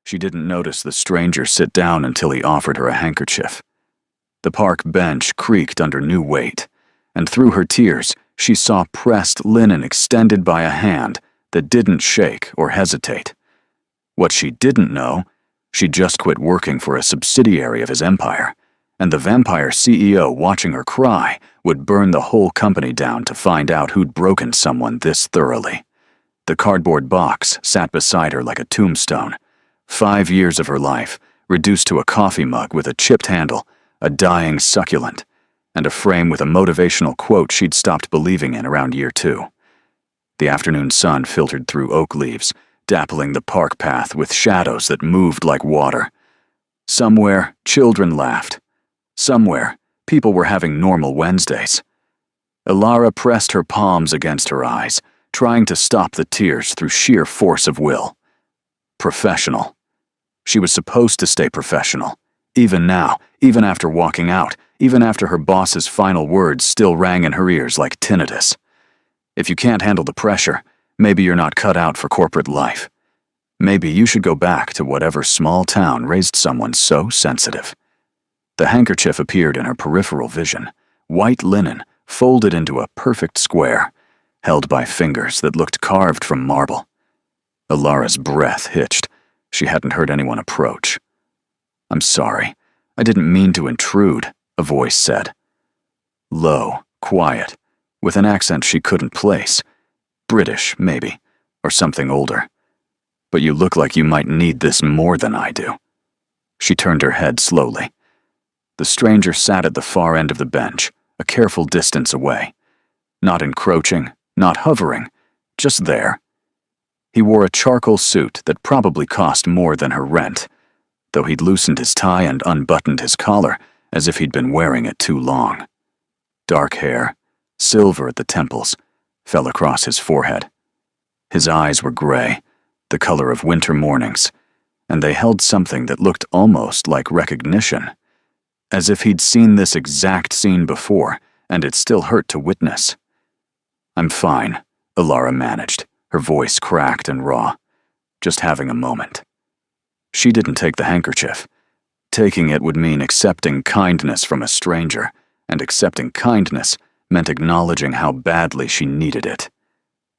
She didn't notice the stranger sit down until he offered her a handkerchief. The park bench creaked under new weight, and through her tears, she saw pressed linen extended by a hand that didn't shake or hesitate. What she didn't know, she'd just quit working for a subsidiary of his empire, and the vampire CEO watching her cry would burn the whole company down to find out who'd broken someone this thoroughly. The cardboard box sat beside her like a tombstone. 5 years of her life, reduced to a coffee mug with a chipped handle, a dying succulent, and a frame with a motivational quote she'd stopped believing in around year 2. The afternoon sun filtered through oak leaves, dappling the park path with shadows that moved like water. Somewhere, children laughed. Somewhere, people were having normal Wednesdays. Elara pressed her palms against her eyes, trying to stop the tears through sheer force of will. Professional. She was supposed to stay professional. Even now, even after walking out, even after her boss's final words still rang in her ears like tinnitus. If you can't handle the pressure, maybe you're not cut out for corporate life. Maybe you should go back to whatever small town raised someone so sensitive. The handkerchief appeared in her peripheral vision, white linen folded into a perfect square, held by fingers that looked carved from marble. Elara's breath hitched. She hadn't heard anyone approach. "I'm sorry. I didn't mean to intrude," a voice said. Low, quiet, with an accent she couldn't place. British, maybe, or something older. "But you look like you might need this more than I do." She turned her head slowly. The stranger sat at the far end of the bench, a careful distance away. Not encroaching, not hovering, just there. He wore a charcoal suit that probably cost more than her rent, though he'd loosened his tie and unbuttoned his collar as if he'd been wearing it too long. Dark hair, silver at the temples, fell across his forehead. His eyes were gray, the color of winter mornings, and they held something that looked almost like recognition, as if he'd seen this exact scene before, and it still hurt to witness. "I'm fine," Elara managed, her voice cracked and raw. "Just having a moment." She didn't take the handkerchief. Taking it would mean accepting kindness from a stranger, and accepting kindness meant acknowledging how badly she needed it.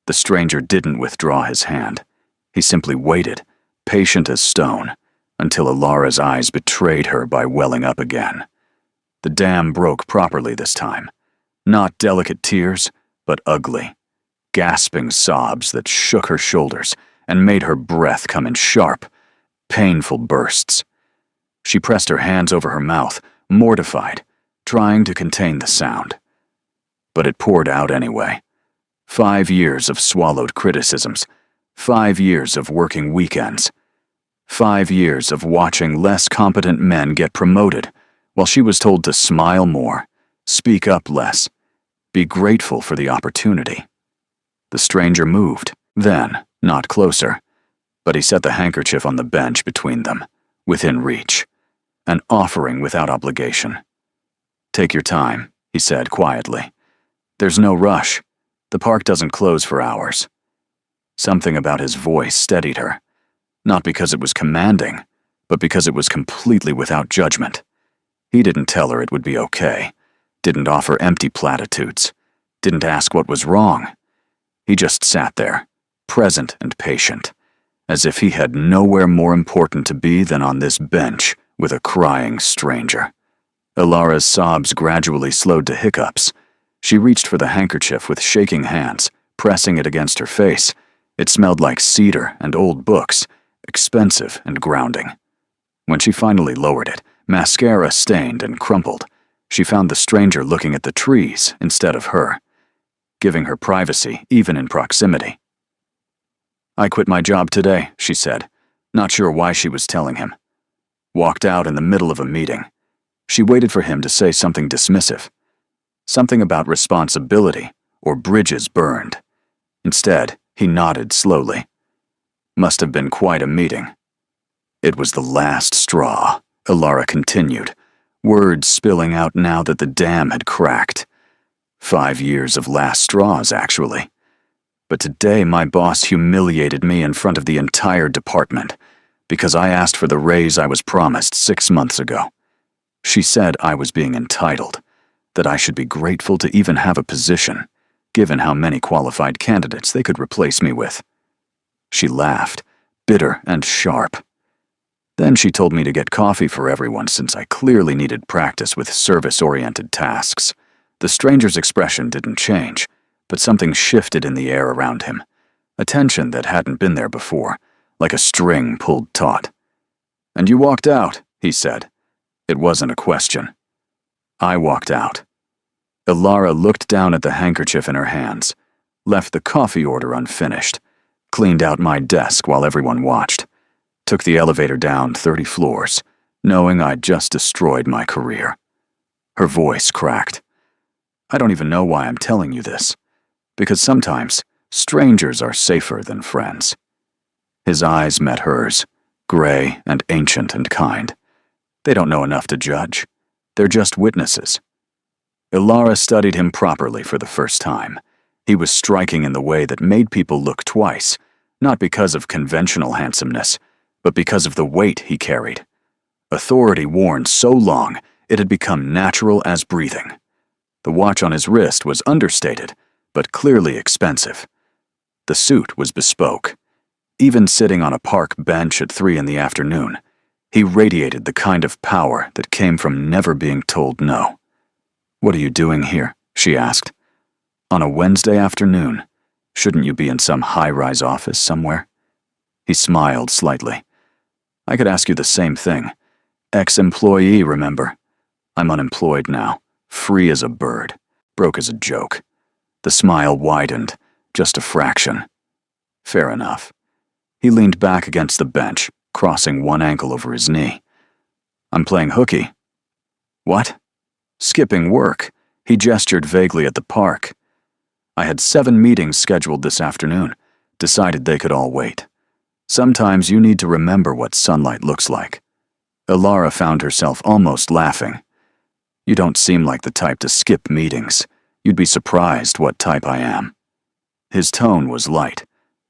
The stranger didn't withdraw his hand. He simply waited, patient as stone, until Elara's eyes betrayed her by welling up again. The dam broke properly this time. Not delicate tears, but ugly, gasping sobs that shook her shoulders and made her breath come in sharp, painful bursts. She pressed her hands over her mouth, mortified, trying to contain the sound. But it poured out anyway. 5 years of swallowed criticisms, 5 years of working weekends, 5 years of watching less competent men get promoted, while she was told to smile more, speak up less, be grateful for the opportunity. The stranger moved, then, not closer, but he set the handkerchief on the bench between them, within reach, an offering without obligation. "Take your time," he said quietly. "There's no rush. The park doesn't close for hours." Something about his voice steadied her, not because it was commanding, but because it was completely without judgment. He didn't tell her it would be okay, didn't offer empty platitudes, didn't ask what was wrong. He just sat there, present and patient, as if he had nowhere more important to be than on this bench with a crying stranger. Elara's sobs gradually slowed to hiccups. She reached for the handkerchief with shaking hands, pressing it against her face. It smelled like cedar and old books, expensive and grounding. When she finally lowered it, mascara stained and crumpled, she found the stranger looking at the trees instead of her, giving her privacy even in proximity. "I quit my job today," she said, not sure why she was telling him. Walked out in the middle of a meeting. She waited for him to say something dismissive, something about responsibility or bridges burned. Instead, he nodded slowly. Must have been quite a meeting. "It was the last straw," Elara continued, words spilling out now that the dam had cracked. 5 years of last straws, actually. But today my boss humiliated me in front of the entire department, because I asked for the raise I was promised 6 months ago. She said I was being entitled, that I should be grateful to even have a position, given how many qualified candidates they could replace me with. She laughed, bitter and sharp. Then she told me to get coffee for everyone since I clearly needed practice with service-oriented tasks. The stranger's expression didn't change, but something shifted in the air around him, a tension that hadn't been there before, like a string pulled taut. "And you walked out," he said. It wasn't a question. I walked out. Ilara looked down at the handkerchief in her hands, left the coffee order unfinished, cleaned out my desk while everyone watched, took the elevator down 30 floors, knowing I'd just destroyed my career. Her voice cracked. "I don't even know why I'm telling you this, because sometimes strangers are safer than friends." His eyes met hers, gray and ancient and kind. They don't know enough to judge. They're just witnesses. Ilara studied him properly for the first time. He was striking in the way that made people look twice, not because of conventional handsomeness, but because of the weight he carried. Authority worn so long it had become natural as breathing. The watch on his wrist was understated, but clearly expensive. The suit was bespoke. Even sitting on a park bench at 3 in the afternoon, he radiated the kind of power that came from never being told no. "What are you doing here?" she asked. "On a Wednesday afternoon, shouldn't you be in some high-rise office somewhere?" He smiled slightly. "I could ask you the same thing. Ex-employee, remember? I'm unemployed now, free as a bird, broke as a joke." The smile widened, just a fraction. "Fair enough." He leaned back against the bench, crossing one ankle over his knee. "I'm playing hooky." "What?" "Skipping work." He gestured vaguely at the park. "I had 7 meetings scheduled this afternoon, decided they could all wait. Sometimes you need to remember what sunlight looks like." Ilara found herself almost laughing. "You don't seem like the type to skip meetings. You'd be surprised what type I am." His tone was light,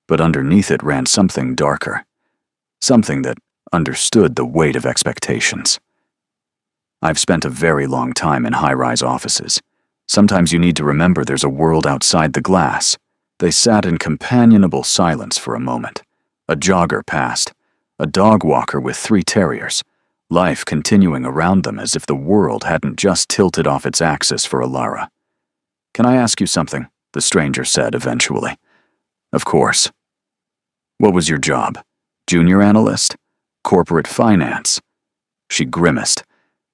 but underneath it ran something darker. Something that understood the weight of expectations. "I've spent a very long time in high-rise offices. Sometimes you need to remember there's a world outside the glass." They sat in companionable silence for a moment. A jogger passed, a dog walker with 3 terriers, life continuing around them as if the world hadn't just tilted off its axis for Ilara. "Can I ask you something?" the stranger said eventually. "Of course." "What was your job? Junior analyst? Corporate finance?" She grimaced.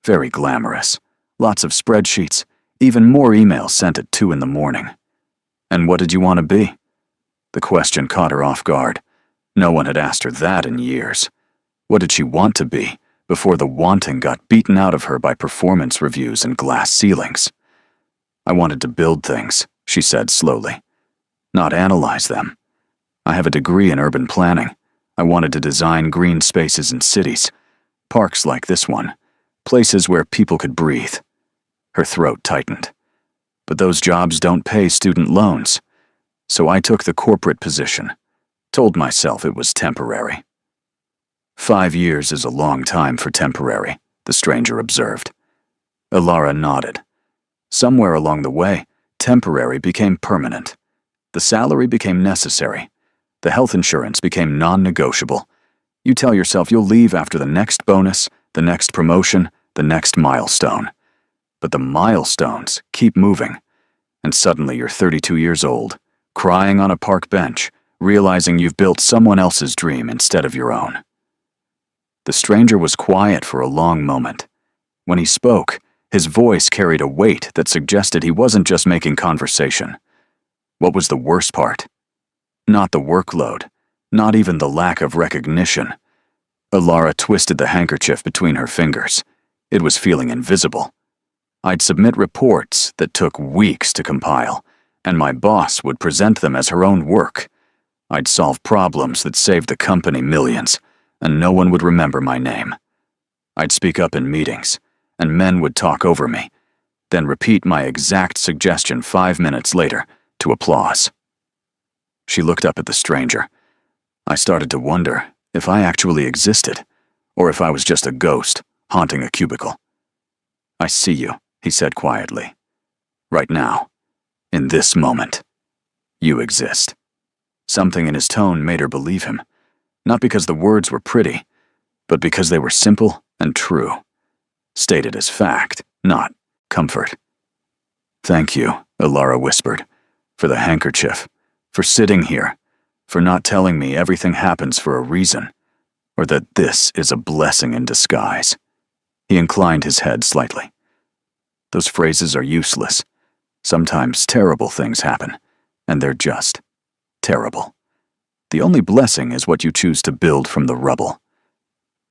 Very glamorous. Lots of spreadsheets, even more emails sent at 2 in the morning. "And what did you want to be?" The question caught her off guard. No one had asked her that in years. What did she want to be before the wanting got beaten out of her by performance reviews and glass ceilings? "I wanted to build things," she said slowly, "not analyze them. I have a degree in urban planning. I wanted to design green spaces in cities, parks like this one, places where people could breathe." Her throat tightened. "But those jobs don't pay student loans. So I took the corporate position, told myself it was temporary." 5 years is a long time for temporary, the stranger observed. Ilara nodded. Somewhere along the way, temporary became permanent. The salary became necessary. The health insurance became non-negotiable. You tell yourself you'll leave after the next bonus, the next promotion, the next milestone. But the milestones keep moving. And suddenly you're 32 years old, crying on a park bench, realizing you've built someone else's dream instead of your own. The stranger was quiet for a long moment. When he spoke, his voice carried a weight that suggested he wasn't just making conversation. What was the worst part? Not the workload, not even the lack of recognition. Ilara twisted the handkerchief between her fingers. It was feeling invisible. I'd submit reports that took weeks to compile, and my boss would present them as her own work. I'd solve problems that saved the company millions, and no one would remember my name. I'd speak up in meetings, and men would talk over me, then repeat my exact suggestion 5 minutes later to applause. She looked up at the stranger. I started to wonder If I actually existed, or if I was just a ghost haunting a cubicle. "I see you," he said quietly. "Right now, in this moment, you exist." Something in his tone made her believe him, not because the words were pretty, but because they were simple and true, stated as fact, not comfort. "Thank you," Elara whispered, "for the handkerchief, for sitting here, for not telling me everything happens for a reason, or that this is a blessing in disguise." He inclined his head slightly. "Those phrases are useless. Sometimes terrible things happen, and they're just terrible. The only blessing is what you choose to build from the rubble."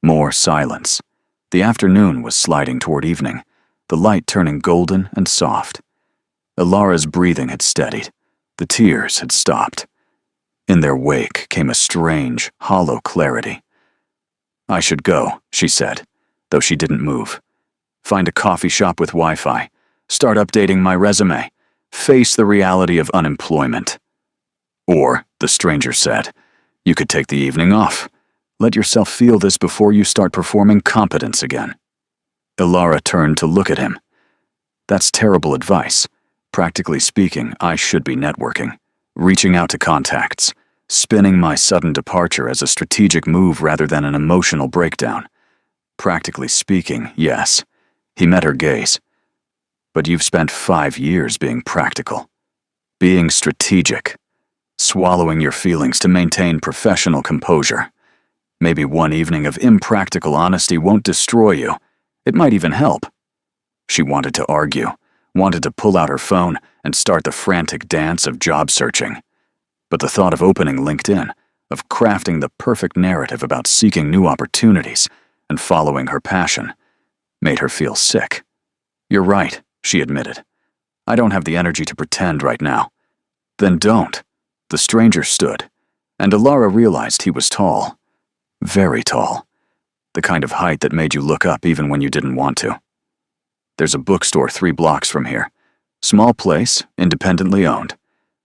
More silence. The afternoon was sliding toward evening, the light turning golden and soft. Elara's breathing had steadied. The tears had stopped. In their wake came a strange, hollow clarity. "I should go," she said, though she didn't move. "Find a coffee shop with Wi-Fi. Start updating my resume. Face the reality of unemployment." "Or," the stranger said, "you could take the evening off. Let yourself feel this before you start performing competence again." Elara turned to look at him. "That's terrible advice. Practically speaking, I should be networking, reaching out to contacts, spinning my sudden departure as a strategic move rather than an emotional breakdown. Practically speaking, yes." He met her gaze. "But you've spent 5 years being practical, being strategic, swallowing your feelings to maintain professional composure. Maybe one evening of impractical honesty won't destroy you. It might even help." She wanted to argue, wanted to pull out her phone and start the frantic dance of job searching. But the thought of opening LinkedIn, of crafting the perfect narrative about seeking new opportunities and following her passion, made her feel sick. "You're right," she admitted. "I don't have the energy to pretend right now." "Then don't." The stranger stood, and Elara realized he was tall. Very tall. The kind of height that made you look up even when you didn't want to. "There's a bookstore 3 blocks from here. Small place, independently owned.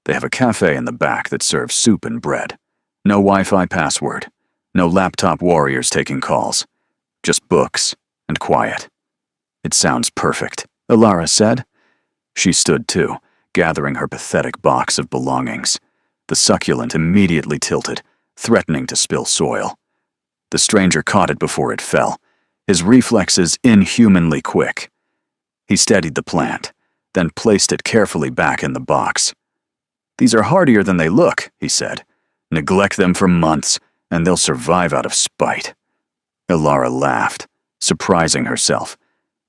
They have a cafe in the back that serves soup and bread. No Wi-Fi password. No laptop warriors taking calls. Just books and quiet." "It sounds perfect," Elara said. She stood too, gathering her pathetic box of belongings. The succulent immediately tilted, threatening to spill soil. The stranger caught it before it fell, his reflexes inhumanly quick. He steadied the plant, then placed it carefully back in the box. "These are hardier than they look," he said. "Neglect them for months, and they'll survive out of spite." Elara laughed, surprising herself.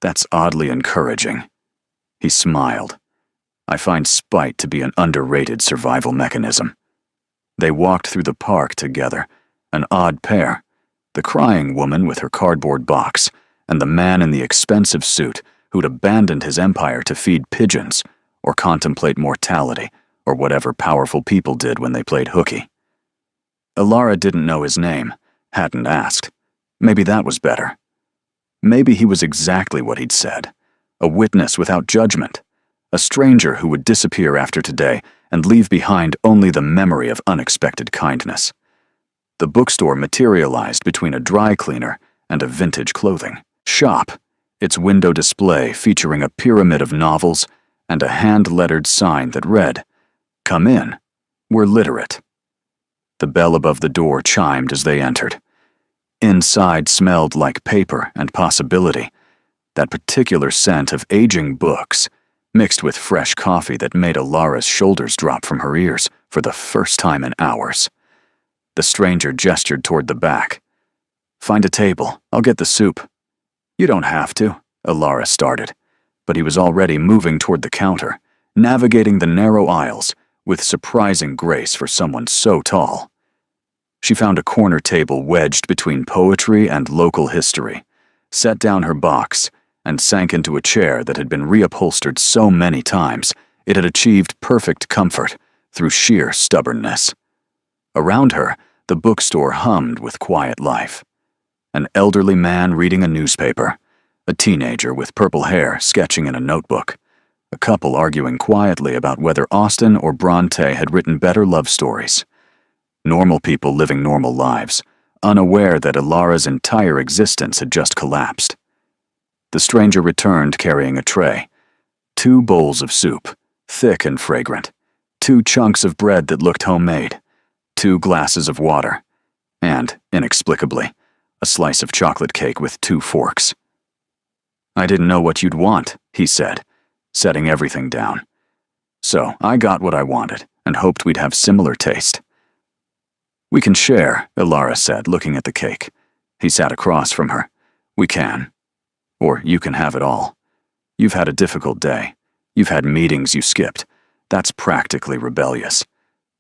"That's oddly encouraging." He smiled. "I find spite to be an underrated survival mechanism." They walked through the park together, an odd pair. The crying woman with her cardboard box, and the man in the expensive suit who'd abandoned his empire to feed pigeons or contemplate mortality or whatever powerful people did when they played hooky. Elara didn't know his name, hadn't asked. Maybe that was better. Maybe he was exactly what he'd said, a witness without judgment, a stranger who would disappear after today and leave behind only the memory of unexpected kindness. The bookstore materialized between a dry cleaner and a vintage clothing shop, its window display featuring a pyramid of novels and a hand-lettered sign that read, "Come in, we're literate." The bell above the door chimed as they entered. Inside smelled like paper and possibility, that particular scent of aging books, mixed with fresh coffee that made Elara's shoulders drop from her ears for the first time in hours. The stranger gestured toward the back. "Find a table, I'll get the soup." "You don't have to," Elara started, but he was already moving toward the counter, navigating the narrow aisles with surprising grace for someone so tall. She found a corner table wedged between poetry and local history, set down her box, and sank into a chair that had been reupholstered so many times it had achieved perfect comfort through sheer stubbornness. Around her, the bookstore hummed with quiet life. An elderly man reading a newspaper, a teenager with purple hair sketching in a notebook, a couple arguing quietly about whether Austen or Bronte had written better love stories. Normal people living normal lives, unaware that Ilara's entire existence had just collapsed. The stranger returned carrying a tray. 2 bowls of soup, thick and fragrant. 2 chunks of bread that looked homemade. 2 glasses of water. And, inexplicably, a slice of chocolate cake with 2 forks. "I didn't know what you'd want," he said, setting everything down. "So I got what I wanted, and hoped we'd have similar taste." "We can share," Ilara said, looking at the cake. He sat across from her. "We can. Or you can have it all. You've had a difficult day. You've had meetings you skipped. That's practically rebellious.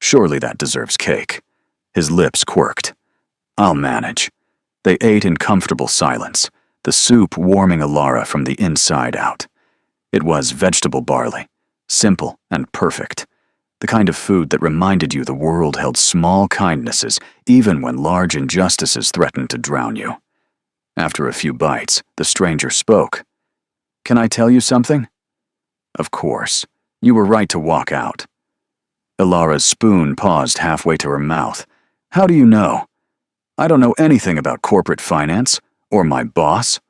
Surely that deserves cake." His lips quirked. "I'll manage." They ate in comfortable silence, the soup warming Ilara from the inside out. It was vegetable barley, simple and perfect. The kind of food that reminded you the world held small kindnesses even when large injustices threatened to drown you. After a few bites, the stranger spoke. "Can I tell you something?" "Of course. You were right to walk out." Ilara's spoon paused halfway to her mouth. "How do you know?" "I don't know anything about corporate finance, or my boss,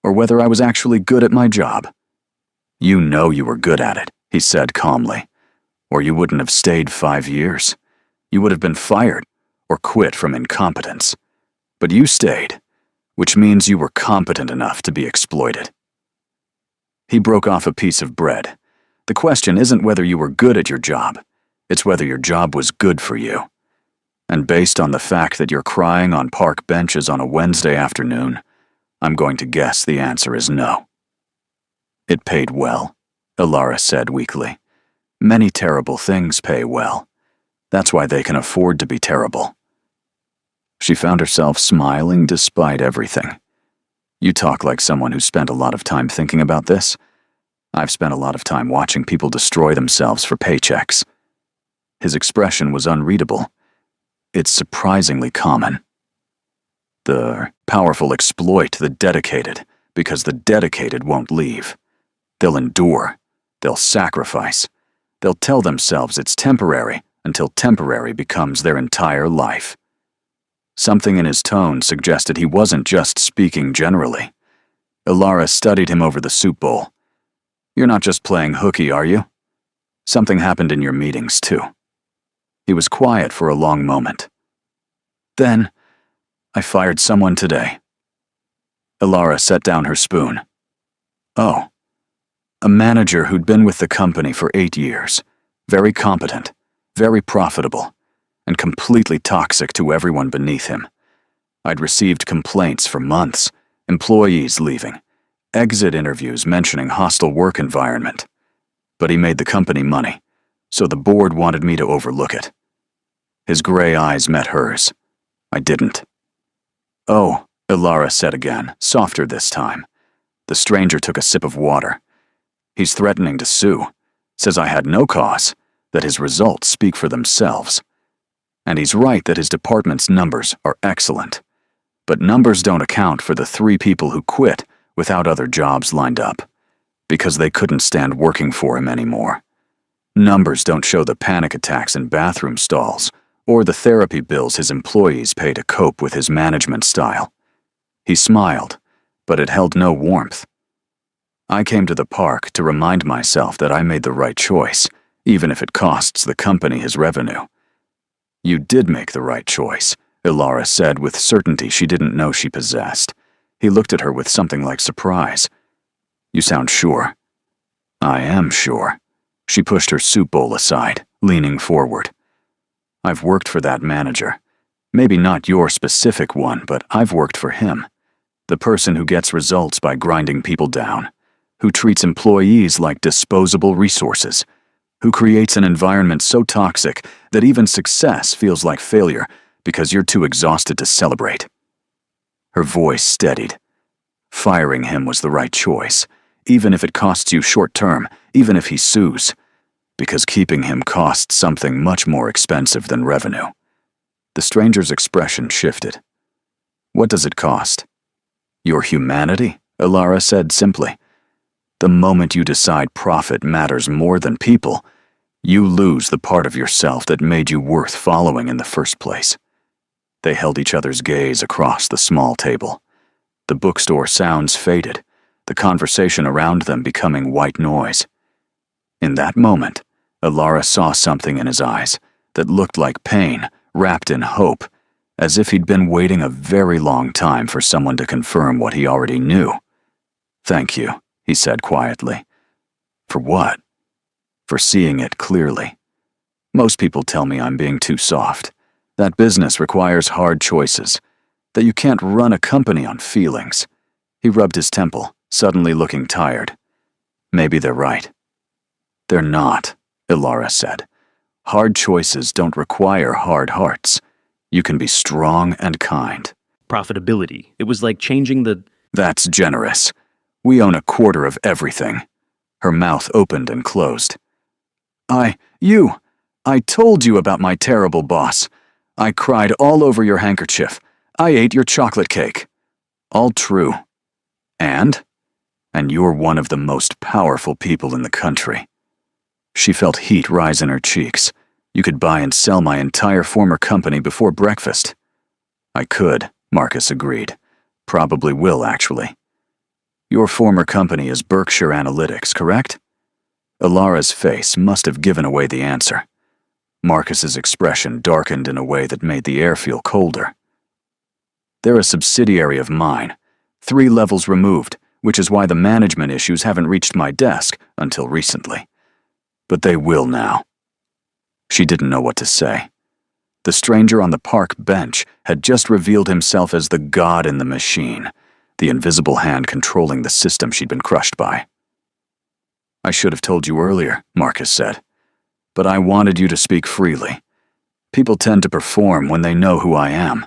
or whether I was actually good at my job." "You know you were good at it," he said calmly. "Or you wouldn't have stayed 5 years. You would have been fired, or quit from incompetence. But you stayed, which means you were competent enough to be exploited." He broke off a piece of bread. "The question isn't whether you were good at your job. It's whether your job was good for you. And based on the fact that you're crying on park benches on a Wednesday afternoon, I'm going to guess the answer is no." "It paid well," Ilara said weakly. "Many terrible things pay well. That's why they can afford to be terrible." She found herself smiling despite everything. "You talk like someone who spent a lot of time thinking about this. I've spent a lot of time watching people destroy themselves for paychecks." His expression was unreadable. "It's surprisingly common. The powerful exploit the dedicated because the dedicated won't leave. They'll endure. They'll sacrifice. They'll tell themselves it's temporary until temporary becomes their entire life." Something in his tone suggested he wasn't just speaking generally. Ilara studied him over the soup bowl. "You're not just playing hooky, are you? Something happened in your meetings, too." He was quiet for a long moment. "Then, I fired someone today." Ilara set down her spoon. "Oh. A manager who'd been with the company for 8 years. Very competent, very profitable, and completely toxic to everyone beneath him. I'd received complaints for months, employees leaving, exit interviews mentioning hostile work environment. But he made the company money, so the board wanted me to overlook it." His gray eyes met hers. I didn't. "Oh," Ilara said again, softer this time. The stranger took a sip of water. "He's threatening to sue. Says I had no cause, that his results speak for themselves. And he's right that his department's numbers are excellent. But numbers don't account for the 3 people who quit without other jobs lined up, because they couldn't stand working for him anymore. Numbers don't show the panic attacks in bathroom stalls, or the therapy bills his employees pay to cope with his management style." He smiled, but it held no warmth. "I came to the park to remind myself that I made the right choice, even if it costs the company his revenue." "You did make the right choice," Ilara said with certainty she didn't know she possessed. He looked at her with something like surprise. "You sound sure." "I am sure." She pushed her soup bowl aside, leaning forward. "I've worked for that manager. Maybe not your specific one, but I've worked for him. The person who gets results by grinding people down, who treats employees like disposable resources, who creates an environment so toxic that even success feels like failure because you're too exhausted to celebrate." Her voice steadied. Firing him was the right choice, even if it costs you short-term, even if he sues, because keeping him costs something much more expensive than revenue. The stranger's expression shifted. "What does it cost?" "Your humanity," Ilara said simply. "The moment you decide profit matters more than people, you lose the part of yourself that made you worth following in the first place." They held each other's gaze across the small table. The bookstore sounds faded, the conversation around them becoming white noise. In that moment, Alara saw something in his eyes that looked like pain, wrapped in hope, as if he'd been waiting a very long time for someone to confirm what he already knew. "Thank you," he said quietly. "For what?" "For seeing it clearly. Most people tell me I'm being too soft, that business requires hard choices, that you can't run a company on feelings." He rubbed his temple, suddenly looking tired. "Maybe they're right." "They're not," Alara said. "Hard choices don't require hard hearts. You can be strong and kind." Profitability. It was like changing the... "That's generous. We own a quarter of everything." Her mouth opened and closed. I told you about my terrible boss. I cried all over your handkerchief. I ate your chocolate cake." "All true. And you're one of the most powerful people in the country." She felt heat rise in her cheeks. "You could buy and sell my entire former company before breakfast." "I could," Marcus agreed. "Probably will, actually." "Your former company is Berkshire Analytics, correct?" Alara's face must have given away the answer. Marcus's expression darkened in a way that made the air feel colder. "They're a subsidiary of mine, 3 levels removed, which is why the management issues haven't reached my desk until recently. But they will now." She didn't know what to say. The stranger on the park bench had just revealed himself as the god in the machine, the invisible hand controlling the system she'd been crushed by. "I should have told you earlier," Marcus said. "But I wanted you to speak freely. People tend to perform when they know who I am.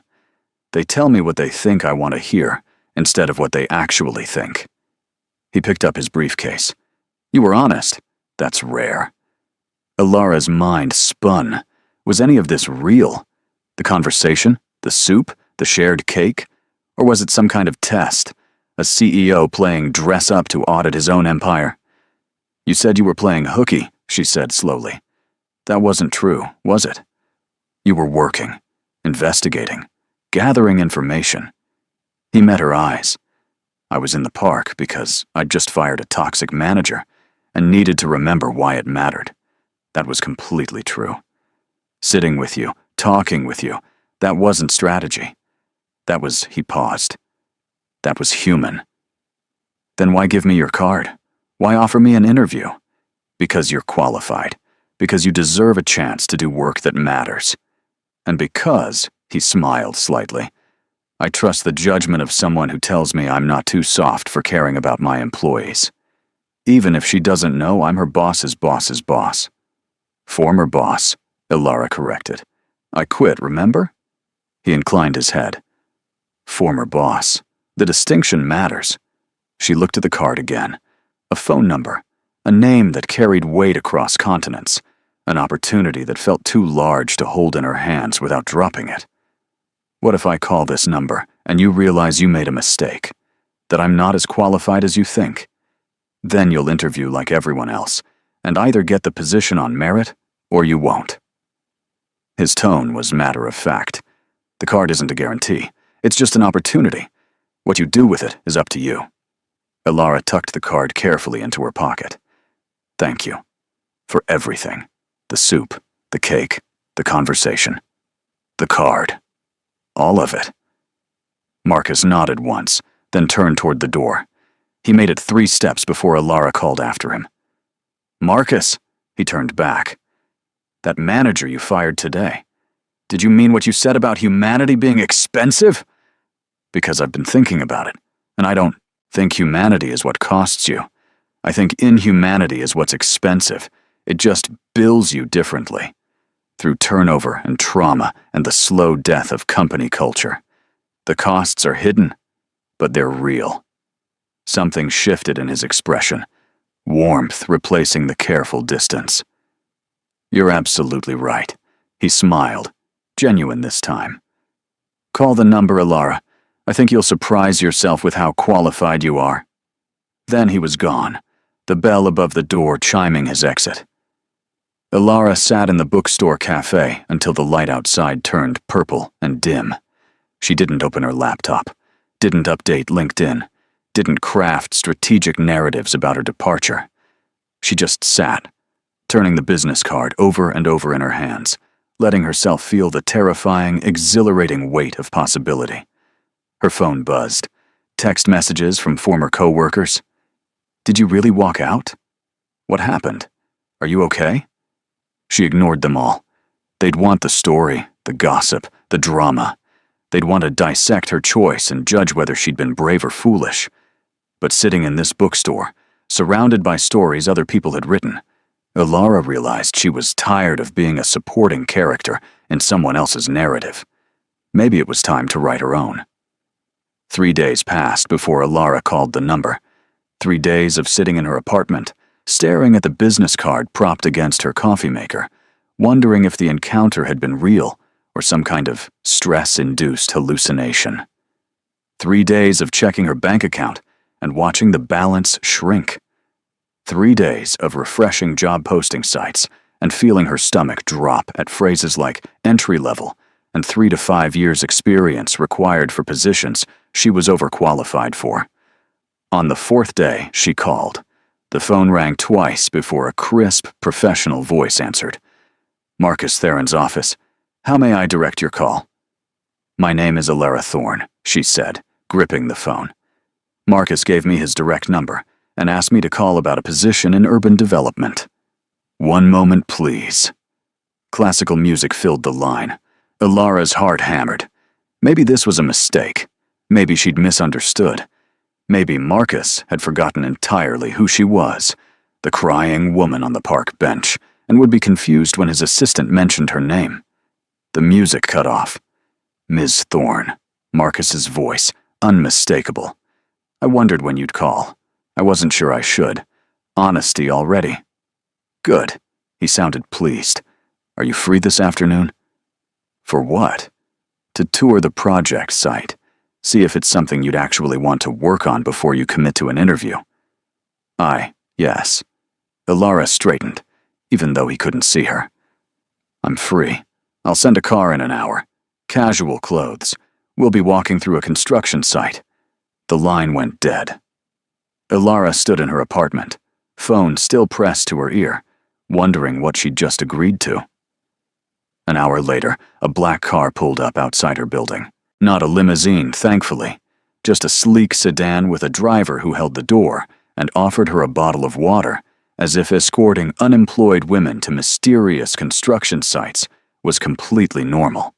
They tell me what they think I want to hear, instead of what they actually think." He picked up his briefcase. "You were honest. That's rare." Alara's mind spun. Was any of this real? The conversation? The soup? The shared cake? Or was it some kind of test? A CEO playing dress up to audit his own empire? "You said you were playing hooky," she said slowly. "That wasn't true, was it? You were working, investigating, gathering information." He met her eyes. "I was in the park because I'd just fired a toxic manager and needed to remember why it mattered. That was completely true. Sitting with you, talking with you, that wasn't strategy. That was," he paused. "That was human." "Then why give me your card? Why offer me an interview?" "Because you're qualified. Because you deserve a chance to do work that matters. And because," he smiled slightly, "I trust the judgment of someone who tells me I'm not too soft for caring about my employees. Even if she doesn't know I'm her boss's boss's boss." "Former boss," Alara corrected. "I quit, remember?" He inclined his head. "Former boss. The distinction matters." She looked at the card again. A phone number. A name that carried weight across continents. An opportunity that felt too large to hold in her hands without dropping it. "What if I call this number and you realize you made a mistake? That I'm not as qualified as you think? Then you'll interview like everyone else, and either get the position on merit or you won't." His tone was matter of fact. "The card isn't a guarantee. It's just an opportunity. What you do with it is up to you." Alara tucked the card carefully into her pocket. "Thank you. For everything. The soup, the cake, the conversation. The card. All of it." Marcus nodded once, then turned toward the door. He made it 3 steps before Alara called after him. "Marcus," he turned back. "That manager you fired today. Did you mean what you said about humanity being expensive?" "Because I've been thinking about it, and I don't think humanity is what costs you. I think inhumanity is what's expensive. It just bills you differently. Through turnover and trauma and the slow death of company culture. The costs are hidden, but they're real." Something shifted in his expression, warmth replacing the careful distance. "You're absolutely right." He smiled, genuine this time. "Call the number, Alara. I think you'll surprise yourself with how qualified you are." Then he was gone, the bell above the door chiming his exit. Alara sat in the bookstore cafe until the light outside turned purple and dim. She didn't open her laptop, didn't update LinkedIn, didn't craft strategic narratives about her departure. She just sat, turning the business card over and over in her hands, letting herself feel the terrifying, exhilarating weight of possibility. Her phone buzzed. Text messages from former co-workers. "Did you really walk out? What happened? Are you okay?" She ignored them all. They'd want the story, the gossip, the drama. They'd want to dissect her choice and judge whether she'd been brave or foolish. But sitting in this bookstore, surrounded by stories other people had written, Ilara realized she was tired of being a supporting character in someone else's narrative. Maybe it was time to write her own. 3 days passed before Ilara called the number. 3 days of sitting in her apartment, staring at the business card propped against her coffee maker, wondering if the encounter had been real or some kind of stress-induced hallucination. 3 days of checking her bank account and watching the balance shrink. 3 days of refreshing job posting sites and feeling her stomach drop at phrases like entry-level and 3 to 5 years experience required for positions she was overqualified for. On the 4th day, she called. The phone rang twice before a crisp, professional voice answered. "Marcus Theron's office. How may I direct your call?" "My name is Ilara Thorne," she said, gripping the phone. "Marcus gave me his direct number and asked me to call about a position in urban development." "One moment, please." Classical music filled the line. Ilara's heart hammered. Maybe this was a mistake. Maybe she'd misunderstood. Maybe Marcus had forgotten entirely who she was, the crying woman on the park bench, and would be confused when his assistant mentioned her name. The music cut off. "Ms. Thorne," Marcus's voice, unmistakable. "I wondered when you'd call. I wasn't sure I should. Honesty already." "Good." He sounded pleased. "Are you free this afternoon?" "For what?" "To tour the project site. See if it's something you'd actually want to work on before you commit to an interview." Yes. Ilara straightened, even though he couldn't see her. "I'm free. I'll send a car in an hour. Casual clothes. We'll be walking through a construction site." The line went dead. Ilara stood in her apartment, phone still pressed to her ear, wondering what she'd just agreed to. An hour later, a black car pulled up outside her building. Not a limousine, thankfully. Just a sleek sedan with a driver who held the door and offered her a bottle of water, as if escorting unemployed women to mysterious construction sites was completely normal.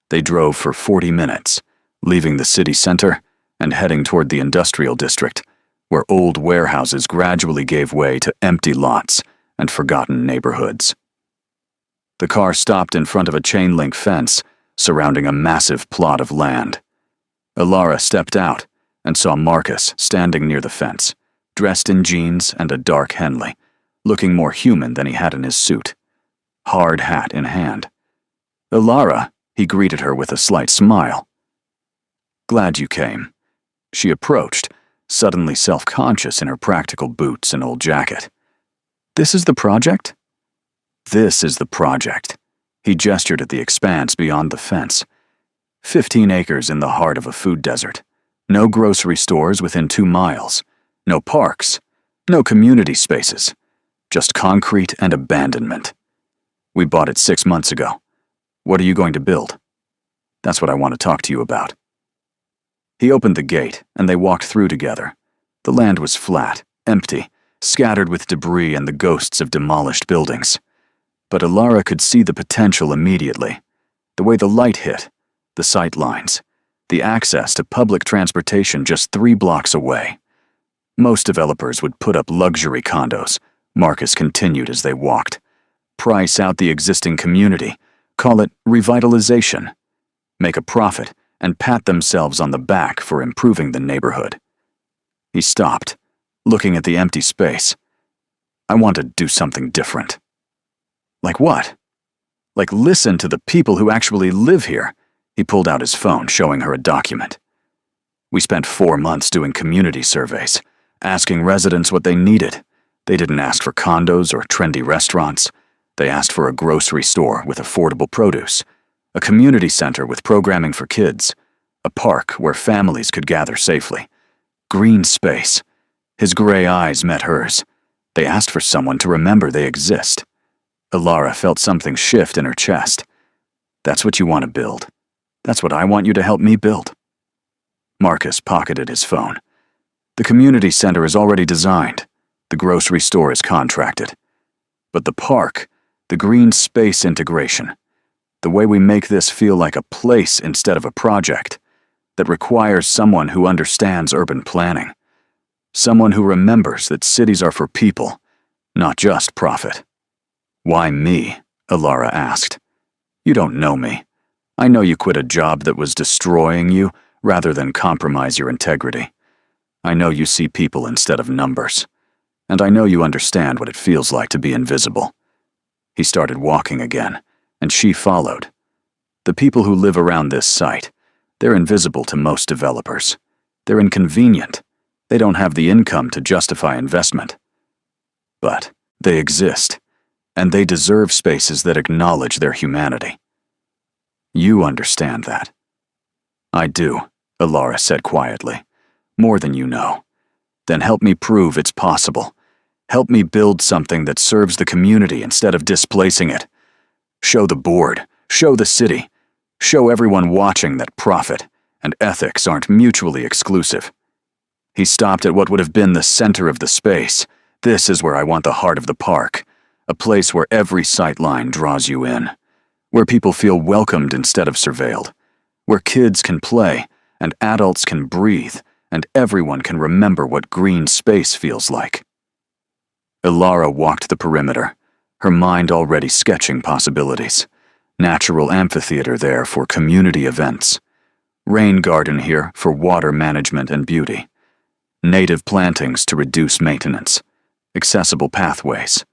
They drove for 40 minutes, leaving the city center and heading toward the industrial district, where old warehouses gradually gave way to empty lots and forgotten neighborhoods. The car stopped in front of a chain-link fence surrounding a massive plot of land. Ilara stepped out and saw Marcus standing near the fence, dressed in jeans and a dark Henley, looking more human than he had in his suit, hard hat in hand. "Ilara," he greeted her with a slight smile. "Glad you came." She approached, suddenly self-conscious in her practical boots and old jacket. "This is the project?" "This is the project." He gestured at the expanse beyond the fence. 15 acres in the heart of a food desert. No grocery stores within 2 miles. No parks. No community spaces. Just concrete and abandonment. "We bought it 6 months ago. What are you going to build?" "That's what I want to talk to you about." He opened the gate, and they walked through together. The land was flat, empty, scattered with debris and the ghosts of demolished buildings. But Ilara could see the potential immediately. The way the light hit, the sight lines, the access to public transportation just 3 blocks away. Most developers would put up luxury condos, Marcus continued as they walked. Price out the existing community, call it revitalization. Make a profit and pat themselves on the back for improving the neighborhood. He stopped, looking at the empty space. "I want to do something different." "Like what?" "Like listen to the people who actually live here." He pulled out his phone, showing her a document. "We spent 4 months doing community surveys, asking residents what they needed. They didn't ask for condos or trendy restaurants. They asked for a grocery store with affordable produce, A community center with programming for kids. A park where families could gather safely. Green space. His gray eyes met hers. They asked for someone to remember they exist. Ilara felt something shift in her chest. That's what you want to build. That's what I want you to help me build. Marcus pocketed his phone. The community center is already designed. The grocery store is contracted. But the park, the green space integration, the way we make this feel like a place instead of a project, that requires someone who understands urban planning. Someone who remembers that cities are for people, not just profit. Why me? Ilara asked. You don't know me. I know you quit a job that was destroying you rather than compromise your integrity. I know you see people instead of numbers. And I know you understand what it feels like to be invisible. He started walking again, and she followed. The people who live around this site, they're invisible to most developers. They're inconvenient. They don't have the income to justify investment. But they exist, and they deserve spaces that acknowledge their humanity. You understand that. I do, Ilara said quietly. More than you know. Then help me prove it's possible. Help me build something that serves the community instead of displacing it. Show the board, show the city, show everyone watching that profit and ethics aren't mutually exclusive. He stopped at what would have been the center of the space. This is where I want the heart of the park, a place where every sightline draws you in, where people feel welcomed instead of surveilled, where kids can play and adults can breathe and everyone can remember what green space feels like. Ilara walked the perimeter, her mind already sketching possibilities. Natural amphitheater there for community events. Rain garden here for water management and beauty. Native plantings to reduce maintenance. Accessible pathways.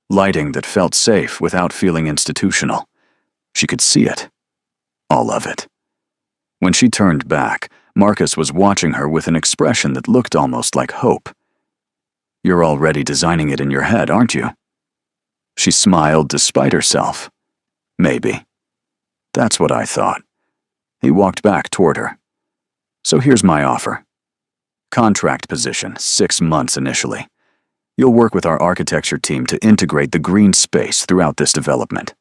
Lighting that felt safe without feeling institutional. She could see it. All of it. When she turned back, Marcus was watching her with an expression that looked almost like hope. You're already designing it in your head, aren't you? She smiled despite herself. Maybe. That's what I thought. He walked back toward her. So here's my offer. Contract position, 6 months initially. You'll work with our architecture team to integrate the green space throughout this development.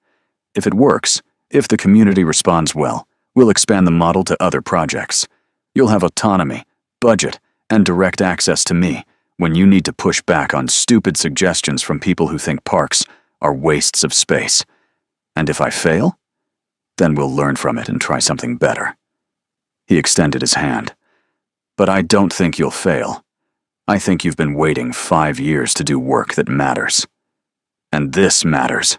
If it works, if the community responds well, we'll expand the model to other projects. You'll have autonomy, budget, and direct access to me when you need to push back on stupid suggestions from people who think parks are wastes of space. And if I fail, then we'll learn from it and try something better. He extended his hand. But I don't think you'll fail. I think you've been waiting 5 years to do work that matters. And this matters.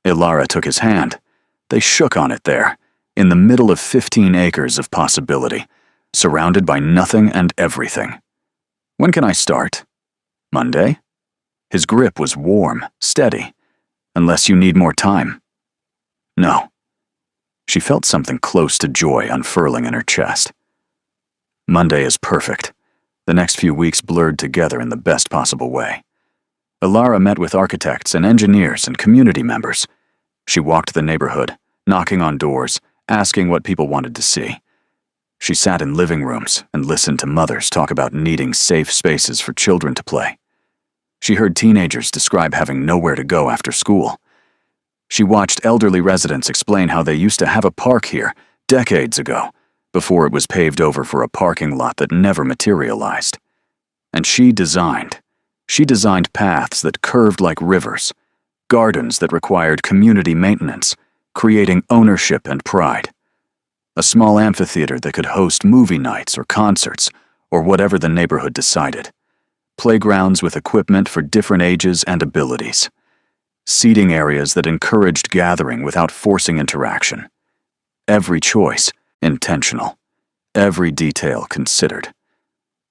Ilara took his hand. They shook on it there, in the middle of 15 acres of possibility, surrounded by nothing and everything. When can I start? Monday? His grip was warm, steady. Unless you need more time. No. She felt something close to joy unfurling in her chest. Monday is perfect. The next few weeks blurred together in the best possible way. Ilara met with architects and engineers and community members. She walked the neighborhood, knocking on doors, asking what people wanted to see. She sat in living rooms and listened to mothers talk about needing safe spaces for children to play. She heard teenagers describe having nowhere to go after school. She watched elderly residents explain how they used to have a park here decades ago, before it was paved over for a parking lot that never materialized. And she designed paths that curved like rivers, gardens that required community maintenance, creating ownership and pride. A small amphitheater that could host movie nights or concerts, or whatever the neighborhood decided. Playgrounds with equipment for different ages and abilities. Seating areas that encouraged gathering without forcing interaction. Every choice intentional. Every detail considered.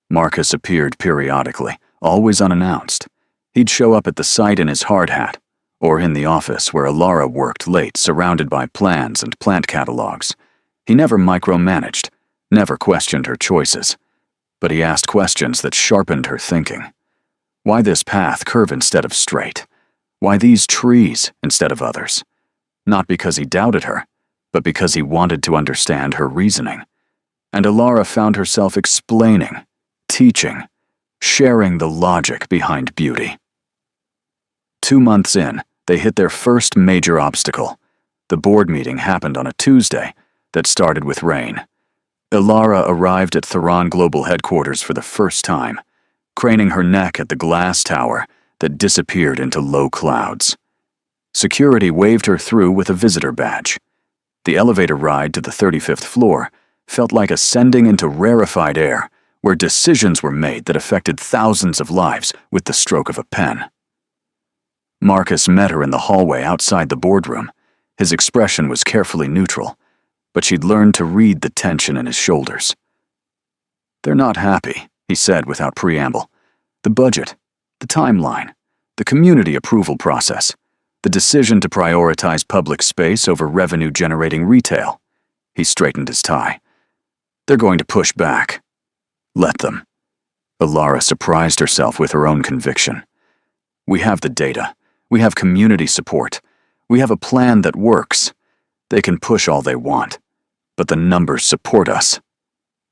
Marcus appeared periodically, always unannounced. He'd show up at the site in his hard hat, or in the office where Ilara worked late surrounded by plans and plant catalogs. He never micromanaged, never questioned her choices, but he asked questions that sharpened her thinking. Why this path curve instead of straight? Why these trees instead of others? Not because he doubted her, but because he wanted to understand her reasoning. And Ilara found herself explaining, teaching, sharing the logic behind beauty. 2 months in, they hit their first major obstacle. The board meeting happened on a Tuesday that started with rain. Ilara arrived at Theron Global headquarters for the first time, craning her neck at the glass tower that disappeared into low clouds. Security waved her through with a visitor badge. The elevator ride to the 35th floor felt like ascending into rarefied air, where decisions were made that affected thousands of lives with the stroke of a pen. Marcus met her in the hallway outside the boardroom. His expression was carefully neutral, but she'd learned to read the tension in his shoulders. "They're not happy," he said without preamble. "The budget, the timeline, the community approval process, the decision to prioritize public space over revenue-generating retail." He straightened his tie. "They're going to push back. Let them." Ilara surprised herself with her own conviction. "We have the data. We have community support. We have a plan that works. They can push all they want, but the numbers support us."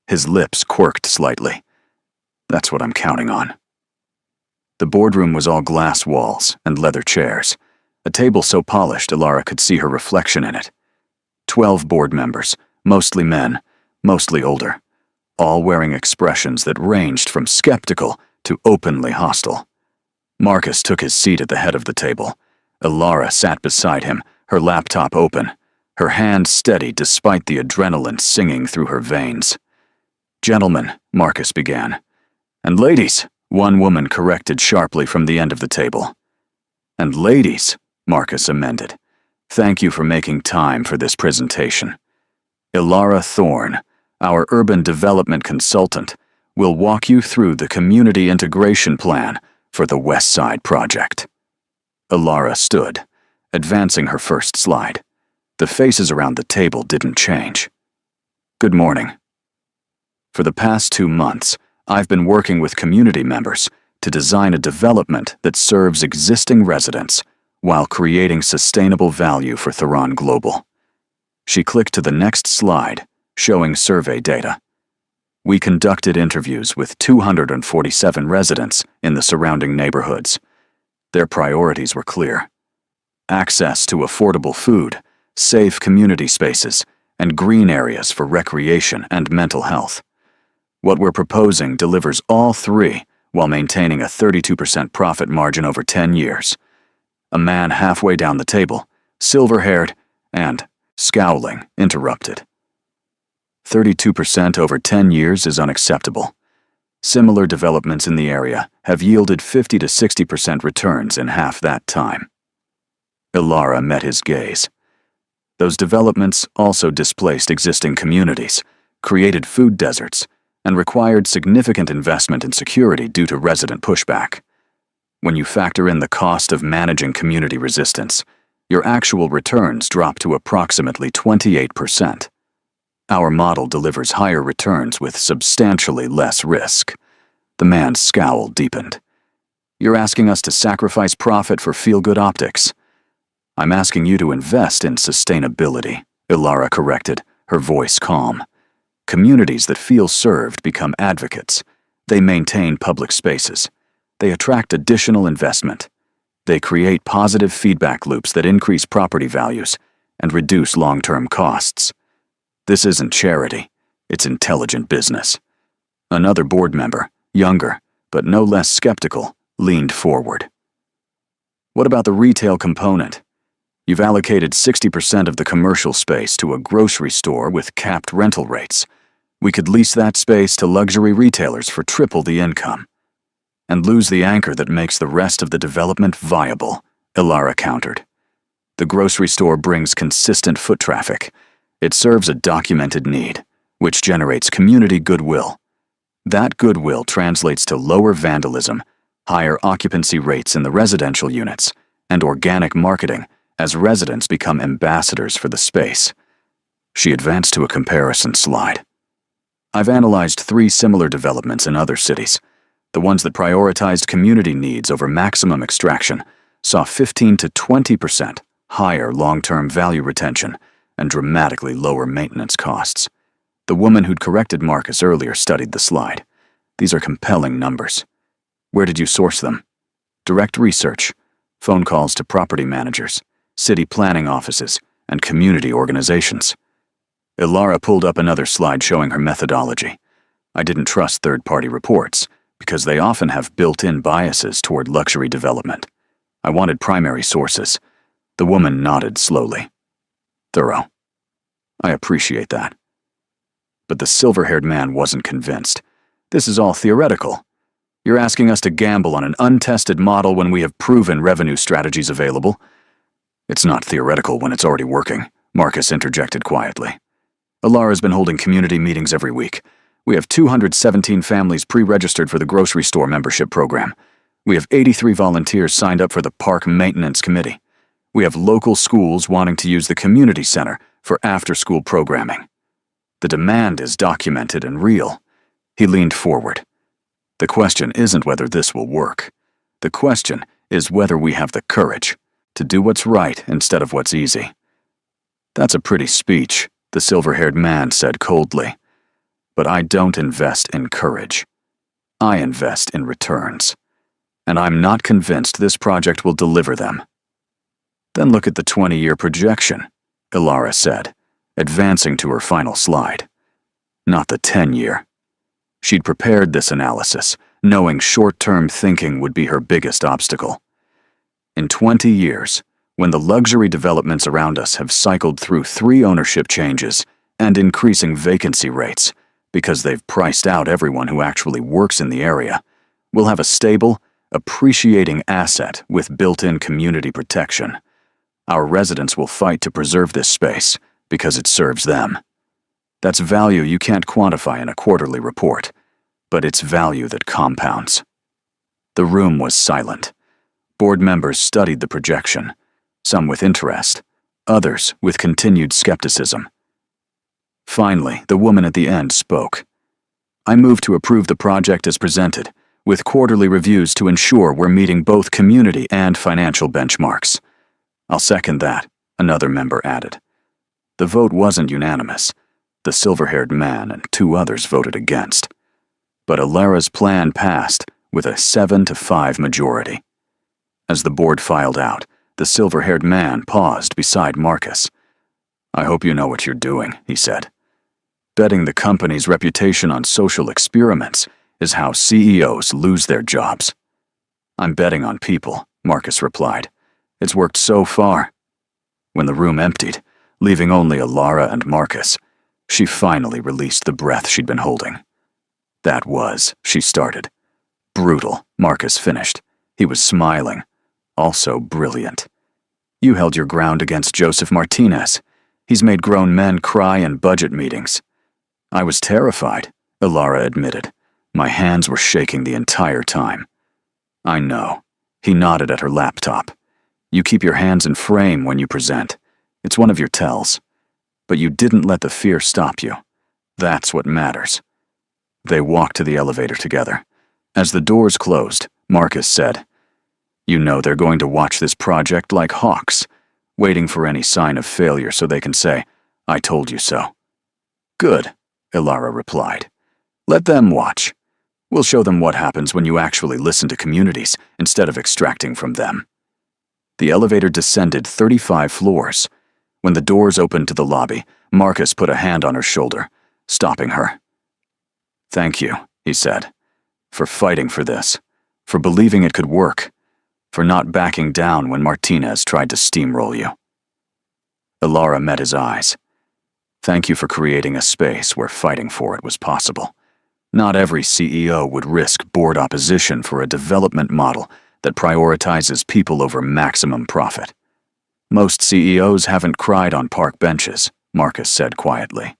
His lips quirked slightly. "That's what I'm counting on." The boardroom was all glass walls and leather chairs, a table so polished Ilara could see her reflection in it. 12 board members, mostly men, mostly older, all wearing expressions that ranged from skeptical to openly hostile. Marcus took his seat at the head of the table. Ilara sat beside him, her laptop open, her hand steady despite the adrenaline singing through her veins. "Gentlemen," Marcus began. "And ladies," one woman corrected sharply from the end of the table. "And ladies," Marcus amended. "Thank you for making time for this presentation. Ilara Thorne, our urban development consultant, will walk you through the community integration plan for the West Side project." Ilara stood, advancing her first slide. The faces around the table didn't change. "Good morning. For the past 2 months, I've been working with community members to design a development that serves existing residents while creating sustainable value for Theron Global." She clicked to the next slide, showing survey data. "We conducted interviews with 247 residents in the surrounding neighborhoods. Their priorities were clear: access to affordable food, safe community spaces, and green areas for recreation and mental health. What we're proposing delivers all three while maintaining a 32% profit margin over 10 years. A man halfway down the table, silver-haired and scowling, interrupted. 32% over 10 years is unacceptable. Similar developments in the area have yielded 50 to 60% returns in half that time." Ilara met his gaze. Those developments also displaced existing communities, created food deserts, and required significant investment in security due to resident pushback. When you factor in the cost of managing community resistance, your actual returns drop to approximately 28%. Our model delivers higher returns with substantially less risk. The man's scowl deepened. "You're asking us to sacrifice profit for feel-good optics." "I'm asking you to invest in sustainability," Ilara corrected, her voice calm. "Communities that feel served become advocates. They maintain public spaces. They attract additional investment. They create positive feedback loops that increase property values and reduce long-term costs. This isn't charity, it's intelligent business." Another board member, younger, but no less skeptical, leaned forward. "What about the retail component? You've allocated 60% of the commercial space to a grocery store with capped rental rates. We could lease that space to luxury retailers for triple the income. And lose the anchor that makes the rest of the development viable," Ilara countered. "The grocery store brings consistent foot traffic. It serves a documented need, which generates community goodwill. That goodwill translates to lower vandalism, higher occupancy rates in the residential units, and organic marketing as residents become ambassadors for the space." She advanced to a comparison slide. "I've analyzed 3 similar developments in other cities. The ones that prioritized community needs over maximum extraction saw 15 to 20% higher long-term value retention and dramatically lower maintenance costs. The woman who'd corrected Marcus earlier studied the slide. These are compelling numbers. Where did you source them? Direct research, phone calls to property managers, city planning offices, and community organizations. Ilara pulled up another slide showing her methodology. I didn't trust third-party reports, because they often have built-in biases toward luxury development. I wanted primary sources. The woman nodded slowly. Thorough. I appreciate that. But the silver-haired man wasn't convinced. This is all theoretical. You're asking us to gamble on an untested model when we have proven revenue strategies available. It's not theoretical when it's already working, Marcus interjected quietly. Ilara's been holding community meetings every week. We have 217 families pre-registered for the grocery store membership program. We have 83 volunteers signed up for the park maintenance committee. We have local schools wanting to use the community center for after-school programming. The demand is documented and real. He leaned forward. The question isn't whether this will work. The question is whether we have the courage to do what's right instead of what's easy. That's a pretty speech, the silver-haired man said coldly. But I don't invest in courage. I invest in returns. And I'm not convinced this project will deliver them. Then look at the 20-year projection, Ilara said, advancing to her final slide. Not the 10-year. She'd prepared this analysis, knowing short-term thinking would be her biggest obstacle. In 20 years, when the luxury developments around us have cycled through 3 ownership changes and increasing vacancy rates, because they've priced out everyone who actually works in the area, we'll have a stable, appreciating asset with built-in community protection. Our residents will fight to preserve this space because it serves them. That's value you can't quantify in a quarterly report, but it's value that compounds. The room was silent. Board members studied the projection, some with interest, others with continued skepticism. Finally, the woman at the end spoke. I move to approve the project as presented, with quarterly reviews to ensure we're meeting both community and financial benchmarks. I'll second that, another member added. The vote wasn't unanimous. The silver-haired man and 2 others voted against. But Ilara's plan passed with a 7-5 majority. As the board filed out, the silver-haired man paused beside Marcus. I hope you know what you're doing, he said. Betting the company's reputation on social experiments is how CEOs lose their jobs. I'm betting on people, Marcus replied. It's worked so far. When the room emptied, leaving only Ilara and Marcus, she finally released the breath she'd been holding. That was, she started. Brutal, Marcus finished. He was smiling. Also brilliant. You held your ground against Joseph Martinez. He's made grown men cry in budget meetings. I was terrified, Ilara admitted. My hands were shaking the entire time. I know. He nodded at her laptop. You keep your hands in frame when you present. It's one of your tells. But you didn't let the fear stop you. That's what matters. They walked to the elevator together. As the doors closed, Marcus said, You know they're going to watch this project like hawks, waiting for any sign of failure so they can say, I told you so. Good, Ilara replied. Let them watch. We'll show them what happens when you actually listen to communities instead of extracting from them. The elevator descended 35 floors. When the doors opened to the lobby, Marcus put a hand on her shoulder, stopping her. Thank you, he said, for fighting for this, for believing it could work, for not backing down when Martinez tried to steamroll you. Ilara met his eyes. Thank you for creating a space where fighting for it was possible. Not every CEO would risk board opposition for a development model that prioritizes people over maximum profit. Most CEOs haven't cried on park benches, Marcus said quietly.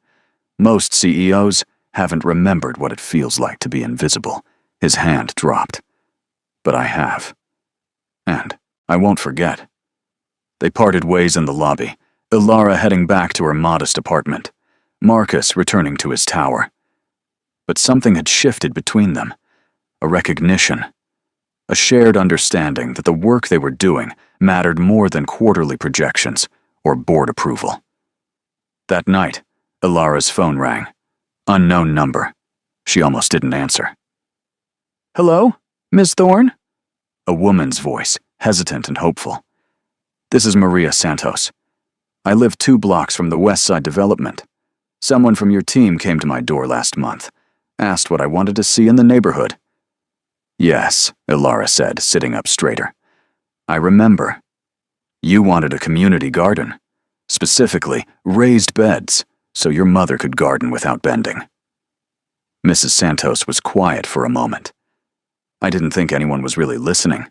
Most CEOs haven't remembered what it feels like to be invisible. His hand dropped. But I have. And I won't forget. They parted ways in the lobby, Ilara heading back to her modest apartment, Marcus returning to his tower. But something had shifted between them. A recognition. A shared understanding that the work they were doing mattered more than quarterly projections or board approval. That night, Ilara's phone rang. Unknown number. She almost didn't answer. "Hello, Ms. Thorne?" A woman's voice, hesitant and hopeful. "This is Maria Santos. I live 2 blocks from the West Side development. Someone from your team came to my door last month, asked what I wanted to see in the neighborhood." "Yes," Ilara said, sitting up straighter. "I remember. You wanted a community garden. Specifically, raised beds, so your mother could garden without bending." Mrs. Santos was quiet for a moment. I didn't think anyone was really listening.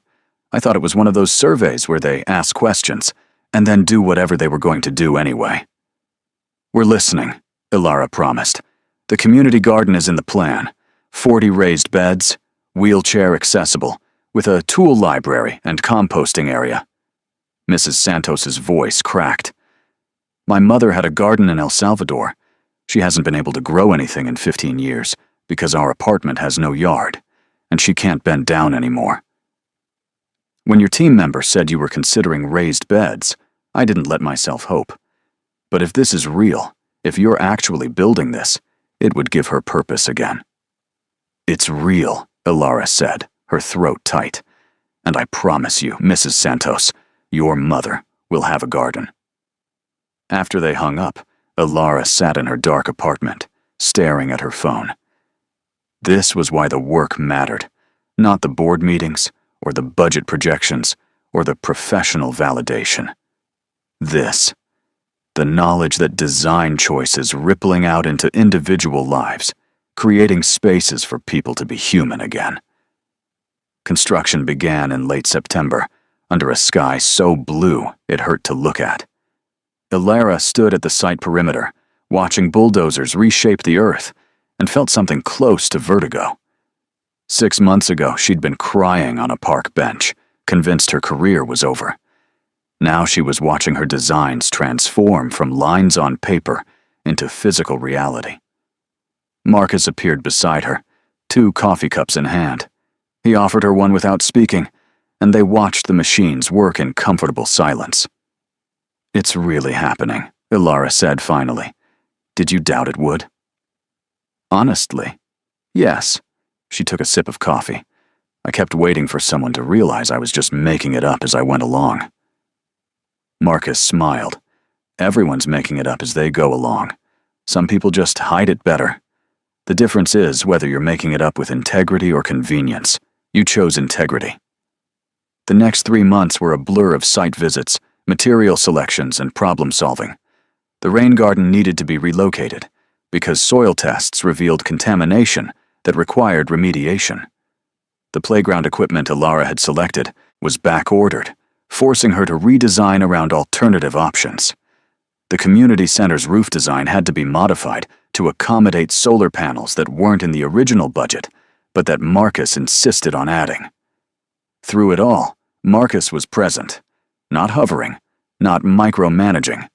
I thought it was one of those surveys where they ask questions and then do whatever they were going to do anyway. "We're listening," Ilara promised. "The community garden is in the plan. 40 raised beds, wheelchair accessible, with a tool library and composting area." Mrs. Santos's voice cracked. "My mother had a garden in El Salvador. She hasn't been able to grow anything in 15 years because our apartment has no yard, and she can't bend down anymore." When your team member said you were considering raised beds, I didn't let myself hope. But if this is real, if you're actually building this, it would give her purpose again. "It's real," Ilara said, her throat tight. "And I promise you, Mrs. Santos, your mother will have a garden." After they hung up, Ilara sat in her dark apartment, staring at her phone. This was why the work mattered, not the board meetings, or the budget projections, or the professional validation. This, the knowledge that design choices rippling out into individual lives, creating spaces for people to be human again. Construction began in late September, under a sky so blue it hurt to look at. Ilara stood at the site perimeter, watching bulldozers reshape the earth, and felt something close to vertigo. 6 months ago, she'd been crying on a park bench, convinced her career was over. Now she was watching her designs transform from lines on paper into physical reality. Marcus appeared beside her, 2 coffee cups in hand. He offered her one without speaking, and they watched the machines work in comfortable silence. "It's really happening," Ilara said finally. "Did you doubt it would?" "Honestly, yes." She took a sip of coffee. "I kept waiting for someone to realize I was just making it up as I went along." Marcus smiled. "Everyone's making it up as they go along. Some people just hide it better. The difference is whether you're making it up with integrity or convenience. You chose integrity." The next 3 months were a blur of site visits, material selections, and problem solving. The rain garden needed to be relocated because soil tests revealed contamination that required remediation. The playground equipment Ilara had selected was back-ordered, forcing her to redesign around alternative options. The community center's roof design had to be modified to accommodate solar panels that weren't in the original budget, but that Marcus insisted on adding. Through it all, Marcus was present, not hovering, not micromanaging,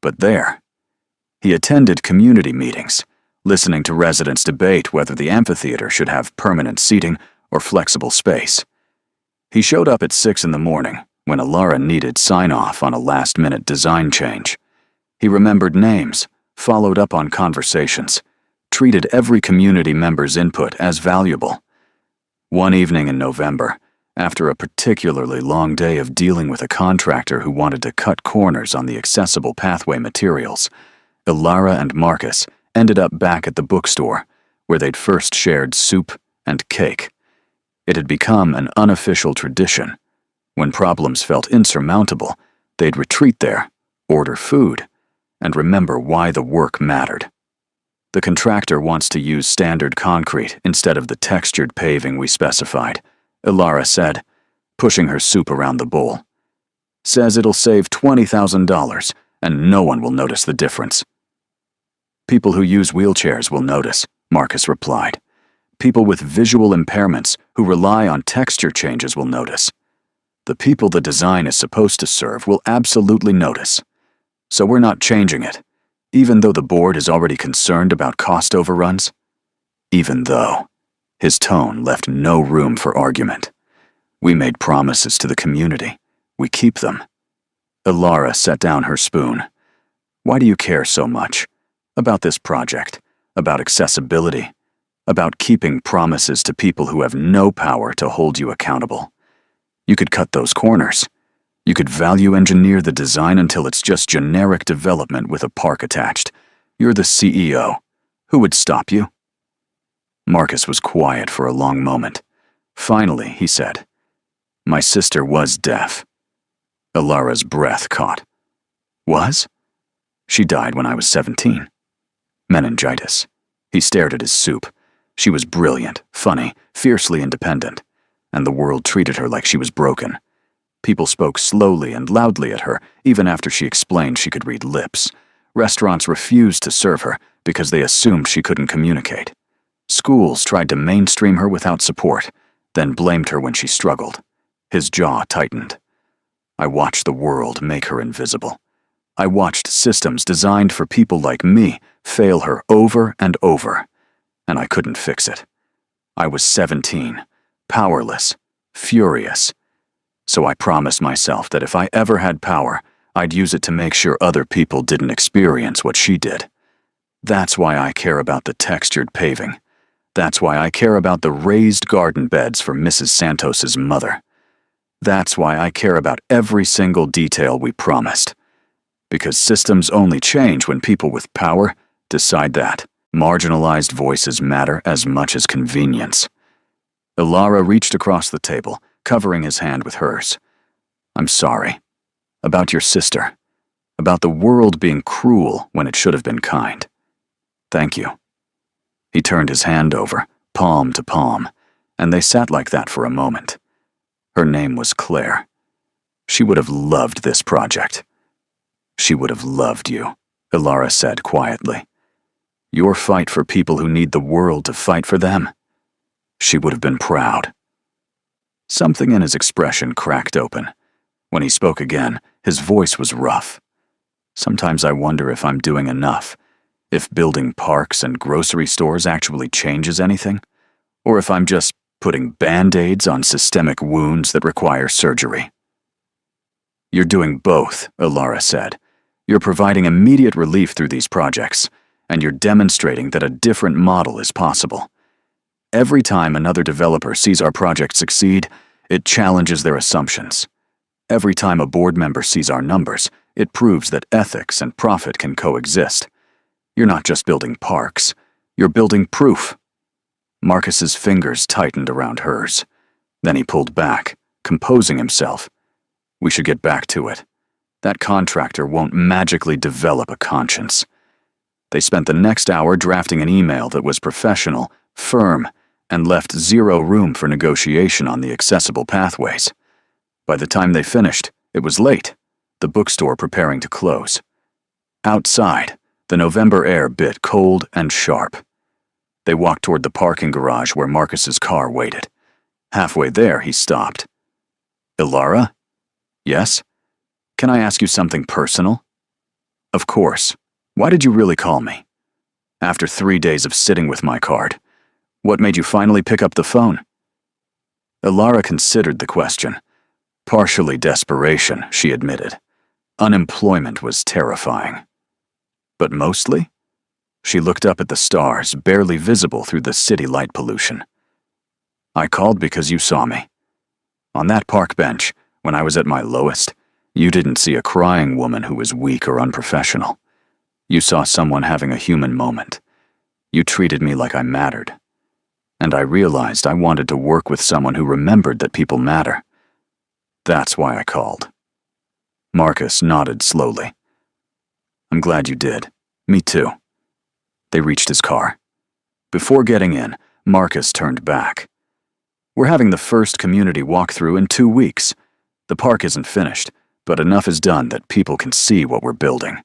but there. He attended community meetings, listening to residents debate whether the amphitheater should have permanent seating or flexible space. He showed up at 6 in the morning when Ilara needed sign-off on a last-minute design change. He remembered names, followed up on conversations, treated every community member's input as valuable. One evening in November, after a particularly long day of dealing with a contractor who wanted to cut corners on the accessible pathway materials, Ilara and Marcus ended up back at the bookstore, where they'd first shared soup and cake. It had become an unofficial tradition. When problems felt insurmountable, they'd retreat there, order food, and remember why the work mattered. "The contractor wants to use standard concrete instead of the textured paving we specified," Ilara said, pushing her soup around the bowl. "Says it'll save $20,000, and no one will notice the difference." "People who use wheelchairs will notice," Marcus replied. "People with visual impairments who rely on texture changes will notice. The people the design is supposed to serve will absolutely notice. So we're not changing it, even though the board is already concerned about cost overruns." Even though. His tone left no room for argument. "We made promises to the community. We keep them." Ilara set down her spoon. Why do you care so much? About this project, about accessibility, about keeping promises to people who have no power to hold you accountable. You could cut those corners. You could value engineer the design until it's just generic development with a park attached. You're the CEO. Who would stop you? Marcus was quiet for a long moment. Finally, he said, "My sister was deaf." Ilara's breath caught. Was? She died when I was 17. Meningitis. He stared at his soup. She was brilliant, funny, fiercely independent, and the world treated her like she was broken. People spoke slowly and loudly at her, even after she explained she could read lips. Restaurants refused to serve her because they assumed she couldn't communicate. Schools tried to mainstream her without support, then blamed her when she struggled. His jaw tightened. I watched the world make her invisible. I watched systems designed for people like me fail her over and over, and I couldn't fix it. I was 17, powerless, furious. So I promised myself that if I ever had power, I'd use it to make sure other people didn't experience what she did. That's why I care about the textured paving. That's why I care about the raised garden beds for Mrs. Santos's mother. That's why I care about every single detail we promised. Because systems only change when people with power decide that. Marginalized voices matter as much as convenience. Ilara reached across the table, covering his hand with hers. I'm sorry. About your sister. About the world being cruel when it should have been kind. Thank you. He turned his hand over, palm to palm, and they sat like that for a moment. Her name was Claire. She would have loved this project. She would have loved you, Ilara said quietly. Your fight for people who need the world to fight for them. She would have been proud. Something in his expression cracked open. When he spoke again, his voice was rough. Sometimes I wonder if I'm doing enough, if building parks and grocery stores actually changes anything, or if I'm just putting band-aids on systemic wounds that require surgery. You're doing both, Ilara said. You're providing immediate relief through these projects, and you're demonstrating that a different model is possible. Every time another developer sees our project succeed, it challenges their assumptions. Every time a board member sees our numbers, it proves that ethics and profit can coexist. You're not just building parks, you're building proof. Marcus's fingers tightened around hers. Then he pulled back, composing himself. We should get back to it. That contractor won't magically develop a conscience. They spent the next hour drafting an email that was professional, firm, and left zero room for negotiation on the accessible pathways. By the time they finished, it was late, the bookstore preparing to close. Outside, the November air bit cold and sharp. They walked toward the parking garage where Marcus's car waited. Halfway there, he stopped. Ilara? Yes? Can I ask you something personal? Of course. Why did you really call me? After 3 days of sitting with my card, what made you finally pick up the phone? Ilara considered the question. Partially desperation, she admitted. Unemployment was terrifying. But mostly? She looked up at the stars, barely visible through the city light pollution. I called because you saw me. On that park bench, when I was at my lowest, you didn't see a crying woman who was weak or unprofessional. You saw someone having a human moment. You treated me like I mattered. And I realized I wanted to work with someone who remembered that people matter. That's why I called. Marcus nodded slowly. I'm glad you did. Me too. They reached his car. Before getting in, Marcus turned back. We're having the first community walkthrough in 2 weeks. The park isn't finished, but enough is done that people can see what we're building.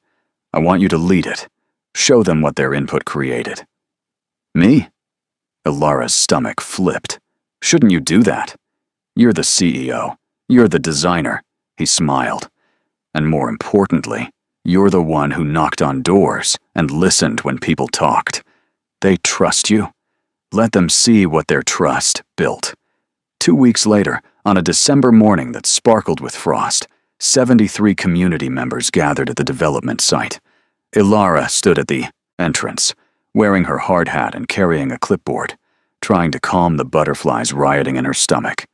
I want you to lead it. Show them what their input created. Me? Ilara's stomach flipped. Shouldn't you do that? You're the CEO. You're the designer. He smiled. And more importantly, you're the one who knocked on doors and listened when people talked. They trust you. Let them see what their trust built. 2 weeks later, on a December morning that sparkled with frost, 73 community members gathered at the development site. Ilara stood at the entrance, wearing her hard hat and carrying a clipboard, trying to calm the butterflies rioting in her stomach.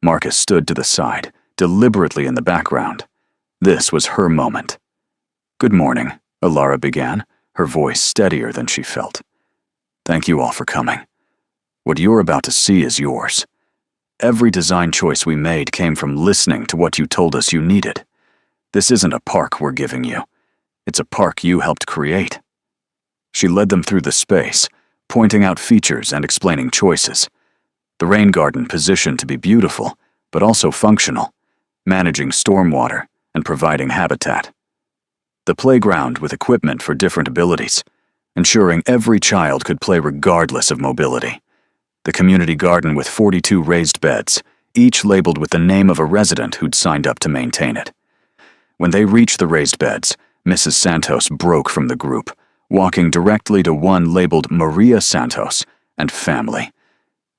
Marcus stood to the side, deliberately in the background. This was her moment. "Good morning," Ilara began, her voice steadier than she felt. "Thank you all for coming. What you're about to see is yours. Every design choice we made came from listening to what you told us you needed. This isn't a park we're giving you. It's a park you helped create." She led them through the space, pointing out features and explaining choices. The rain garden positioned to be beautiful, but also functional, managing stormwater and providing habitat. The playground with equipment for different abilities, ensuring every child could play regardless of mobility. The community garden with 42 raised beds, each labeled with the name of a resident who'd signed up to maintain it. When they reached the raised beds, Mrs. Santos broke from the group, walking directly to one labeled Maria Santos and family.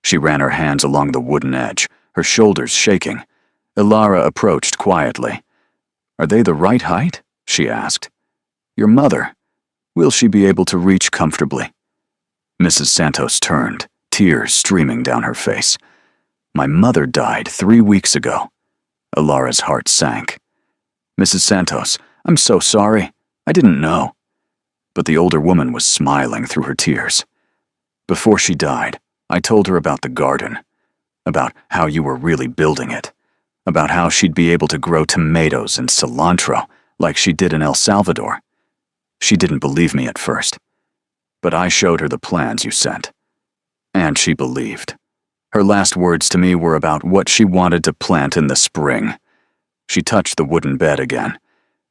She ran her hands along the wooden edge, her shoulders shaking. Ilara approached quietly. "Are they the right height?" she asked. "Your mother. Will she be able to reach comfortably?" Mrs. Santos turned, tears streaming down her face. "My mother died 3 weeks ago." Ilara's heart sank. "Mrs. Santos, I'm so sorry. I didn't know." But the older woman was smiling through her tears. "Before she died, I told her about the garden, about how you were really building it, about how she'd be able to grow tomatoes and cilantro like she did in El Salvador. She didn't believe me at first, but I showed her the plans you sent. And she believed. Her last words to me were about what she wanted to plant in the spring." She touched the wooden bed again.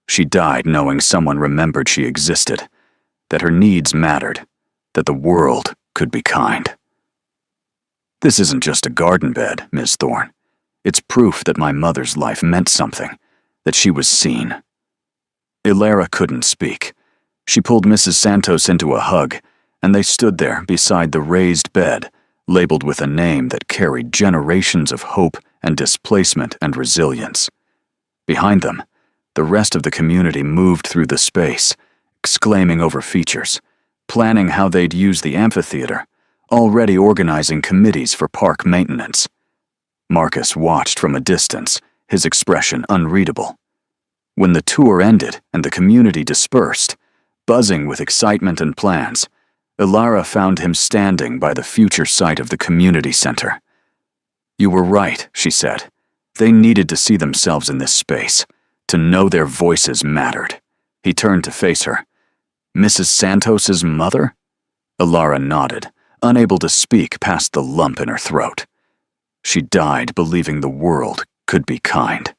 She died knowing someone remembered she existed, that her needs mattered, that the world could be kind. "This isn't just a garden bed, Ms. Thorne. It's proof that my mother's life meant something, that she was seen." Ilara couldn't speak. She pulled Mrs. Santos into a hug, and they stood there beside the raised bed, labeled with a name that carried generations of hope and displacement and resilience. Behind them, the rest of the community moved through the space, exclaiming over features, planning how they'd use the amphitheater, already organizing committees for park maintenance. Marcus watched from a distance, his expression unreadable. When the tour ended and the community dispersed, buzzing with excitement and plans, Ilara found him standing by the future site of the community center. "You were right," she said. "They needed to see themselves in this space, to know their voices mattered." He turned to face her. "Mrs. Santos's mother?" Ilara nodded, unable to speak past the lump in her throat. She died believing the world could be kind.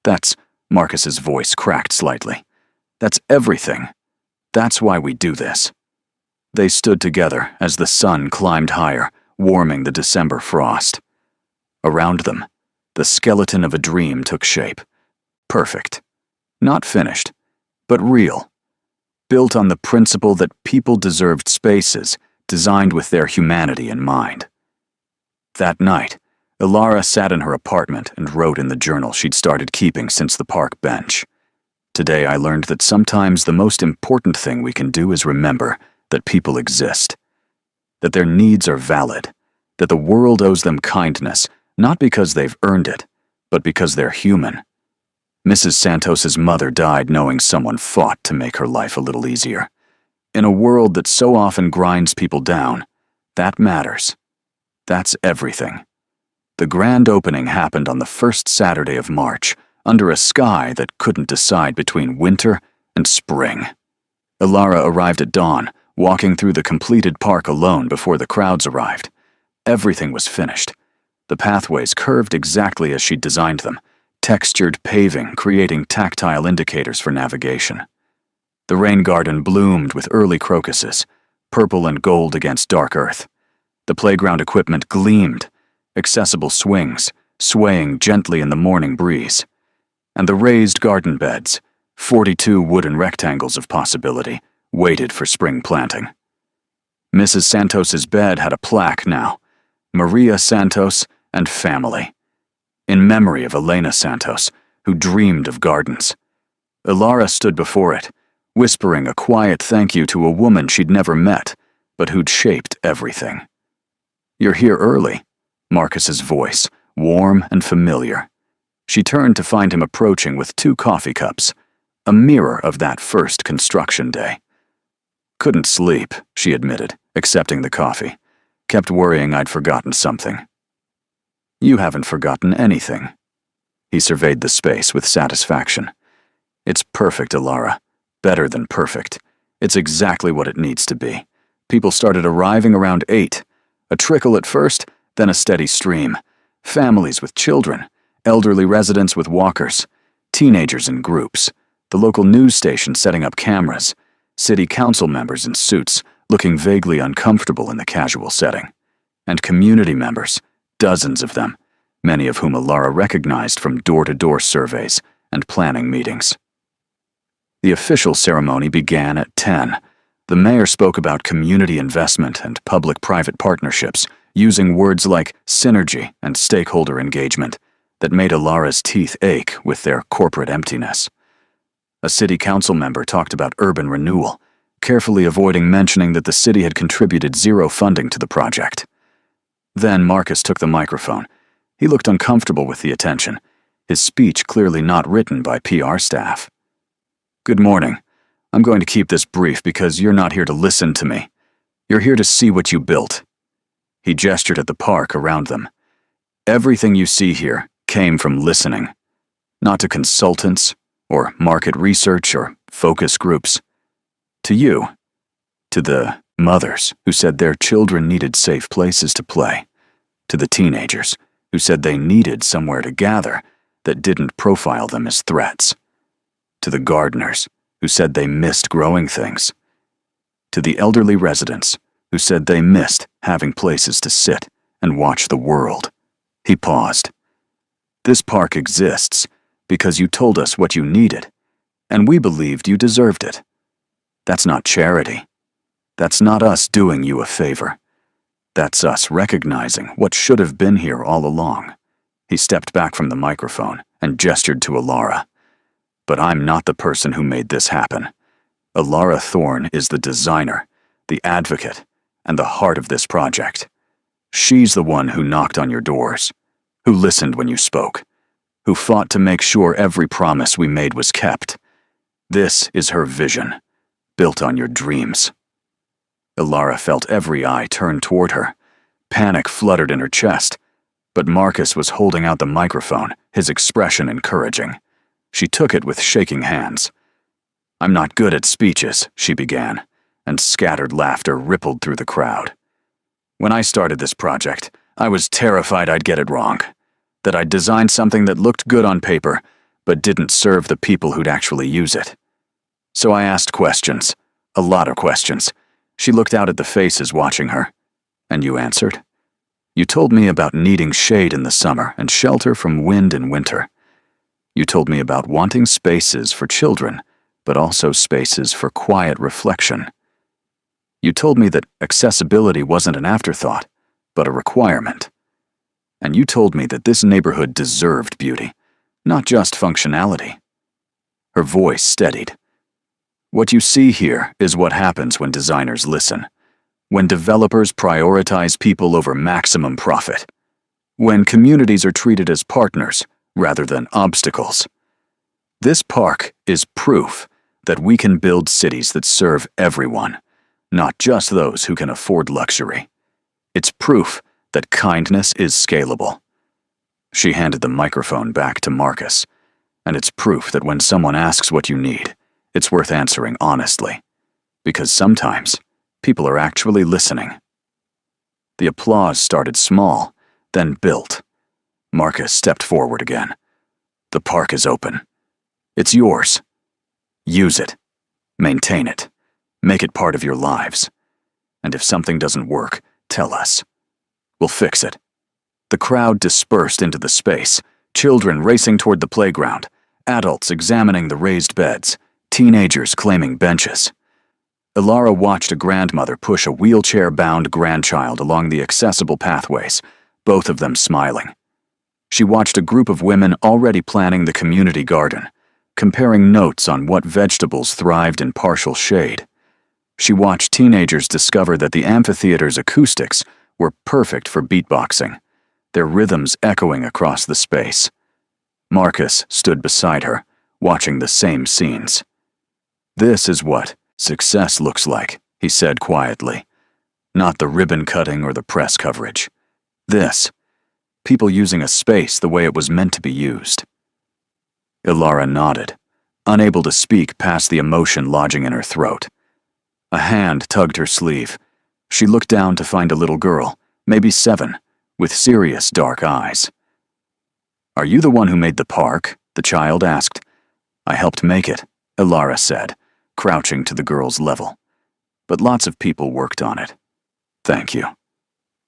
"That's," Marcus's voice cracked slightly. "That's everything. That's why we do this." They stood together as the sun climbed higher, warming the December frost. Around them, the skeleton of a dream took shape. Perfect. Not finished, but real. Built on the principle that people deserved spaces designed with their humanity in mind. That night, Ilara sat in her apartment and wrote in the journal she'd started keeping since the park bench. "Today I learned that sometimes the most important thing we can do is remember that people exist, that their needs are valid, that the world owes them kindness, not because they've earned it, but because they're human." Mrs. Santos's mother died knowing someone fought to make her life a little easier. In a world that so often grinds people down, that matters. That's everything. The grand opening happened on the first Saturday of March, under a sky that couldn't decide between winter and spring. Ilara arrived at dawn, walking through the completed park alone before the crowds arrived. Everything was finished. The pathways curved exactly as she'd designed them, textured paving creating tactile indicators for navigation. The rain garden bloomed with early crocuses, purple and gold against dark earth. The playground equipment gleamed, accessible swings, swaying gently in the morning breeze. And the raised garden beds, 42 wooden rectangles of possibility, waited for spring planting. Mrs. Santos's bed had a plaque now, Maria Santos and family, in memory of Elena Santos, who dreamed of gardens. Ilara stood before it, whispering a quiet thank you to a woman she'd never met, but who'd shaped everything. "You're here early," Marcus's voice, warm and familiar. She turned to find him approaching with 2 coffee cups, a mirror of that first construction day. "Couldn't sleep," she admitted, accepting the coffee. "Kept worrying I'd forgotten something." "You haven't forgotten anything." He surveyed the space with satisfaction. "It's perfect, Alara. Better than perfect. It's exactly what it needs to be. People started arriving around 8. A trickle at first, then a steady stream. Families with children, elderly residents with walkers, teenagers in groups, the local news station setting up cameras, city council members in suits looking vaguely uncomfortable in the casual setting, and community members, dozens of them, many of whom Alara recognized from door-to-door surveys and planning meetings. The official ceremony began at 10. The mayor spoke about community investment and public-private partnerships, using words like synergy and stakeholder engagement that made Alara's teeth ache with their corporate emptiness. A city council member talked about urban renewal, carefully avoiding mentioning that the city had contributed 0 funding to the project. Then Marcus took the microphone. He looked uncomfortable with the attention, his speech clearly not written by PR staff. "Good morning. I'm going to keep this brief because you're not here to listen to me. You're here to see what you built." He gestured at the park around them. "Everything you see here came from listening, not to consultants or market research or focus groups. To you, to the mothers who said their children needed safe places to play, to the teenagers who said they needed somewhere to gather that didn't profile them as threats, to the gardeners who said they missed growing things, to the elderly residents who said they missed having places to sit and watch the world." He paused. "This park exists because you told us what you needed, and we believed you deserved it. That's not charity. That's not us doing you a favor. That's us recognizing what should have been here all along." He stepped back from the microphone and gestured to Alara. "But I'm not the person who made this happen. Alara Thorne is the designer, the advocate, and the heart of this project. She's the one who knocked on your doors, who listened when you spoke, who fought to make sure every promise we made was kept. This is her vision, built on your dreams." Alara felt every eye turn toward her. Panic fluttered in her chest, but Marcus was holding out the microphone, his expression encouraging. She took it with shaking hands. "I'm not good at speeches," she began, and scattered laughter rippled through the crowd. "When I started this project, I was terrified I'd get it wrong, that I'd designed something that looked good on paper, but didn't serve the people who'd actually use it. So I asked questions, a lot of questions." She looked out at the faces watching her. "And you answered? You told me about needing shade in the summer and shelter from wind in winter. You told me about wanting spaces for children, but also spaces for quiet reflection. You told me that accessibility wasn't an afterthought, but a requirement. And you told me that this neighborhood deserved beauty, not just functionality." Her voice steadied. "What you see here is what happens when designers listen, when developers prioritize people over maximum profit, when communities are treated as partners rather than obstacles. This park is proof that we can build cities that serve everyone, not just those who can afford luxury. It's proof that kindness is scalable." She handed the microphone back to Marcus. "And it's proof that when someone asks what you need, it's worth answering honestly, because sometimes people are actually listening." The applause started small, then built. Marcus stepped forward again. "The park is open. It's yours. Use it. Maintain it. Make it part of your lives. And if something doesn't work, tell us. We'll fix it." The crowd dispersed into the space, children racing toward the playground, adults examining the raised beds, teenagers claiming benches. Alara watched a grandmother push a wheelchair-bound grandchild along the accessible pathways, both of them smiling. She watched a group of women already planning the community garden, comparing notes on what vegetables thrived in partial shade. She watched teenagers discover that the amphitheater's acoustics were perfect for beatboxing, their rhythms echoing across the space. Marcus stood beside her, watching the same scenes. "This is what success looks like," he said quietly. "Not the ribbon cutting or the press coverage. This, people using a space the way it was meant to be used." Ilara nodded, unable to speak past the emotion lodging in her throat. A hand tugged her sleeve. She looked down to find a little girl, maybe 7, with serious dark eyes. "Are you the one who made the park?" the child asked. "I helped make it," Ilara said, crouching to the girl's level. "But lots of people worked on it. Thank you."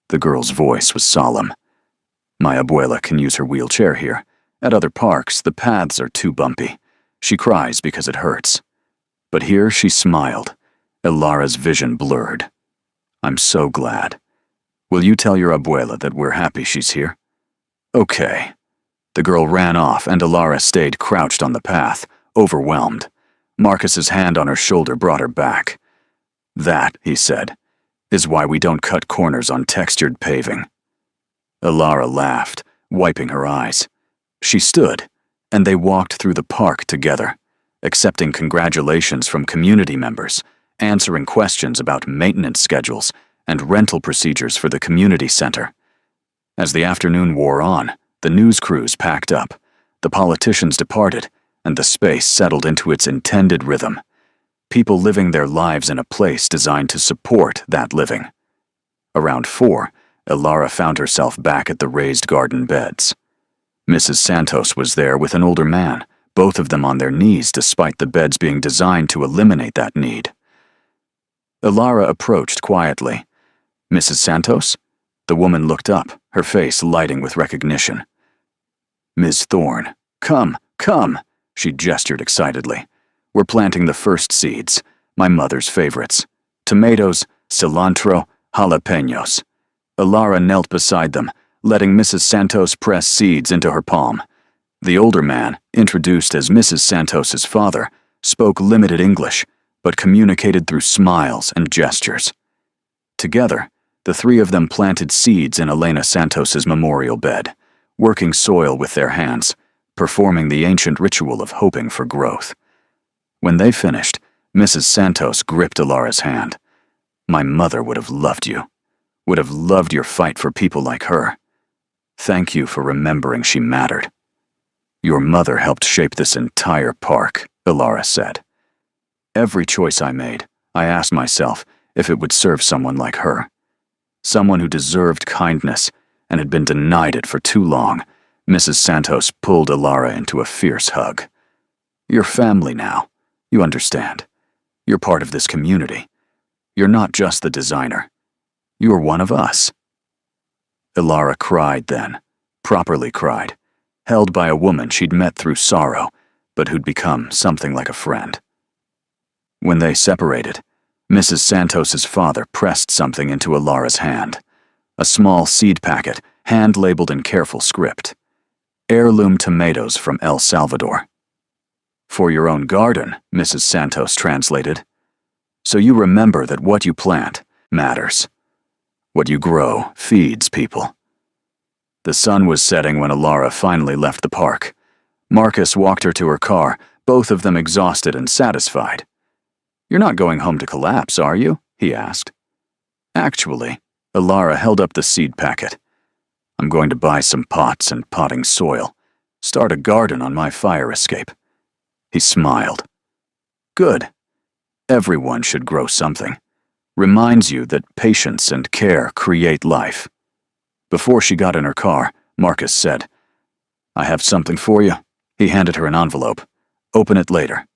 The girl's voice was solemn. "My abuela can use her wheelchair here. At other parks, the paths are too bumpy. She cries because it hurts. But here she smiled. Ilara's vision blurred. "I'm so glad. Will you tell your abuela that we're happy she's here?" "Okay." The girl ran off and Ilara stayed crouched on the path, overwhelmed. Marcus's hand on her shoulder brought her back. "That," he said, "is why we don't cut corners on textured paving." Ilara laughed, wiping her eyes. She stood, and they walked through the park together, accepting congratulations from community members, answering questions about maintenance schedules and rental procedures for the community center. As the afternoon wore on, the news crews packed up, the politicians departed, and the space settled into its intended rhythm. People living their lives in a place designed to support that living. Around 4, Ilara found herself back at the raised garden beds. Mrs. Santos was there with an older man, both of them on their knees despite the beds being designed to eliminate that need. Ilara approached quietly. "Mrs. Santos?" The woman looked up, her face lighting with recognition. "Ms. Thorne, come, come," she gestured excitedly. "We're planting the first seeds, my mother's favorites. Tomatoes, cilantro, jalapenos." Ilara knelt beside them, letting Mrs. Santos press seeds into her palm. The older man, introduced as Mrs. Santos's father, spoke limited English, but communicated through smiles and gestures. Together, the 3 of them planted seeds in Elena Santos's memorial bed, working soil with their hands, performing the ancient ritual of hoping for growth. When they finished, Mrs. Santos gripped Ilara's hand. "My mother would have loved you, would have loved your fight for people like her. Thank you for remembering she mattered." "Your mother helped shape this entire park," Ilara said. "Every choice I made, I asked myself if it would serve someone like her. Someone who deserved kindness and had been denied it for too long." Mrs. Santos pulled Ilara into a fierce hug. "You're family now. You understand. You're part of this community. You're not just the designer. You're one of us." Ilara cried then, properly cried, held by a woman she'd met through sorrow, but who'd become something like a friend. When they separated, Mrs. Santos's father pressed something into Ilara's hand, a small seed packet, hand-labeled in careful script. "Heirloom tomatoes from El Salvador." "For your own garden," Mrs. Santos translated. "So you remember that what you plant matters. What you grow feeds people." The sun was setting when Ilara finally left the park. Marcus walked her to her car, both of them exhausted and satisfied. "You're not going home to collapse, are you?" he asked. "Actually," Ilara held up the seed packet. "I'm going to buy some pots and potting soil. Start a garden on my fire escape." He smiled. "Good. Everyone should grow something. Reminds you that patience and care create life." Before she got in her car, Marcus said, "I have something for you." He handed her an envelope. "Open it later."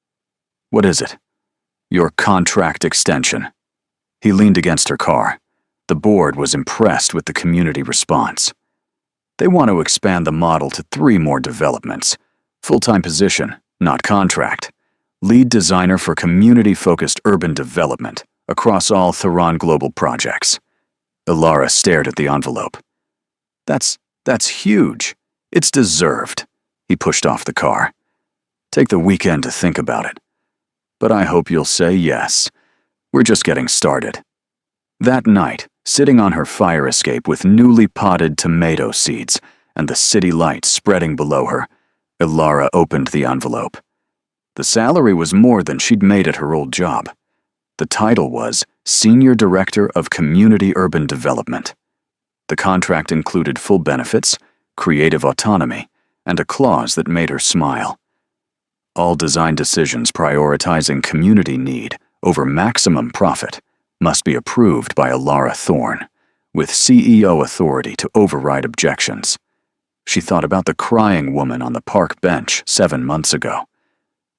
"What is it?" "Your contract extension." He leaned against her car. The board was impressed with the community response. "They want to expand the model to 3 more developments. Full-time position, not contract. Lead designer for community-focused urban development across all Theron Global projects." Ilara stared at the envelope. That's huge. It's deserved." He pushed off the car. Take the weekend to think about it. But I hope you'll say yes. We're just getting started." That night, sitting on her fire escape with newly potted tomato seeds and the city lights spreading below her, Ilara opened the envelope. The salary was more than she'd made at her old job. The title was Senior Director of Community Urban Development. The contract included full benefits, creative autonomy, and a clause that made her smile. All design decisions prioritizing community need over maximum profit must be approved by Ilara Thorne, with CEO authority to override objections. She thought about the crying woman on the park bench 7 months ago,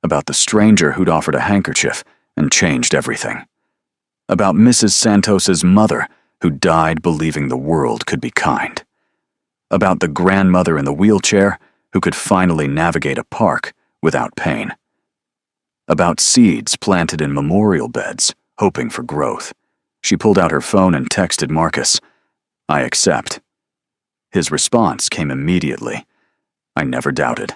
about the stranger who'd offered a handkerchief and changed everything, about Mrs. Santos's mother who died believing the world could be kind, about the grandmother in the wheelchair who could finally navigate a park without pain, about seeds planted in memorial beds, hoping for growth. She pulled out her phone and texted Marcus, "I accept." His response came immediately. I never doubted.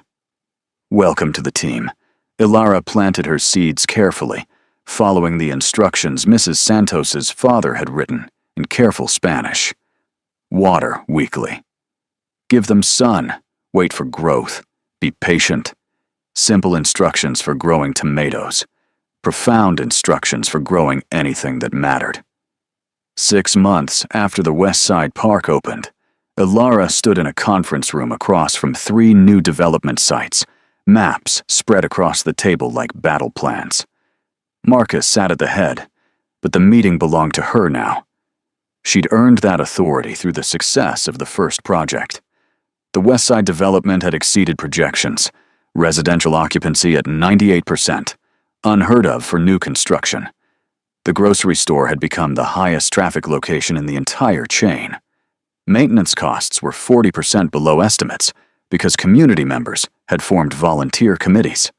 Welcome to the team. Ilara planted her seeds carefully, following the instructions Mrs. Santos's father had written in careful Spanish. Water weekly. Give them sun. Wait for growth. Be patient. Simple instructions for growing tomatoes. Profound instructions for growing anything that mattered. 6 months after the West Side Park opened, Ilara stood in a conference room across from 3 new development sites, maps spread across the table like battle plans. Marcus sat at the head, but the meeting belonged to her now. She'd earned that authority through the success of the first project. The West Side development had exceeded projections, residential occupancy at 98%, unheard of for new construction. The grocery store had become the highest traffic location in the entire chain. Maintenance costs were 40% below estimates because community members had formed volunteer committees.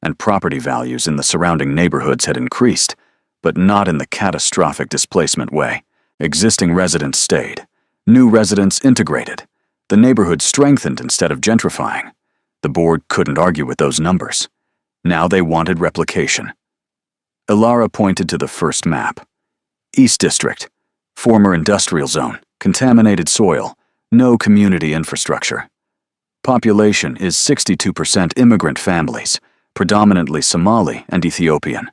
And property values in the surrounding neighborhoods had increased, but not in the catastrophic displacement way. Existing residents stayed. New residents integrated. The neighborhood strengthened instead of gentrifying. The board couldn't argue with those numbers. Now they wanted replication. Ilara pointed to the first map. East District, former industrial zone, contaminated soil, no community infrastructure. Population is 62% immigrant families, predominantly Somali and Ethiopian.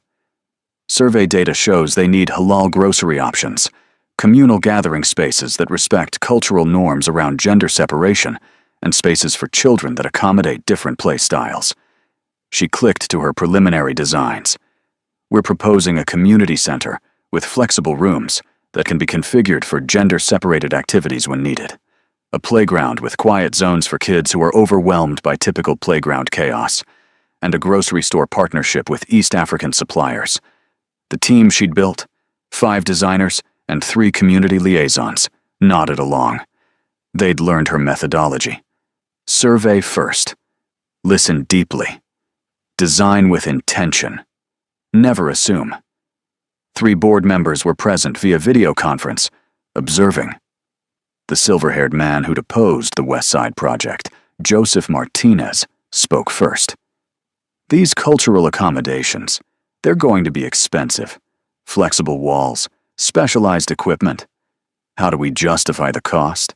Survey data shows they need halal grocery options, communal gathering spaces that respect cultural norms around gender separation, and spaces for children that accommodate different play styles. She clicked to her preliminary designs. We're proposing a community center with flexible rooms that can be configured for gender-separated activities when needed. A playground with quiet zones for kids who are overwhelmed by typical playground chaos, and a grocery store partnership with East African suppliers. The team she'd built, 5 designers and 3 community liaisons, nodded along. They'd learned her methodology. Survey first. Listen deeply. Design with intention. Never assume. 3 board members were present via video conference, observing. The silver-haired man who'd opposed the West Side Project, Joseph Martinez, spoke first. These cultural accommodations, they're going to be expensive. Flexible walls, specialized equipment. How do we justify the cost?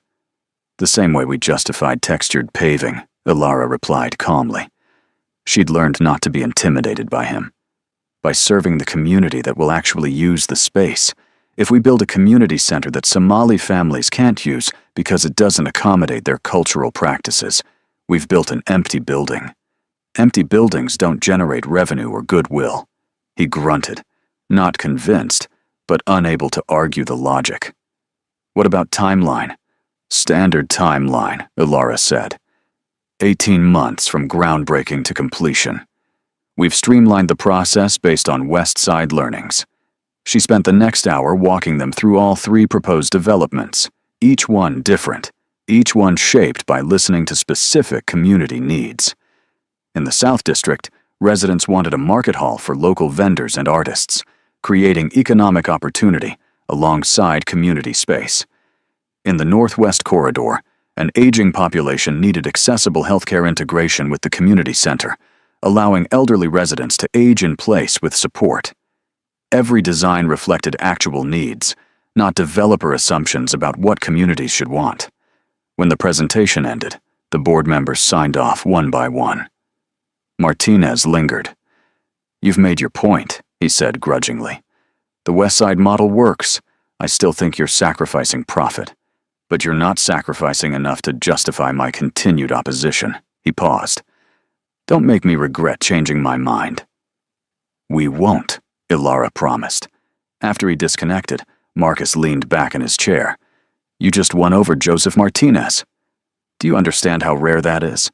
The same way we justified textured paving, Ilara replied calmly. She'd learned not to be intimidated by him. By serving the community that will actually use the space. If we build a community center that Somali families can't use because it doesn't accommodate their cultural practices, we've built an empty building. Empty buildings don't generate revenue or goodwill. He grunted, not convinced, but unable to argue the logic. What about timeline? Standard timeline, Ilara said. 18 months from groundbreaking to completion. We've streamlined the process based on West Side learnings. She spent the next hour walking them through all 3 proposed developments, each one different, each one shaped by listening to specific community needs. In the South District, residents wanted a market hall for local vendors and artists, creating economic opportunity alongside community space. In the Northwest Corridor, an aging population needed accessible healthcare integration with the community center, allowing elderly residents to age in place with support. Every design reflected actual needs, not developer assumptions about what communities should want. When the presentation ended, the board members signed off one by one. Martinez lingered. "You've made your point," he said grudgingly. "The West Side model works. I still think you're sacrificing profit. But you're not sacrificing enough to justify my continued opposition." He paused. "Don't make me regret changing my mind." "We won't," Ilara promised. After he disconnected, Marcus leaned back in his chair. "You just won over Joseph Martinez. Do you understand how rare that is?"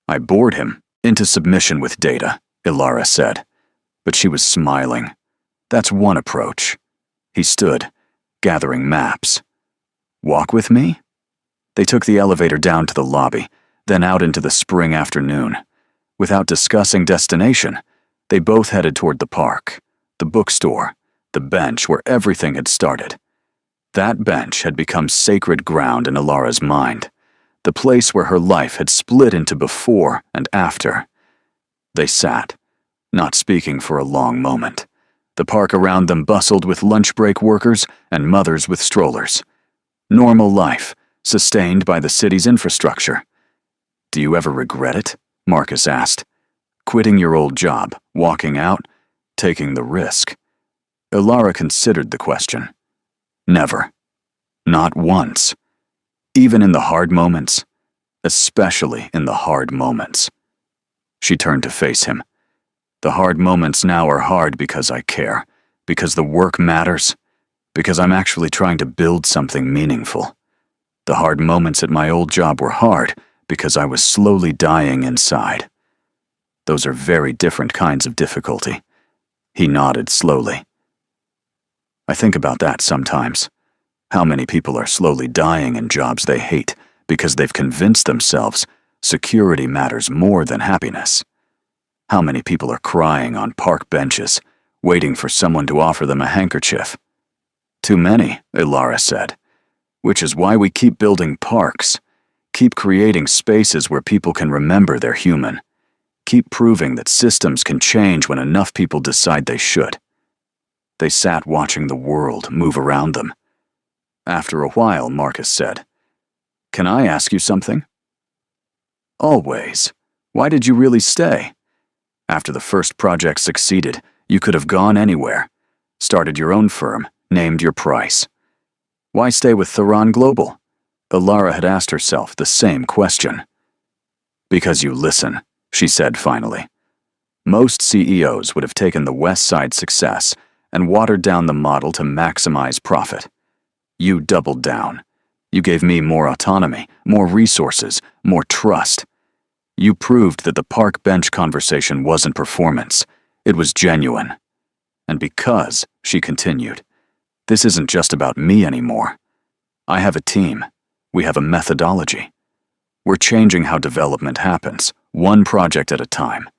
"I bored him into submission with data," Ilara said. But she was smiling. "That's one approach." He stood, gathering maps. "Walk with me?" They took the elevator down to the lobby, then out into the spring afternoon. Without discussing destination, they both headed toward the park, the bookstore, the bench where everything had started. That bench had become sacred ground in Ilara's mind, the place where her life had split into before and after. They sat, not speaking for a long moment. The park around them bustled with lunch break workers and mothers with strollers. Normal life, sustained by the city's infrastructure. "Do you ever regret it?" Marcus asked. "Quitting your old job, walking out, taking the risk?" Ilara considered the question. Never. Not once. Even in the hard moments. Especially in the hard moments. She turned to face him. "The hard moments now are hard because I care, because the work matters, because I'm actually trying to build something meaningful. The hard moments at my old job were hard because I was slowly dying inside. Those are very different kinds of difficulty." He nodded slowly. "I think about that sometimes. How many people are slowly dying in jobs they hate because they've convinced themselves security matters more than happiness? How many people are crying on park benches, waiting for someone to offer them a handkerchief?" "Too many," Ilara said. "Which is why we keep building parks, keep creating spaces where people can remember they're human, keep proving that systems can change when enough people decide they should." They sat watching the world move around them. After a while, Marcus said, "Can I ask you something?" "Always. Why did you really stay? After the first project succeeded, you could have gone anywhere, started your own firm, named your price. Why stay with Theron Global?" Ilara had asked herself the same question. "Because you listen," she said finally. "Most CEOs would have taken the West Side success and watered down the model to maximize profit. You doubled down. You gave me more autonomy, more resources, more trust. You proved that the park bench conversation wasn't performance, it was genuine. And because," she continued, "this isn't just about me anymore. I have a team. We have a methodology. We're changing how development happens, one project at a time.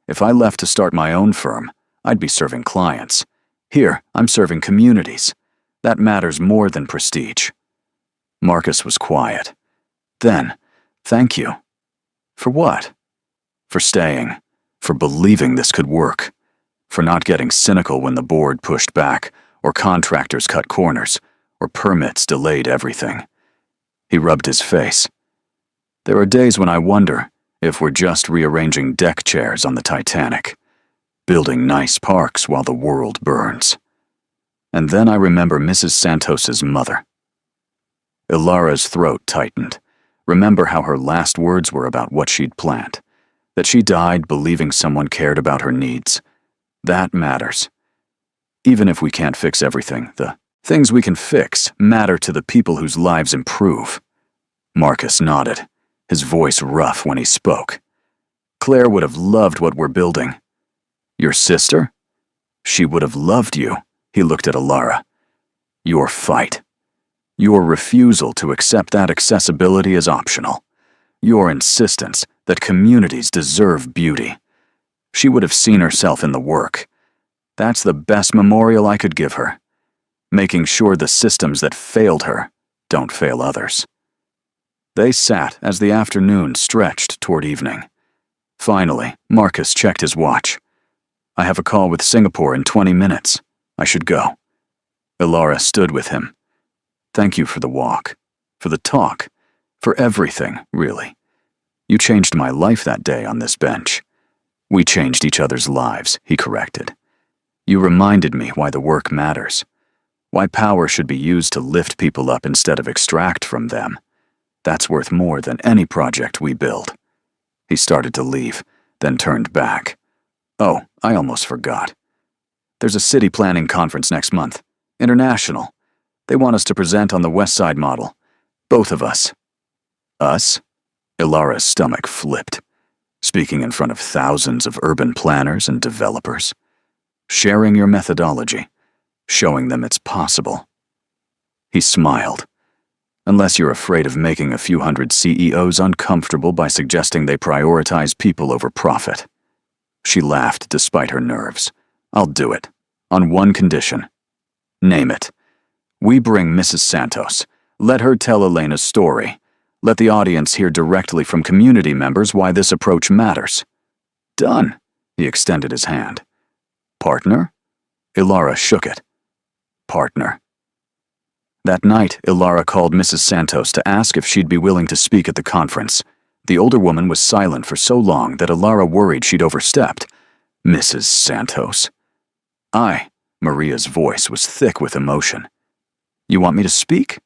If I left to start my own firm, I'd be serving clients. Here, I'm serving communities. That matters more than prestige." Marcus was quiet. Then, "Thank you." "For what?" "For staying. For believing this could work. For not getting cynical when the board pushed back, or contractors cut corners, or permits delayed everything." He rubbed his face. "There are days when I wonder if we're just rearranging deck chairs on the Titanic, building nice parks while the world burns." And then I remember Mrs. Santos's mother. Ilara's throat tightened. Remember how her last words were about what she'd planned, that she died believing someone cared about her needs. That matters. Even if we can't fix everything, the things we can fix matter to the people whose lives improve. Marcus nodded, his voice rough when he spoke. "Claire would have loved what we're building." "Your sister?" "She would have loved you." He looked at Ilara. "Your fight. Your refusal to accept that accessibility as optional. Your insistence that communities deserve beauty. She would have seen herself in the work. That's the best memorial I could give her. Making sure the systems that failed her don't fail others." They sat as the afternoon stretched toward evening. Finally, Marcus checked his watch. I have a call with Singapore in 20 minutes. I should go. Ilara stood with him. Thank you for the walk, for the talk, for everything, really. You changed my life that day on this bench. We changed each other's lives, he corrected. You reminded me why the work matters, why power should be used to lift people up instead of extract from them. That's worth more than any project we build. He started to leave, then turned back. Oh, I almost forgot. There's a city planning conference next month. International. They want us to present on the West Side model. Both of us. Us? Ilara's stomach flipped. Speaking in front of thousands of urban planners and developers. Sharing your methodology. Showing them it's possible. He smiled. Unless you're afraid of making a few hundred CEOs uncomfortable by suggesting they prioritize people over profit. She laughed despite her nerves. I'll do it. On one condition. Name it. We bring Mrs. Santos. Let her tell Elena's story. Let the audience hear directly from community members why this approach matters. Done. He extended his hand. Partner? Ilara shook it. Partner. That night, Ilara called Mrs. Santos to ask if she'd be willing to speak at the conference. The older woman was silent for so long that Ilara worried she'd overstepped. Mrs. Santos. Maria's voice was thick with emotion. You want me to speak?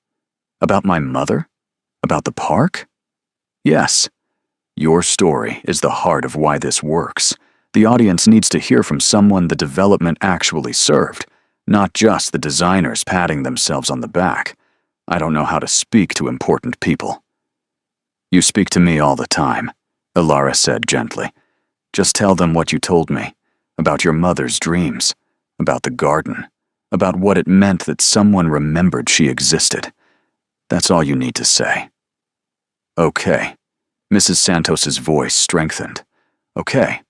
About my mother? About the park? Yes. Your story is the heart of why this works. The audience needs to hear from someone the development actually served, not just the designers patting themselves on the back. I don't know how to speak to important people. You speak to me all the time, Ilara said gently. Just tell them what you told me, about your mother's dreams, about the garden, about what it meant that someone remembered she existed. That's all you need to say. Okay. Mrs. Santos's voice strengthened. Okay.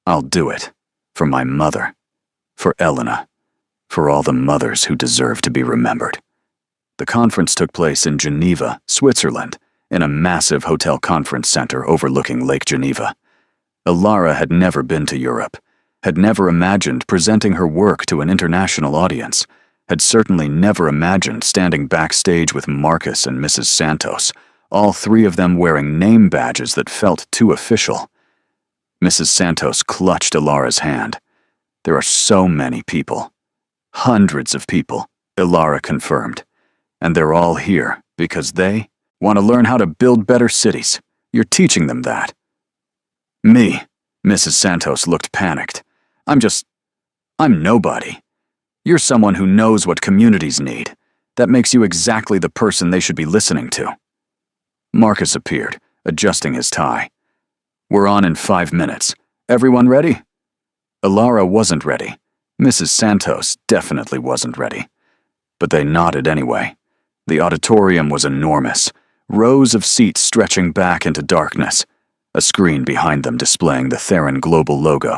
I'll do it. For my mother. For Elena. For all the mothers who deserve to be remembered. The conference took place in Geneva, Switzerland, in a massive hotel conference center overlooking Lake Geneva. Ilara had never been to Europe, had never imagined presenting her work to an international audience, had certainly never imagined standing backstage with Marcus and Mrs. Santos, all three of them wearing name badges that felt too official. Mrs. Santos clutched Ilara's hand. There are so many people. Hundreds of people, Ilara confirmed. And they're all here because they want to learn how to build better cities. You're teaching them that. Me, Mrs. Santos looked panicked. I'm nobody. You're someone who knows what communities need. That makes you exactly the person they should be listening to. Marcus appeared, adjusting his tie. We're on in 5 minutes. Everyone ready? Ilara wasn't ready. Mrs. Santos definitely wasn't ready. But they nodded anyway. The auditorium was enormous, rows of seats stretching back into darkness, a screen behind them displaying the Theron Global logo.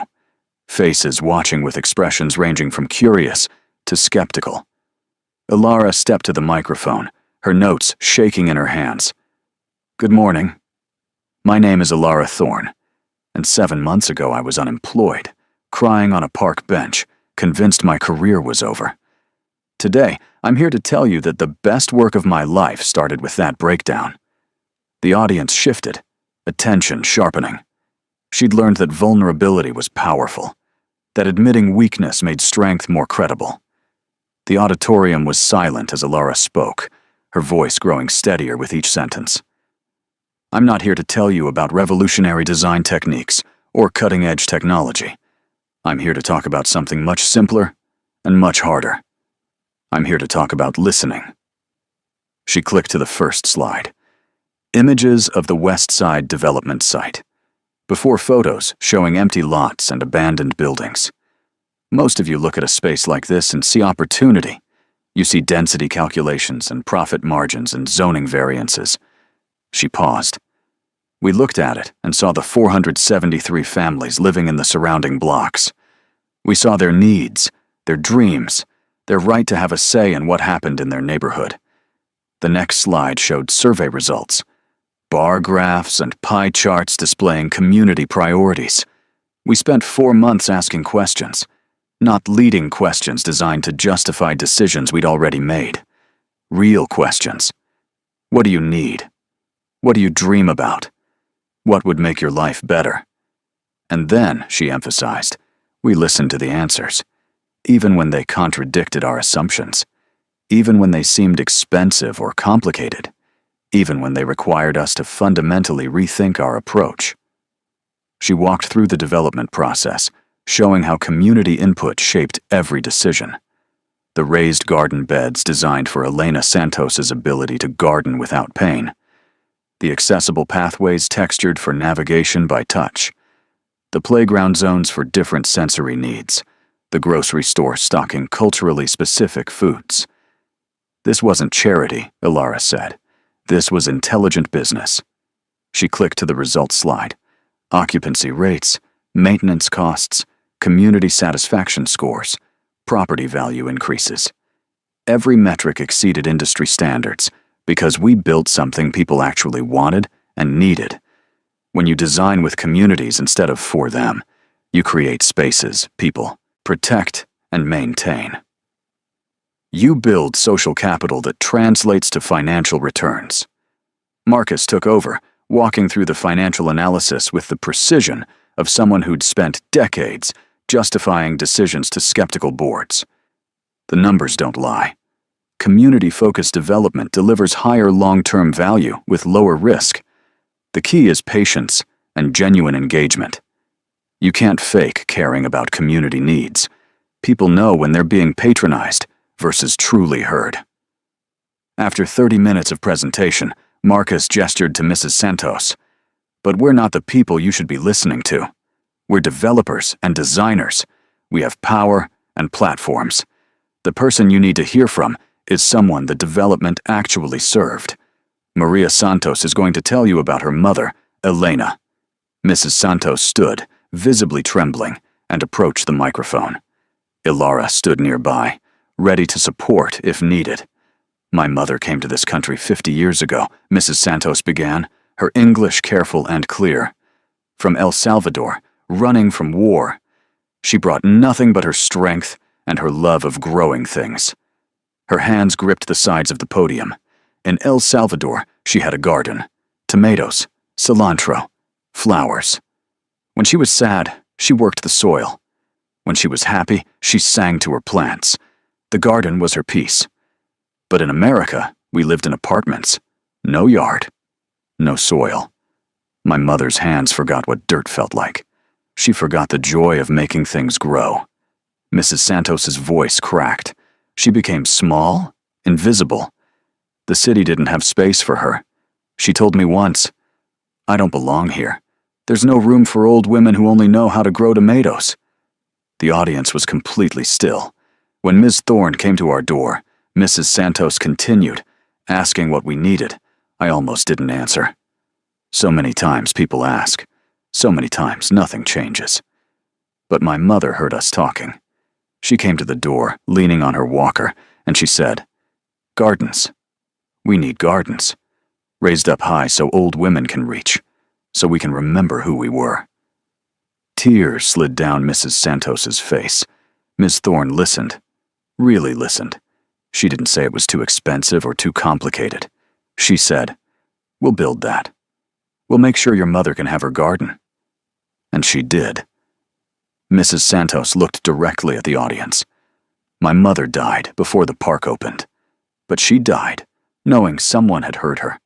Faces watching with expressions ranging from curious to skeptical. Ilara stepped to the microphone, her notes shaking in her hands. Good morning. My name is Ilara Thorne, and 7 months ago I was unemployed, crying on a park bench, convinced my career was over. Today, I'm here to tell you that the best work of my life started with that breakdown. The audience shifted, attention sharpening. She'd learned that vulnerability was powerful, that admitting weakness made strength more credible. The auditorium was silent as Ilara spoke, her voice growing steadier with each sentence. I'm not here to tell you about revolutionary design techniques or cutting-edge technology. I'm here to talk about something much simpler and much harder. I'm here to talk about listening. She clicked to the first slide. Images of the West Side development site. Before photos showing empty lots and abandoned buildings. Most of you look at a space like this and see opportunity. You see density calculations and profit margins and zoning variances. She paused. We looked at it and saw the 473 families living in the surrounding blocks. We saw their needs, their dreams, their right to have a say in what happened in their neighborhood. The next slide showed survey results. bar graphs and pie charts displaying community priorities. We spent 4 months asking questions, not leading questions designed to justify decisions we'd already made. Real questions. What do you need? What do you dream about? What would make your life better? And then, she emphasized, we listened to the answers, even when they contradicted our assumptions, even when they seemed expensive or complicated, even when they required us to fundamentally rethink our approach. She walked through the development process, showing how community input shaped every decision. The raised garden beds designed for Elena Santos's ability to garden without pain. The accessible pathways textured for navigation by touch. The playground zones for different sensory needs. The grocery store stocking culturally specific foods. This wasn't charity, Ilara said. This was intelligent business. She clicked to the results slide. Occupancy rates, maintenance costs, community satisfaction scores, property value increases. Every metric exceeded industry standards because we built something people actually wanted and needed. When you design with communities instead of for them, you create spaces people protect and maintain. You build social capital that translates to financial returns. Marcus took over, walking through the financial analysis with the precision of someone who'd spent decades justifying decisions to skeptical boards. The numbers don't lie. Community-focused development delivers higher long-term value with lower risk. The key is patience and genuine engagement. You can't fake caring about community needs. People know when they're being patronized versus truly heard. After 30 minutes of presentation, Marcus gestured to Mrs. Santos. But we're not the people you should be listening to. We're developers and designers. We have power and platforms. The person you need to hear from is someone the development actually served. Maria Santos is going to tell you about her mother, Elena. Mrs. Santos stood, visibly trembling, and approached the microphone. Ilara stood nearby, ready to support if needed. My mother came to this country 50 years ago, Mrs. Santos began, her English careful and clear. From El Salvador, running from war. She brought nothing but her strength and her love of growing things. Her hands gripped the sides of the podium. In El Salvador, she had a garden. Tomatoes, cilantro, flowers. When she was sad, she worked the soil. When she was happy, she sang to her plants. The garden was her peace. But in America, we lived in apartments. No yard. No soil. My mother's hands forgot what dirt felt like. She forgot the joy of making things grow. Mrs. Santos's voice cracked. She became small, invisible. The city didn't have space for her. She told me once, "I don't belong here. There's no room for old women who only know how to grow tomatoes." The audience was completely still. When Ms. Thorne came to our door, Mrs. Santos continued, asking what we needed. I almost didn't answer. So many times people ask. So many times nothing changes. But my mother heard us talking. She came to the door, leaning on her walker, and she said, "Gardens. We need gardens. Raised up high so old women can reach, so we can remember who we were." Tears slid down Mrs. Santos's face. Ms. Thorne listened. Really listened. She didn't say it was too expensive or too complicated. She said, "We'll build that. We'll make sure your mother can have her garden." And she did. Mrs. Santos looked directly at the audience. My mother died before the park opened. But she died, knowing someone had heard her.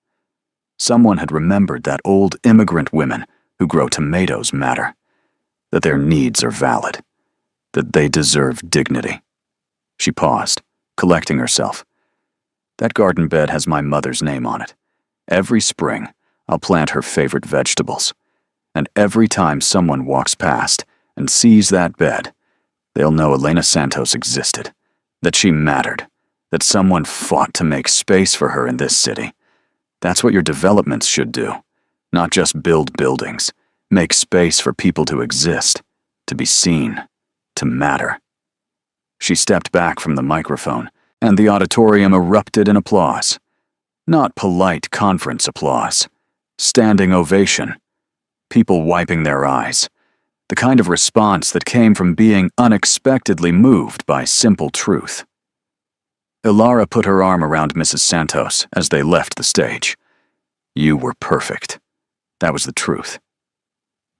Someone had remembered that old immigrant women who grow tomatoes matter. That their needs are valid. That they deserve dignity. She paused, collecting herself. That garden bed has my mother's name on it. Every spring, I'll plant her favorite vegetables. And every time someone walks past and sees that bed, they'll know Elena Santos existed, that she mattered, that someone fought to make space for her in this city. That's what your developments should do. Not just build buildings. Make space for people to exist, to be seen, to matter. She stepped back from the microphone, and the auditorium erupted in applause. Not polite conference applause. Standing ovation. People wiping their eyes. The kind of response that came from being unexpectedly moved by simple truth. Ilara put her arm around Mrs. Santos as they left the stage. You were perfect. That was the truth.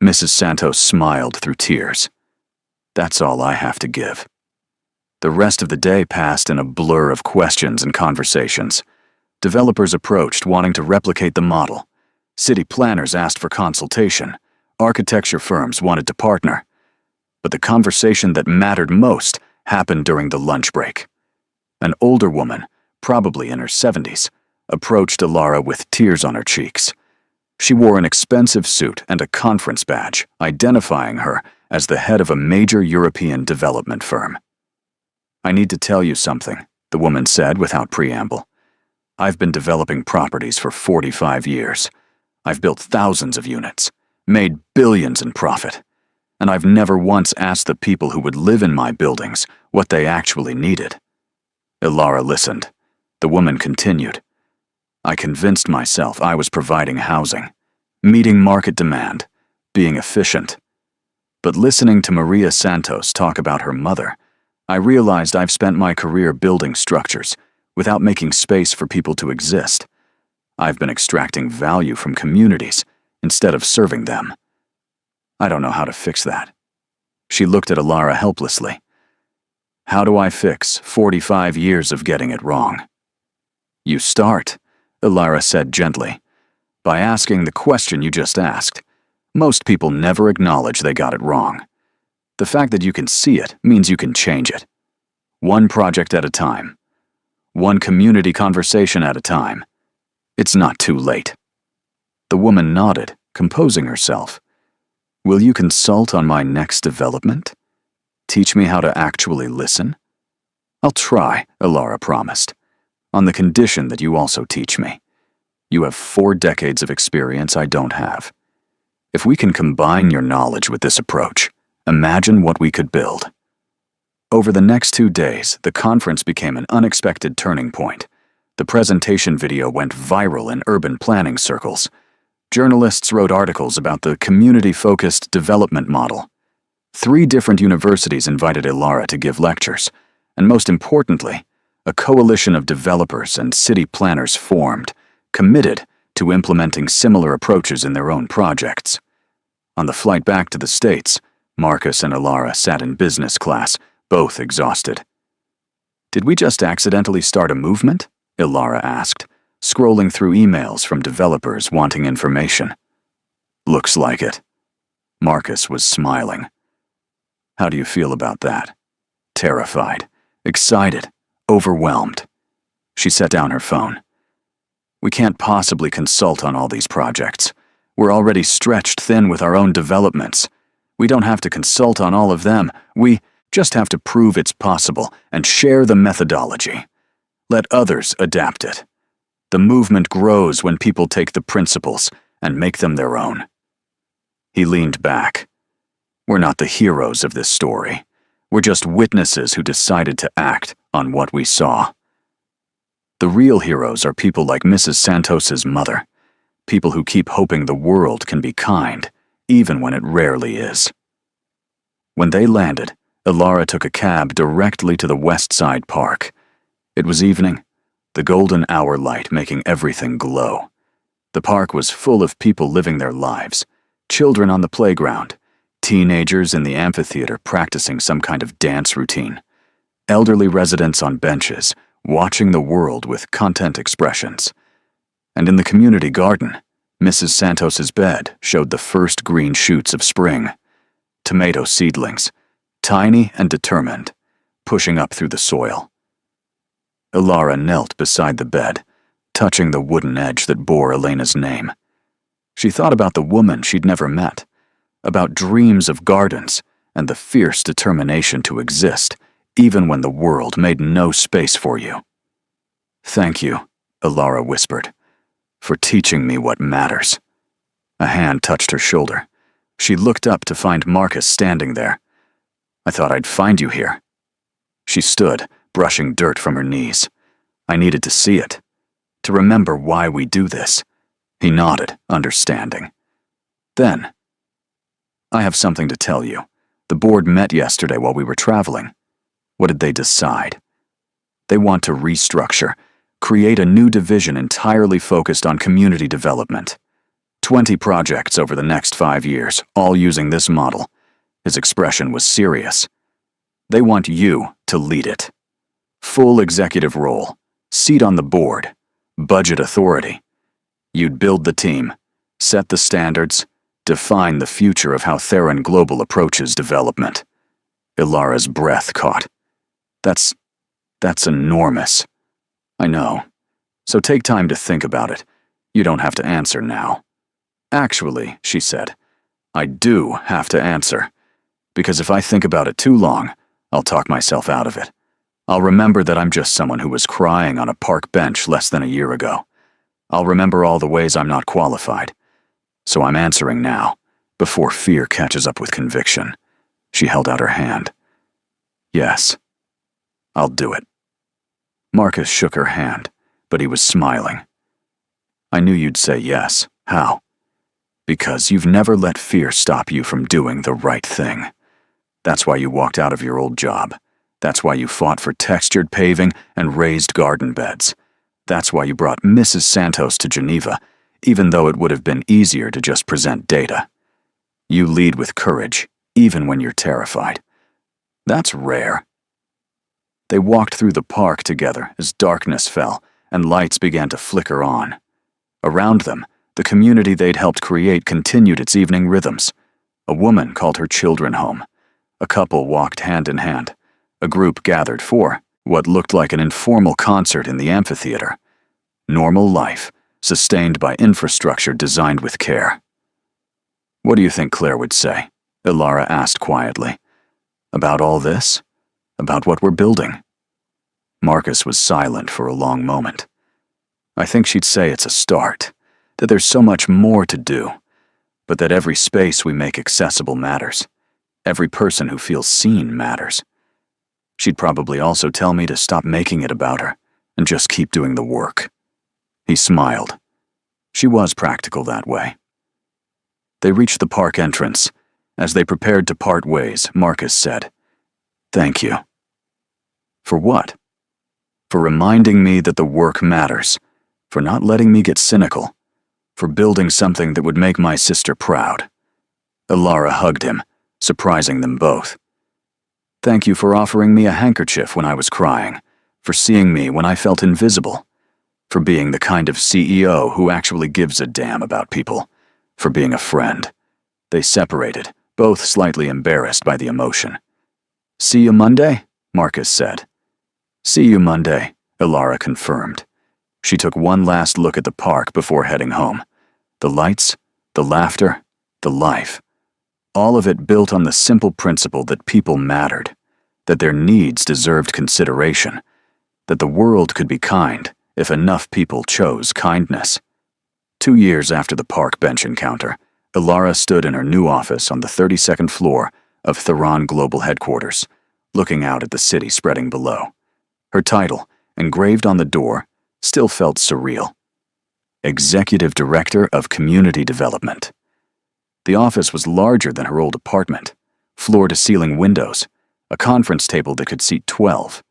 Mrs. Santos smiled through tears. That's all I have to give. The rest of the day passed in a blur of questions and conversations. Developers approached wanting to replicate the model. City planners asked for consultation. Architecture firms wanted to partner. But the conversation that mattered most happened during the lunch break. An older woman, probably in her 70s, approached Ilara with tears on her cheeks. She wore an expensive suit and a conference badge, identifying her as the head of a major European development firm. I need to tell you something, the woman said without preamble. I've been developing properties for 45 years. I've built thousands of units, made billions in profit, and I've never once asked the people who would live in my buildings what they actually needed. Ilara listened. The woman continued. I convinced myself I was providing housing, meeting market demand, being efficient. But listening to Maria Santos talk about her mother, I realized I've spent my career building structures without making space for people to exist. I've been extracting value from communities instead of serving them. I don't know how to fix that. She looked at Ilara helplessly. How do I fix 45 years of getting it wrong? You start, Ilara said gently, by asking the question you just asked. Most people never acknowledge they got it wrong. The fact that you can see it means you can change it. One project at a time. One community conversation at a time. It's not too late. The woman nodded, composing herself. Will you consult on my next development? Teach me how to actually listen? I'll try, Ilara promised, on the condition that you also teach me. You have 4 decades of experience I don't have. If we can combine your knowledge with this approach, imagine what we could build. Over the next 2 days, the conference became an unexpected turning point. The presentation video went viral in urban planning circles. Journalists wrote articles about the community-focused development model. 3 different universities invited Ilara to give lectures, and most importantly, a coalition of developers and city planners formed, committed to implementing similar approaches in their own projects. On the flight back to the States, Marcus and Ilara sat in business class, both exhausted. Did we just accidentally start a movement? Ilara asked, scrolling through emails from developers wanting information. Looks like it. Marcus was smiling. How do you feel about that? Terrified, excited, overwhelmed. She set down her phone. We can't possibly consult on all these projects. We're already stretched thin with our own developments. We don't have to consult on all of them. We just have to prove it's possible and share the methodology. Let others adapt it. The movement grows when people take the principles and make them their own. He leaned back. We're not the heroes of this story. We're just witnesses who decided to act on what we saw. The real heroes are people like Mrs. Santos's mother, people who keep hoping the world can be kind, even when it rarely is. When they landed, Ilara took a cab directly to the West Side Park. It was evening, the golden hour light making everything glow. The park was full of people living their lives, children on the playground, teenagers in the amphitheater practicing some kind of dance routine, elderly residents on benches watching the world with content expressions. And in the community garden, Mrs. Santos's bed showed the first green shoots of spring. Tomato seedlings, tiny and determined, pushing up through the soil. Ilara knelt beside the bed, touching the wooden edge that bore Elena's name. She thought about the woman she'd never met, about dreams of gardens and the fierce determination to exist, even when the world made no space for you. Thank you, Ilara whispered, for teaching me what matters. A hand touched her shoulder. She looked up to find Marcus standing there. I thought I'd find you here. She stood, brushing dirt from her knees. I needed to see it, to remember why we do this, He nodded, understanding. Then, I have something to tell you. The board met yesterday while we were traveling. What did they decide? They want to restructure, create a new division entirely focused on community development. 20 projects over the next 5 years, all using this model. His expression was serious. They want you to lead it. Full executive role, seat on the board, budget authority. You'd build the team, set the standards, define the future of how Theron Global approaches development. Ilara's breath caught. That's enormous. I know. So take time to think about it. You don't have to answer now. Actually, she said, I do have to answer. Because if I think about it too long, I'll talk myself out of it. I'll remember that I'm just someone who was crying on a park bench less than a year ago. I'll remember all the ways I'm not qualified. So I'm answering now, before fear catches up with conviction. She held out her hand. Yes, I'll do it. Marcus shook her hand, but he was smiling. I knew you'd say yes. How? Because you've never let fear stop you from doing the right thing. That's why you walked out of your old job. That's why you fought for textured paving and raised garden beds. That's why you brought Mrs. Santos to Geneva, even though it would have been easier to just present data. You lead with courage, even when you're terrified. That's rare. They walked through the park together as darkness fell and lights began to flicker on. Around them, the community they'd helped create continued its evening rhythms. A woman called her children home. A couple walked hand in hand. A group gathered for what looked like an informal concert in the amphitheater. Normal life, sustained by infrastructure designed with care. What do you think Claire would say? Ilara asked quietly. About all this? About what we're building? Marcus was silent for a long moment. I think she'd say it's a start, that there's so much more to do, but that every space we make accessible matters. Every person who feels seen matters. She'd probably also tell me to stop making it about her and just keep doing the work. He smiled. She was practical that way. They reached the park entrance. As they prepared to part ways, Marcus said, Thank you. For what? For reminding me that the work matters, for not letting me get cynical, for building something that would make my sister proud. Ilara hugged him, surprising them both. Thank you for offering me a handkerchief when I was crying, for seeing me when I felt invisible, for being the kind of CEO who actually gives a damn about people, for being a friend. They separated, both slightly embarrassed by the emotion. See you Monday? Marcus said. See you Monday, Ilara confirmed. She took one last look at the park before heading home. The lights, the laughter, the life. All of it built on the simple principle that people mattered, that their needs deserved consideration, that the world could be kind if enough people chose kindness. 2 years after the park bench encounter, Ilara stood in her new office on the 32nd floor of Theron Global Headquarters, looking out at the city spreading below. Her title, engraved on the door, still felt surreal. Executive Director of Community Development. The office was larger than her old apartment. Floor-to-ceiling windows, a conference table that could seat 12.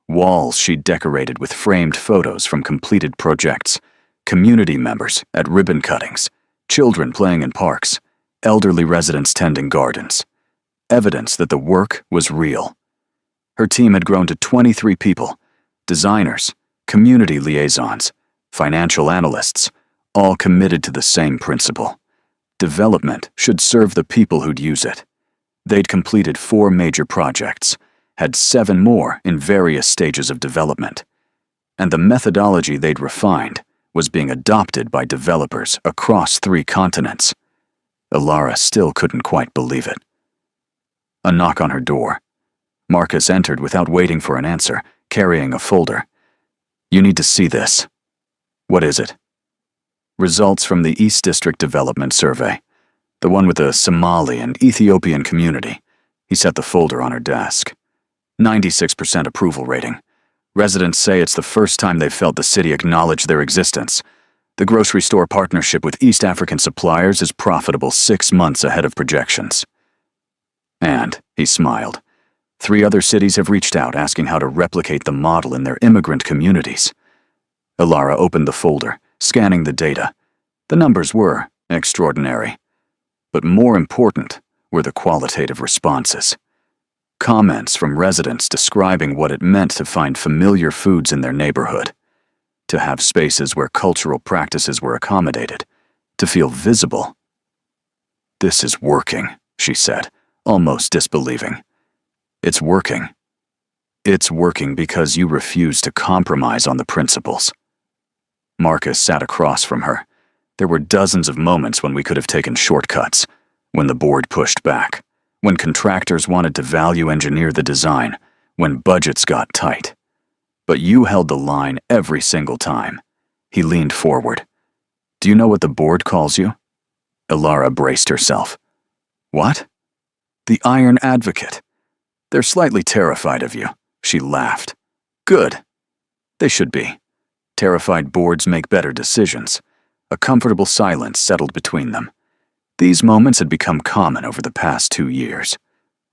Walls she'd decorated with framed photos from completed projects, community members at ribbon cuttings, children playing in parks, elderly residents tending gardens. Evidence that the work was real. Her team had grown to 23 people, designers, community liaisons, financial analysts, all committed to the same principle. Development should serve the people who'd use it. They'd completed 4 major projects, had 7 more in various stages of development, and the methodology they'd refined was being adopted by developers across 3 continents. Ilara still couldn't quite believe it. A knock on her door. Marcus entered without waiting for an answer, carrying a folder. You need to see this. What is it? Results from the East District Development Survey, the one with the Somali and Ethiopian community. He set the folder on her desk. 96% approval rating. Residents say it's the first time they've felt the city acknowledge their existence. The grocery store partnership with East African suppliers is profitable 6 months ahead of projections. And, he smiled, 3 other cities have reached out asking how to replicate the model in their immigrant communities. Ilara opened the folder, scanning the data. The numbers were extraordinary. But more important were the qualitative responses. Comments from residents describing what it meant to find familiar foods in their neighborhood, to have spaces where cultural practices were accommodated, to feel visible. "This is working," she said, almost disbelieving. "It's working. It's working because you refuse to compromise on the principles." Marcus sat across from her. There were dozens of moments when we could have taken shortcuts, when the board pushed back, when contractors wanted to value engineer the design, when budgets got tight. But you held the line every single time. He leaned forward. "Do you know what the board calls you?" Ilara braced herself. "What?" "The Iron Advocate. They're slightly terrified of you." She laughed. "Good. They should be. Terrified boards make better decisions." A comfortable silence settled between them. These moments had become common over the past 2 years.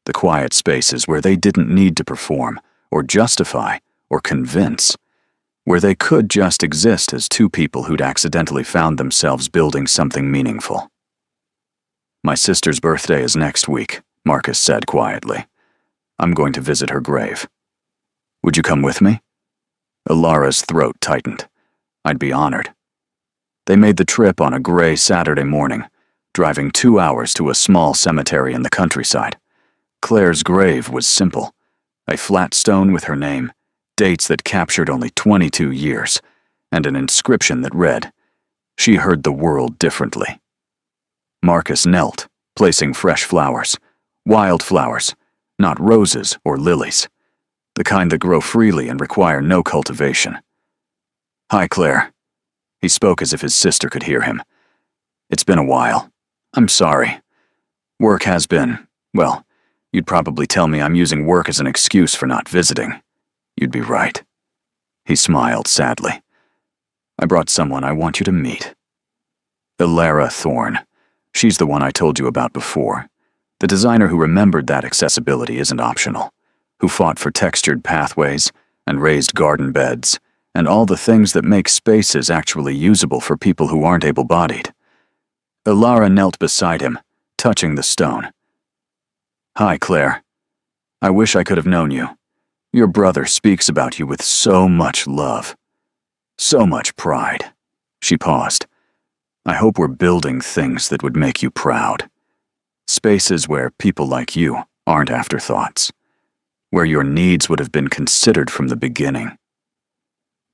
The quiet spaces where they didn't need to perform, or justify, or convince. Where they could just exist as 2 people who'd accidentally found themselves building something meaningful. "My sister's birthday is next week," Marcus said quietly. "I'm going to visit her grave. Would you come with me?" Ilara's throat tightened. "I'd be honored." They made the trip on a gray Saturday morning, driving 2 hours to a small cemetery in the countryside. Claire's grave was simple, a flat stone with her name, dates that captured only 22 years, and an inscription that read, "She heard the world differently." Marcus knelt, placing fresh flowers, wild flowers, not roses or lilies, the kind that grow freely and require no cultivation. "Hi, Claire." He spoke as if his sister could hear him. "It's been a while. I'm sorry. Work has been, well, you'd probably tell me I'm using work as an excuse for not visiting. You'd be right." He smiled sadly. "I brought someone I want you to meet. Ilara Thorne. She's the one I told you about before. The designer who remembered that accessibility isn't optional, who fought for textured pathways and raised garden beds, and all the things that make spaces actually usable for people who aren't able-bodied." Ilara knelt beside him, touching the stone. "Hi, Claire. I wish I could have known you. Your brother speaks about you with so much love. So much pride." She paused. "I hope we're building things that would make you proud. Spaces where people like you aren't afterthoughts. Where your needs would have been considered from the beginning."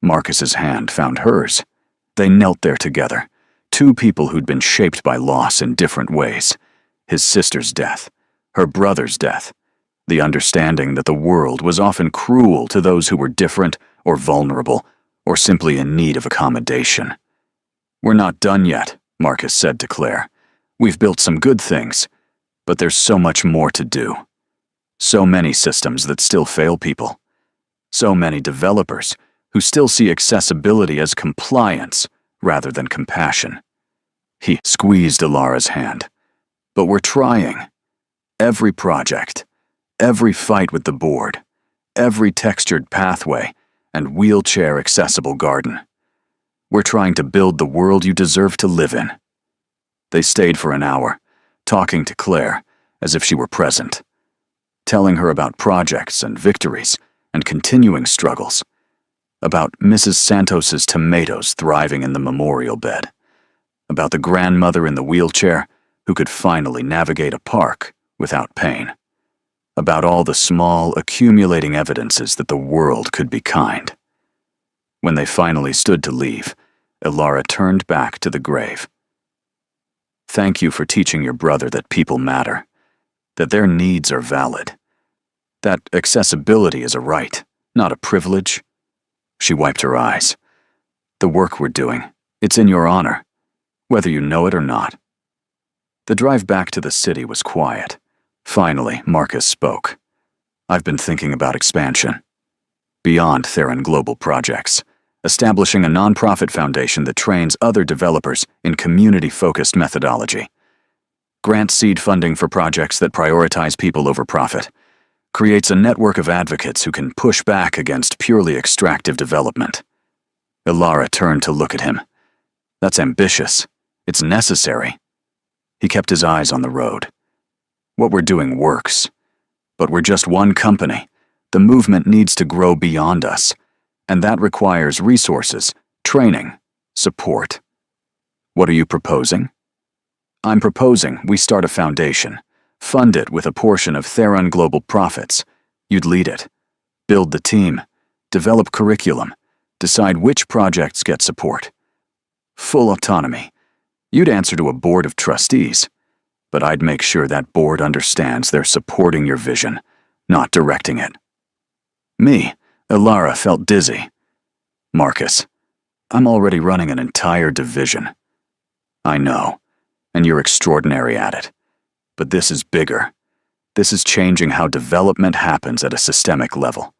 Marcus's hand found hers. They knelt there together, 2 people who'd been shaped by loss in different ways. His sister's death, her brother's death, the understanding that the world was often cruel to those who were different or vulnerable or simply in need of accommodation. "We're not done yet," Marcus said to Claire. "We've built some good things, but there's so much more to do. So many systems that still fail people. So many developers who still see accessibility as compliance rather than compassion." He squeezed Ilara's hand. "But we're trying. Every project, every fight with the board, every textured pathway, and wheelchair-accessible garden. We're trying to build the world you deserve to live in." They stayed for an hour, talking to Claire as if she were present, telling her about projects and victories and continuing struggles, about Mrs. Santos's tomatoes thriving in the memorial bed, about the grandmother in the wheelchair who could finally navigate a park without pain, about all the small, accumulating evidences that the world could be kind. When they finally stood to leave, Ilara turned back to the grave. "Thank you for teaching your brother that people matter, that their needs are valid, that accessibility is a right, not a privilege." She wiped her eyes. "The work we're doing, it's in your honor, whether you know it or not." The drive back to the city was quiet. Finally, Marcus spoke. "I've been thinking about expansion. Beyond Theron Global projects, establishing a nonprofit foundation that trains other developers in community-focused methodology. Grants seed funding for projects that prioritize people over profit. Creates a network of advocates who can push back against purely extractive development. Ilara turned to look at him. That's ambitious. It's necessary. He kept his eyes on the road. What we're doing works. But we're just one company. The movement needs to grow beyond us. And that requires resources, training, support. What are you proposing? I'm proposing we start a foundation. Fund it with a portion of Theron Global profits. You'd lead it. Build the team. Develop curriculum. Decide which projects get support. Full autonomy. You'd answer to a board of trustees. But I'd make sure that board understands they're supporting your vision, not directing it. Me, Ilara, felt dizzy. Marcus, I'm already running an entire division. I know, and you're extraordinary at it. But this is bigger. This is changing how development happens at a systemic level.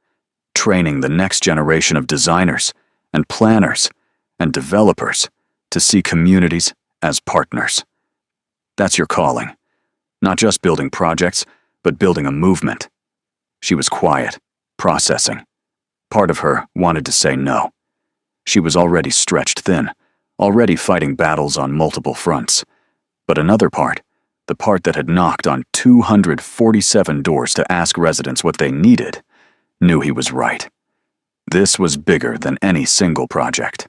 Training the next generation of designers and planners and developers to see communities as partners. That's your calling. Not just building projects, but building a movement. She was quiet, processing. Part of her wanted to say no. She was already stretched thin, already fighting battles on multiple fronts. But another part, the part that had knocked on 247 doors to ask residents what they needed, knew he was right. This was bigger than any single project.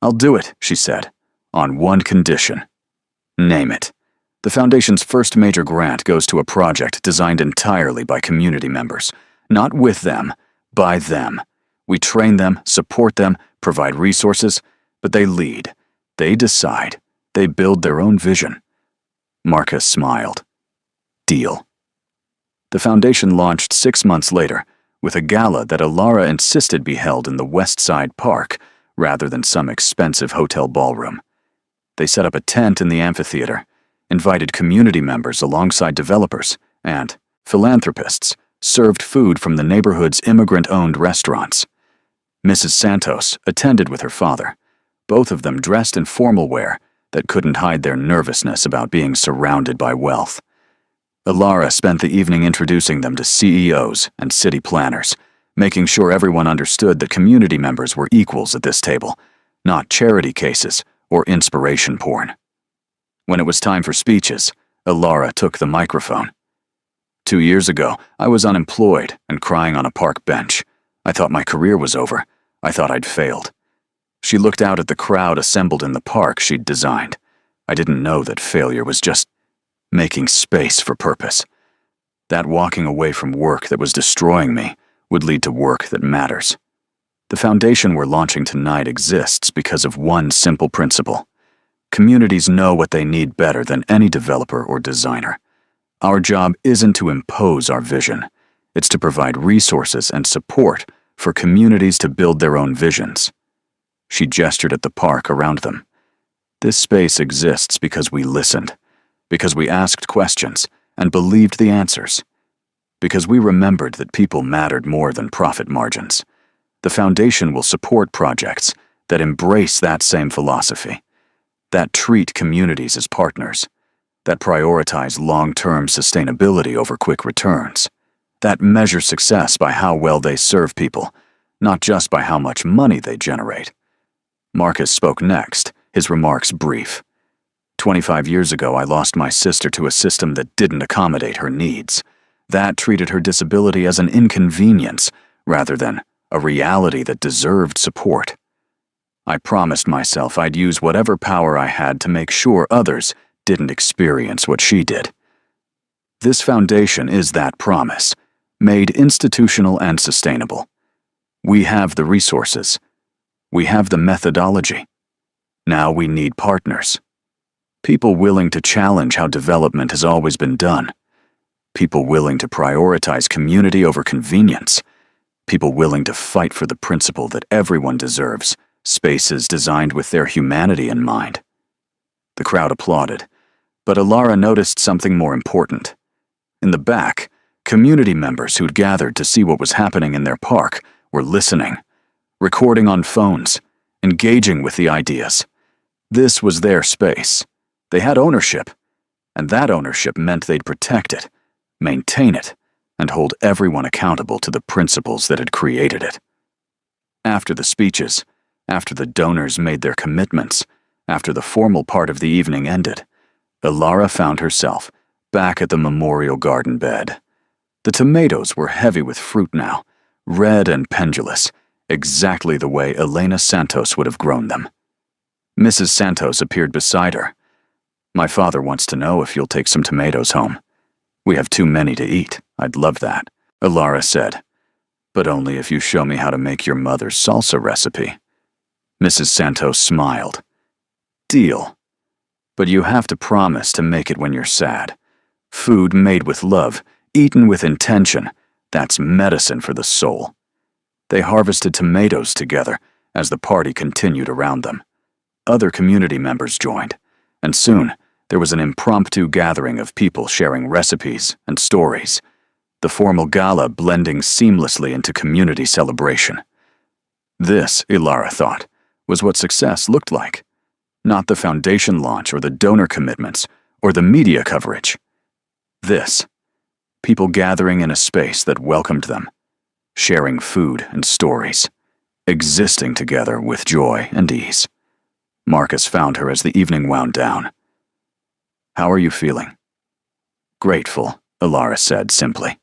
I'll do it, she said, on one condition. Name it. The Foundation's first major grant goes to a project designed entirely by community members. Not with them, by them. We train them, support them, provide resources, but they lead. They decide. They build their own vision. Marcus smiled. Deal. The foundation launched 6 months later, with a gala that Ilara insisted be held in the West Side Park, rather than some expensive hotel ballroom. They set up a tent in the amphitheater, invited community members alongside developers, and philanthropists, served food from the neighborhood's immigrant-owned restaurants. Mrs. Santos attended with her father, both of them dressed in formal wear that couldn't hide their nervousness about being surrounded by wealth. Ilara spent the evening introducing them to CEOs and city planners, making sure everyone understood that community members were equals at this table, not charity cases or inspiration porn. When it was time for speeches, Ilara took the microphone. 2 years ago, I was unemployed and crying on a park bench. I thought my career was over. I thought I'd failed. She looked out at the crowd assembled in the park she'd designed. I didn't know that failure was just making space for purpose. That walking away from work that was destroying me would lead to work that matters. The foundation we're launching tonight exists because of one simple principle. Communities know what they need better than any developer or designer. Our job isn't to impose our vision. It's to provide resources and support for communities to build their own visions. She gestured at the park around them. This space exists because we listened, because we asked questions and believed the answers, because we remembered that people mattered more than profit margins. The foundation will support projects that embrace that same philosophy, that treat communities as partners, that prioritize long-term sustainability over quick returns, that measure success by how well they serve people, not just by how much money they generate. Marcus spoke next, his remarks brief. 25 years ago, I lost my sister to a system that didn't accommodate her needs. That treated her disability as an inconvenience rather than a reality that deserved support. I promised myself I'd use whatever power I had to make sure others didn't experience what she did. This foundation is that promise, made institutional and sustainable. We have the resources. We have the methodology. Now we need partners. People willing to challenge how development has always been done. People willing to prioritize community over convenience. People willing to fight for the principle that everyone deserves spaces designed with their humanity in mind. The crowd applauded, but Ilara noticed something more important. In the back, community members who'd gathered to see what was happening in their park were listening, recording on phones, engaging with the ideas. This was their space. They had ownership, and that ownership meant they'd protect it, maintain it, and hold everyone accountable to the principles that had created it. After the speeches, after the donors made their commitments, after the formal part of the evening ended, Ilara found herself back at the memorial garden bed. The tomatoes were heavy with fruit now, red and pendulous, exactly the way Elena Santos would have grown them. Mrs. Santos appeared beside her. "My father wants to know if you'll take some tomatoes home. We have too many to eat. I'd love that," Ilara said. "But only if you show me how to make your mother's salsa recipe." Mrs. Santos smiled. "Deal. But you have to promise to make it when you're sad. Food made with love, eaten with intention, that's medicine for the soul." They harvested tomatoes together as the party continued around them. Other community members joined, and soon there was an impromptu gathering of people sharing recipes and stories, the formal gala blending seamlessly into community celebration. This, Ilara thought, was what success looked like. Not the foundation launch or the donor commitments or the media coverage. This, people gathering in a space that welcomed them, sharing food and stories, existing together with joy and ease. Marcus found her as the evening wound down. "How are you feeling?" "Grateful," Ilara said simply.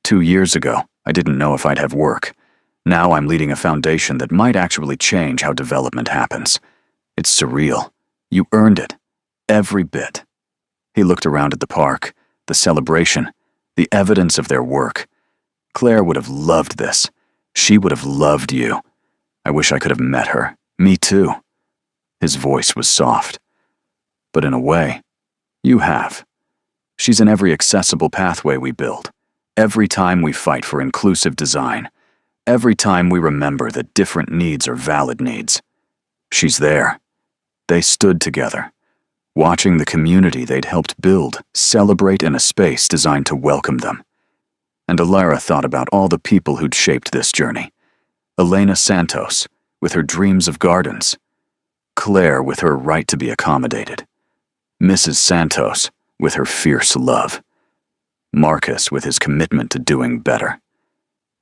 2 years ago, I didn't know if I'd have work. Now I'm leading a foundation that might actually change how development happens. It's surreal. You earned it. Every bit." He looked around at the park, the celebration, the evidence of their work. "Claire would have loved this. She would have loved you. I wish I could have met her. Me too." His voice was soft. "But in a way, you have. She's in every accessible pathway we build. Every time we fight for inclusive design. Every time we remember that different needs are valid needs. She's there." They stood together, watching the community they'd helped build celebrate in a space designed to welcome them. And Ilara thought about all the people who'd shaped this journey. Elena Santos, with her dreams of gardens. Claire, with her right to be accommodated. Mrs. Santos, with her fierce love. Marcus, with his commitment to doing better.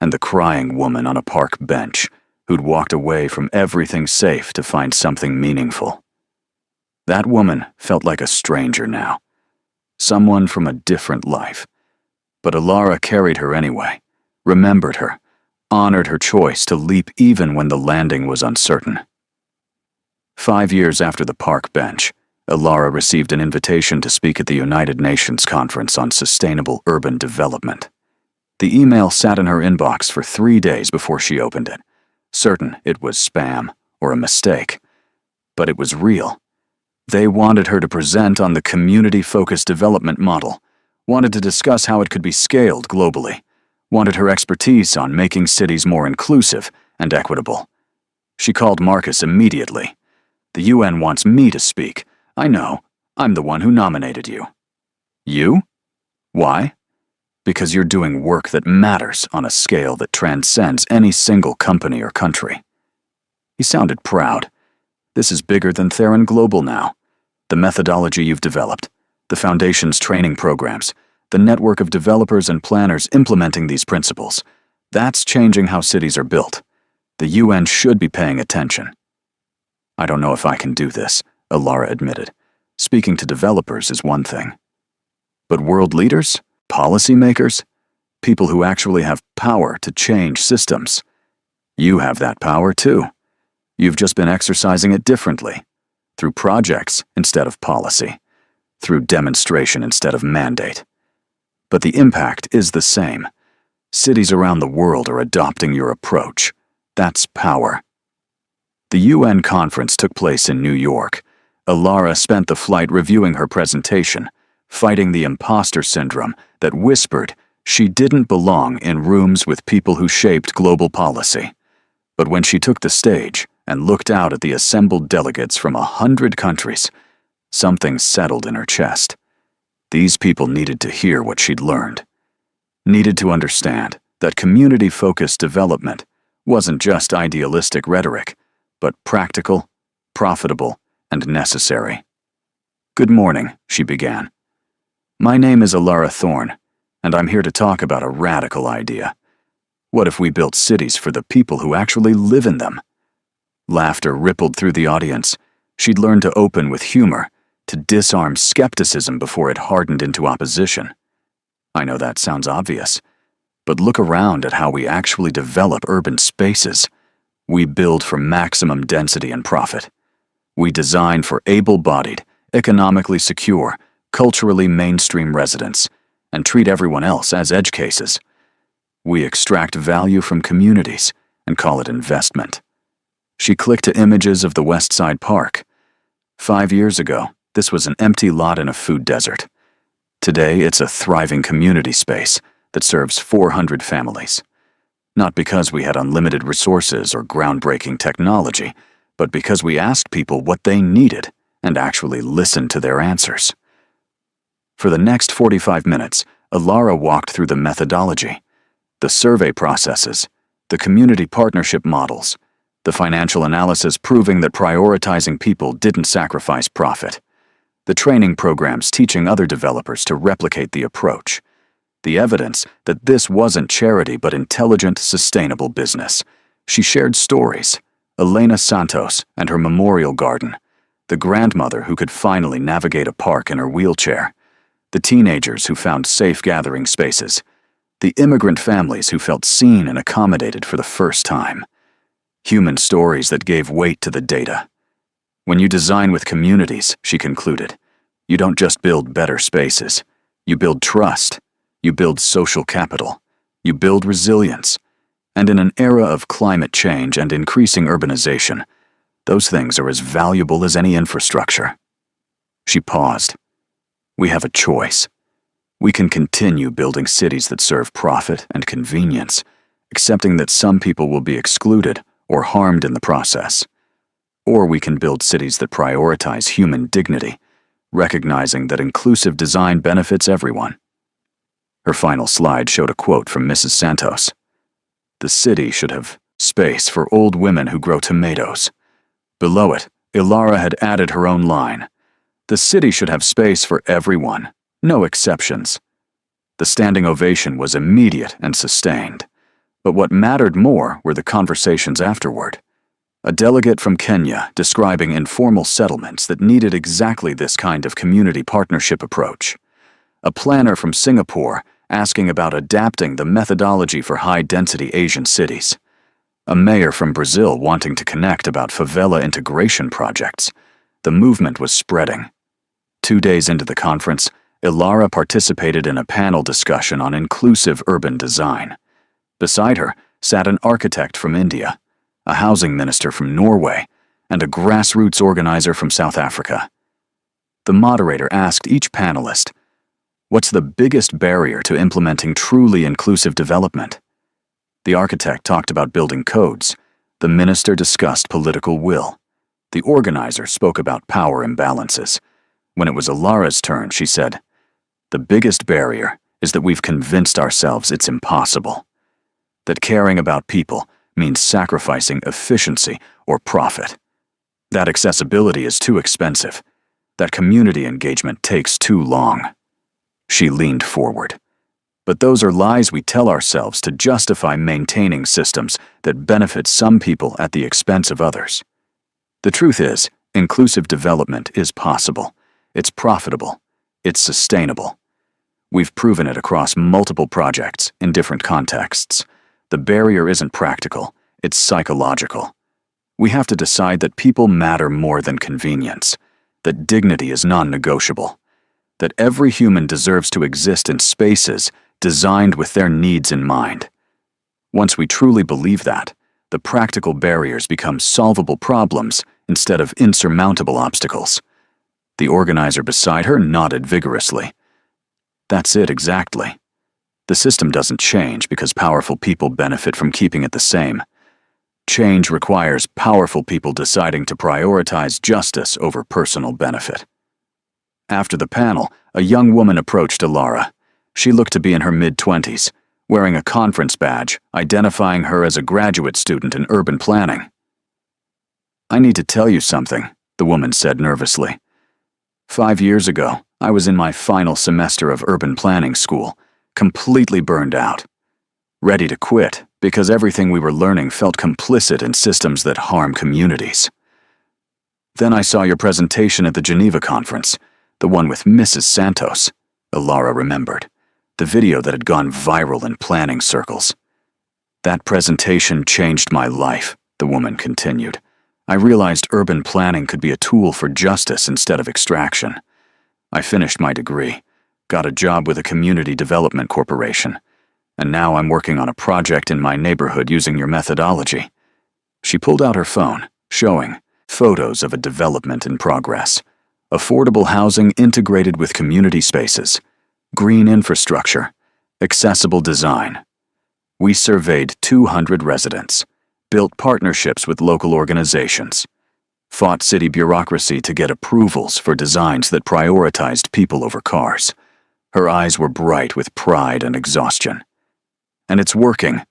And the crying woman on a park bench who'd walked away from everything safe to find something meaningful. That woman felt like a stranger now. Someone from a different life. But Ilara carried her anyway, remembered her, honored her choice to leap even when the landing was uncertain. 5 years after the park bench, Ilara received an invitation to speak at the United Nations Conference on Sustainable Urban Development. The email sat in her inbox for 3 days before she opened it, certain it was spam or a mistake. But it was real. They wanted her to present on the community-focused development model, wanted to discuss how it could be scaled globally, wanted her expertise on making cities more inclusive and equitable. She called Marcus immediately. "The UN wants me to speak. I know. I'm the one who nominated you." "You? Why?" "Because you're doing work that matters on a scale that transcends any single company or country." He sounded proud. "This is bigger than Theron Global now. The methodology you've developed, the Foundation's training programs, the network of developers and planners implementing these principles, that's changing how cities are built. The UN should be paying attention." "I don't know if I can do this," Ilara admitted. "Speaking to developers is one thing. But world leaders? Policymakers? People who actually have power to change systems. You have that power too. You've just been exercising it differently. Through projects instead of policy. Through demonstration instead of mandate. But the impact is the same. Cities around the world are adopting your approach. That's power." The UN conference took place in New York. Ilara spent the flight reviewing her presentation, fighting the imposter syndrome that whispered she didn't belong in rooms with people who shaped global policy. But when she took the stage and looked out at the assembled delegates from 100 countries, something settled in her chest. These people needed to hear what she'd learned. Needed to understand that community-focused development wasn't just idealistic rhetoric, but practical, profitable, and necessary. "Good morning," she began. "My name is Alara Thorne, and I'm here to talk about a radical idea. What if we built cities for the people who actually live in them?" Laughter rippled through the audience. She'd learned to open with humor, to disarm skepticism before it hardened into opposition. I know that sounds obvious, but look around at how we actually develop urban spaces. We build for maximum density and profit. We design for able-bodied, economically secure, culturally mainstream residents, and treat everyone else as edge cases. We extract value from communities and call it investment. She clicked to images of the West Side Park. 5 years ago, this was an empty lot in a food desert. Today, it's a thriving community space that serves 400 families. Not because we had unlimited resources or groundbreaking technology, but because we asked people what they needed and actually listened to their answers. For the next 45 minutes, Alara walked through the methodology, the survey processes, the community partnership models, the financial analysis proving that prioritizing people didn't sacrifice profit, the training programs teaching other developers to replicate the approach, the evidence that this wasn't charity but intelligent, sustainable business. She shared stories: Elena Santos and her memorial garden, the grandmother who could finally navigate a park in her wheelchair, the teenagers who found safe gathering spaces, the immigrant families who felt seen and accommodated for the first time. Human stories that gave weight to the data. When you design with communities, she concluded, you don't just build better spaces. You build trust. You build social capital. You build resilience. And in an era of climate change and increasing urbanization, those things are as valuable as any infrastructure. She paused. We have a choice. We can continue building cities that serve profit and convenience, accepting that some people will be excluded or harmed in the process. Or we can build cities that prioritize human dignity, recognizing that inclusive design benefits everyone. Her final slide showed a quote from Mrs. Santos. "The city should have space for old women who grow tomatoes." Below it, Alara had added her own line. "The city should have space for everyone, no exceptions." The standing ovation was immediate and sustained. But what mattered more were the conversations afterward. A delegate from Kenya describing informal settlements that needed exactly this kind of community partnership approach. A planner from Singapore asking about adapting the methodology for high-density Asian cities. A mayor from Brazil wanting to connect about favela integration projects. The movement was spreading. 2 days into the conference, Alara participated in a panel discussion on inclusive urban design. Beside her sat an architect from India, a housing minister from Norway, and a grassroots organizer from South Africa. The moderator asked each panelist, "What's the biggest barrier to implementing truly inclusive development?" The architect talked about building codes. The minister discussed political will. The organizer spoke about power imbalances. When it was Alara's turn, she said, "The biggest barrier is that we've convinced ourselves it's impossible. That caring about people means sacrificing efficiency or profit. That accessibility is too expensive. That community engagement takes too long." She leaned forward. But those are lies we tell ourselves to justify maintaining systems that benefit some people at the expense of others. The truth is, inclusive development is possible. It's profitable. It's sustainable. We've proven it across multiple projects in different contexts. The barrier isn't practical, it's psychological. We have to decide that people matter more than convenience, that dignity is non-negotiable, that every human deserves to exist in spaces designed with their needs in mind. Once we truly believe that, the practical barriers become solvable problems instead of insurmountable obstacles. The organizer beside her nodded vigorously. That's it exactly. The system doesn't change because powerful people benefit from keeping it the same. Change requires powerful people deciding to prioritize justice over personal benefit. After the panel, a young woman approached Alara. She looked to be in her mid-20s, wearing a conference badge identifying her as a graduate student in urban planning. "I need to tell you something," the woman said nervously. 5 years ago, I was in my final semester of urban planning school, completely burned out. Ready to quit because everything we were learning felt complicit in systems that harm communities. Then I saw your presentation at the Geneva conference, the one with Mrs. Santos, Ilara remembered, the video that had gone viral in planning circles. "That presentation changed my life," the woman continued. "I realized urban planning could be a tool for justice instead of extraction. I finished my degree, got a job with a community development corporation, and now I'm working on a project in my neighborhood using your methodology." She pulled out her phone, showing photos of a development in progress. Affordable housing integrated with community spaces, green infrastructure, accessible design. We surveyed 200 residents, built partnerships with local organizations, fought city bureaucracy to get approvals for designs that prioritized people over cars. Her eyes were bright with pride and exhaustion. "And it's working.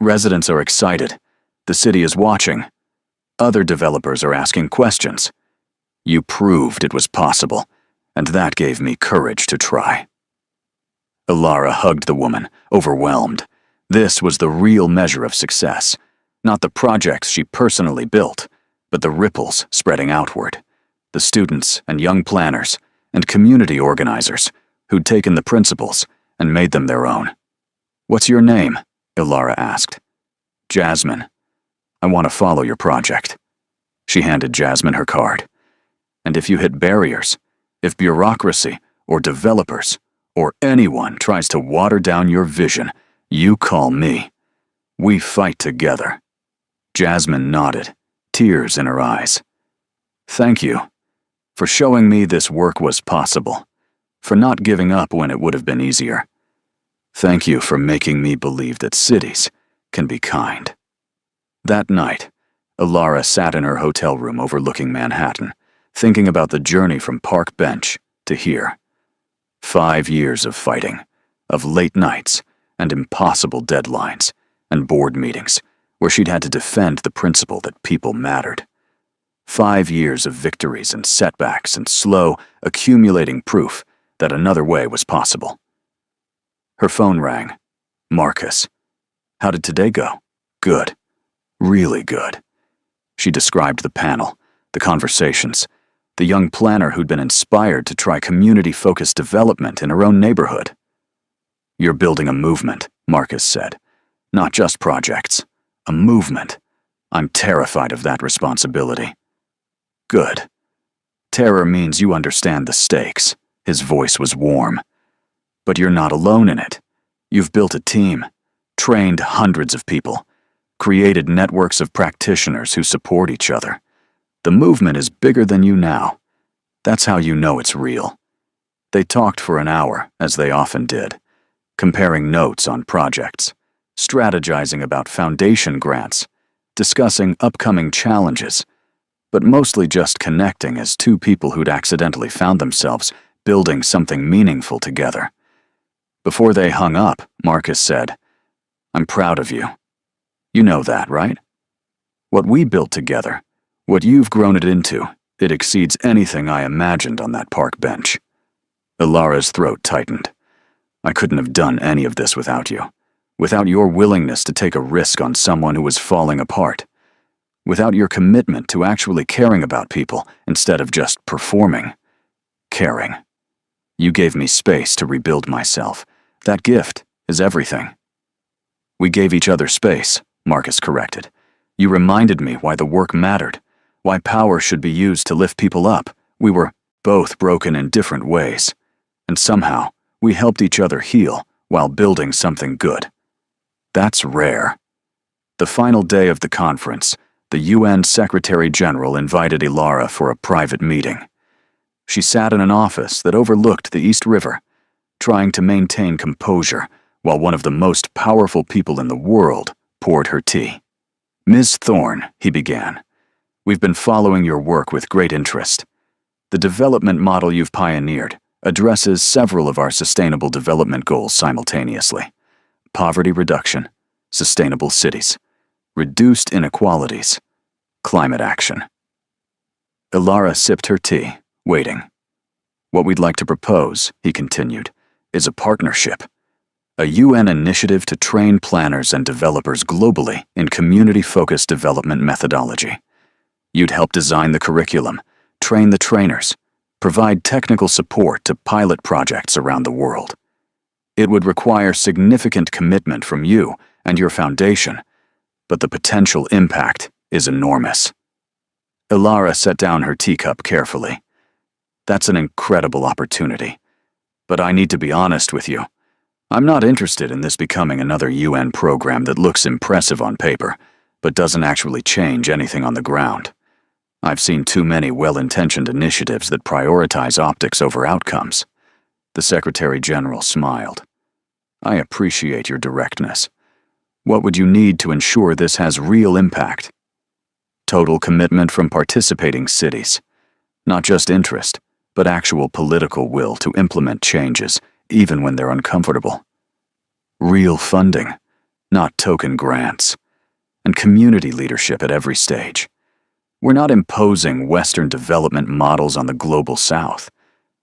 Residents are excited. The city is watching. Other developers are asking questions. You proved it was possible, and that gave me courage to try." Ilara hugged the woman, overwhelmed. This was the real measure of success, not the projects she personally built, but the ripples spreading outward. The students and young planners and community organizers who'd taken the principles and made them their own. "What's your name?" Ilara asked. "Jasmine. I want to follow your project." She handed Jasmine her card. "And if you hit barriers, if bureaucracy or developers or anyone tries to water down your vision, you call me. We fight together." Jasmine nodded, tears in her eyes. "Thank you for showing me this work was possible, for not giving up when it would have been easier. Thank you for making me believe that cities can be kind." That night, Ilara sat in her hotel room overlooking Manhattan, thinking about the journey from Park Bench to here. 5 years of fighting, of late nights and impossible deadlines and board meetings where she'd had to defend the principle that people mattered. 5 years of victories and setbacks and slow, accumulating proof that another way was possible. Her phone rang. Marcus. "How did today go?" "Good. Really good." She described the panel, the conversations, the young planner who'd been inspired to try community-focused development in her own neighborhood. "You're building a movement," Marcus said. "Not just projects. A movement. I'm terrified of that responsibility." "Good. Terror means you understand the stakes." His voice was warm. "But you're not alone in it. You've built a team, trained hundreds of people, created networks of practitioners who support each other. The movement is bigger than you now. That's how you know it's real." They talked for an hour, as they often did, comparing notes on projects, strategizing about foundation grants, discussing upcoming challenges, but mostly just connecting as two people who'd accidentally found themselves building something meaningful together. Before they hung up, Marcus said, "I'm proud of you. You know that, right? What we built together, what you've grown it into, it exceeds anything I imagined on that park bench." Ilara's throat tightened. "I couldn't have done any of this without you. Without your willingness to take a risk on someone who was falling apart. Without your commitment to actually caring about people instead of just performing. Caring. You gave me space to rebuild myself. That gift is everything." "We gave each other space," Marcus corrected. "You reminded me why the work mattered, why power should be used to lift people up. We were both broken in different ways, and somehow we helped each other heal while building something good. That's rare." The final day of the conference, the UN Secretary-General invited Ilara for a private meeting. She sat in an office that overlooked the East River, trying to maintain composure while one of the most powerful people in the world poured her tea. "Ms. Thorne," he began, "we've been following your work with great interest. The development model you've pioneered addresses several of our sustainable development goals simultaneously. poverty reduction, sustainable cities, reduced inequalities, climate action. Ilara sipped her tea, waiting. What we'd like to propose, he continued, is a partnership. A UN initiative to train planners and developers globally in community-focused development methodology. You'd help design the curriculum, train the trainers, provide technical support to pilot projects around the world. It would require significant commitment from you and your foundation, but the potential impact is enormous. Ilara set down her teacup carefully. That's an incredible opportunity. But I need to be honest with you. I'm not interested in this becoming another UN program that looks impressive on paper, but doesn't actually change anything on the ground. I've seen too many well-intentioned initiatives that prioritize optics over outcomes. The Secretary General smiled. I appreciate your directness. What would you need to ensure this has real impact? Total commitment from participating cities. Not just interest, but actual political will to implement changes, even when they're uncomfortable. Real funding, not token grants. And community leadership at every stage. We're not imposing Western development models on the global South.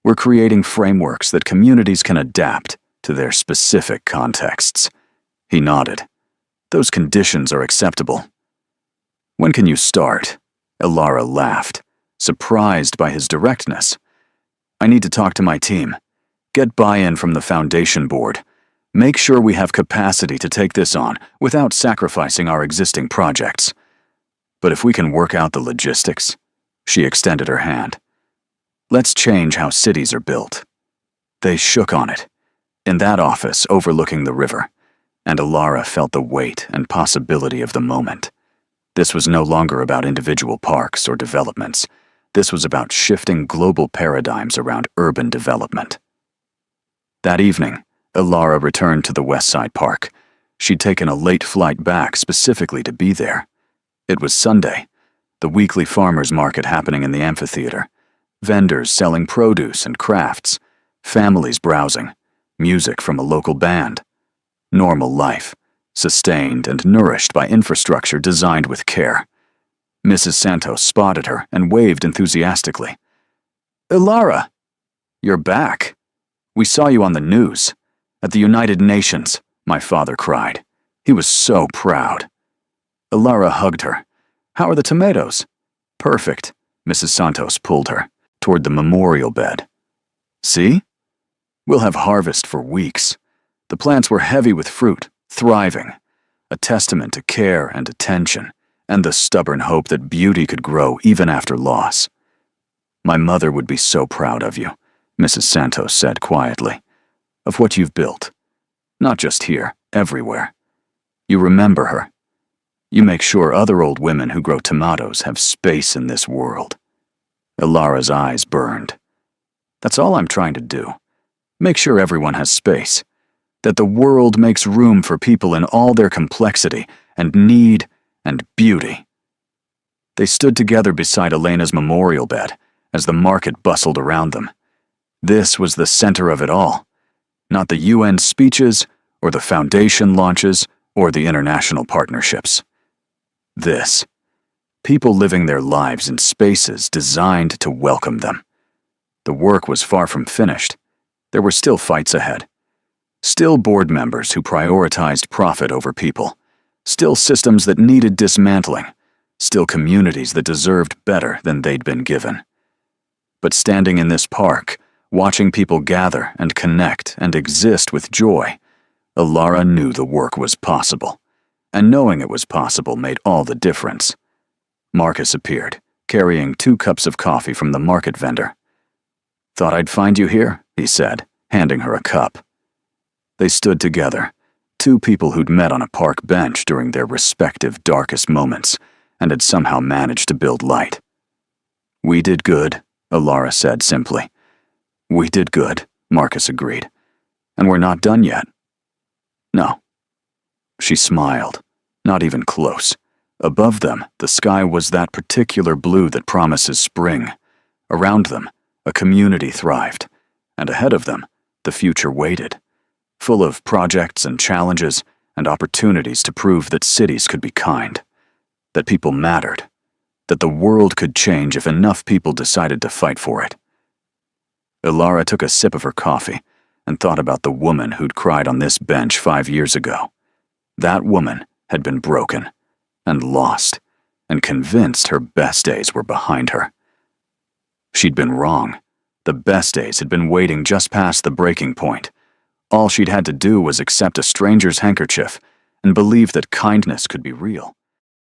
We're creating frameworks that communities can adapt to their specific contexts. He nodded. Those conditions are acceptable. When can you start? Ilara laughed, surprised by his directness. I need to talk to my team. Get buy-in from the foundation board. Make sure we have capacity to take this on without sacrificing our existing projects. But if we can work out the logistics, she extended her hand. Let's change how cities are built. They shook on it, in that office overlooking the river, and Ilara felt the weight and possibility of the moment. This was no longer about individual parks or developments. This was about shifting global paradigms around urban development. That evening, Ilara returned to the Westside Park. She'd taken a late flight back specifically to be there. It was Sunday, the weekly farmers' market happening in the amphitheater. Vendors selling produce and crafts, families browsing, music from a local band. Normal life, sustained and nourished by infrastructure designed with care. Mrs. Santos spotted her and waved enthusiastically. Ilara, you're back. We saw you on the news. At the United Nations, my father cried. He was so proud. Ilara hugged her. How are the tomatoes? Perfect. Mrs. Santos pulled her toward the memorial bed. See? We'll have harvest for weeks. The plants were heavy with fruit, thriving, a testament to care and attention, and the stubborn hope that beauty could grow even after loss. My mother would be so proud of you, Mrs. Santos said quietly, of what you've built. Not just here, everywhere. You remember her. You make sure other old women who grow tomatoes have space in this world. Ilara's eyes burned. That's all I'm trying to do. Make sure everyone has space. That the world makes room for people in all their complexity and need and beauty. They stood together beside Elena's memorial bed as the market bustled around them. This was the center of it all. Not the UN speeches, or the foundation launches, or the international partnerships. This. People living their lives in spaces designed to welcome them. The work was far from finished. There were still fights ahead. Still board members who prioritized profit over people. Still systems that needed dismantling. Still communities that deserved better than they'd been given. But standing in this park, watching people gather and connect and exist with joy, Ilara knew the work was possible. And knowing it was possible made all the difference. Marcus appeared, carrying 2 cups of coffee from the market vendor. Thought I'd find you here, he said, handing her a cup. They stood together, 2 people who'd met on a park bench during their respective darkest moments, and had somehow managed to build light. We did good, Ilara said simply. We did good, Marcus agreed. And we're not done yet. No. She smiled, not even close. Above them, the sky was that particular blue that promises spring. Around them, a community thrived, and ahead of them, the future waited. full of projects and challenges and opportunities to prove that cities could be kind, that people mattered, that the world could change if enough people decided to fight for it. Ilara took a sip of her coffee and thought about the woman who'd cried on this bench 5 years ago. That woman had been broken and lost and convinced her best days were behind her. She'd been wrong. The best days had been waiting just past the breaking point. All she'd had to do was accept a stranger's handkerchief and believe that kindness could be real.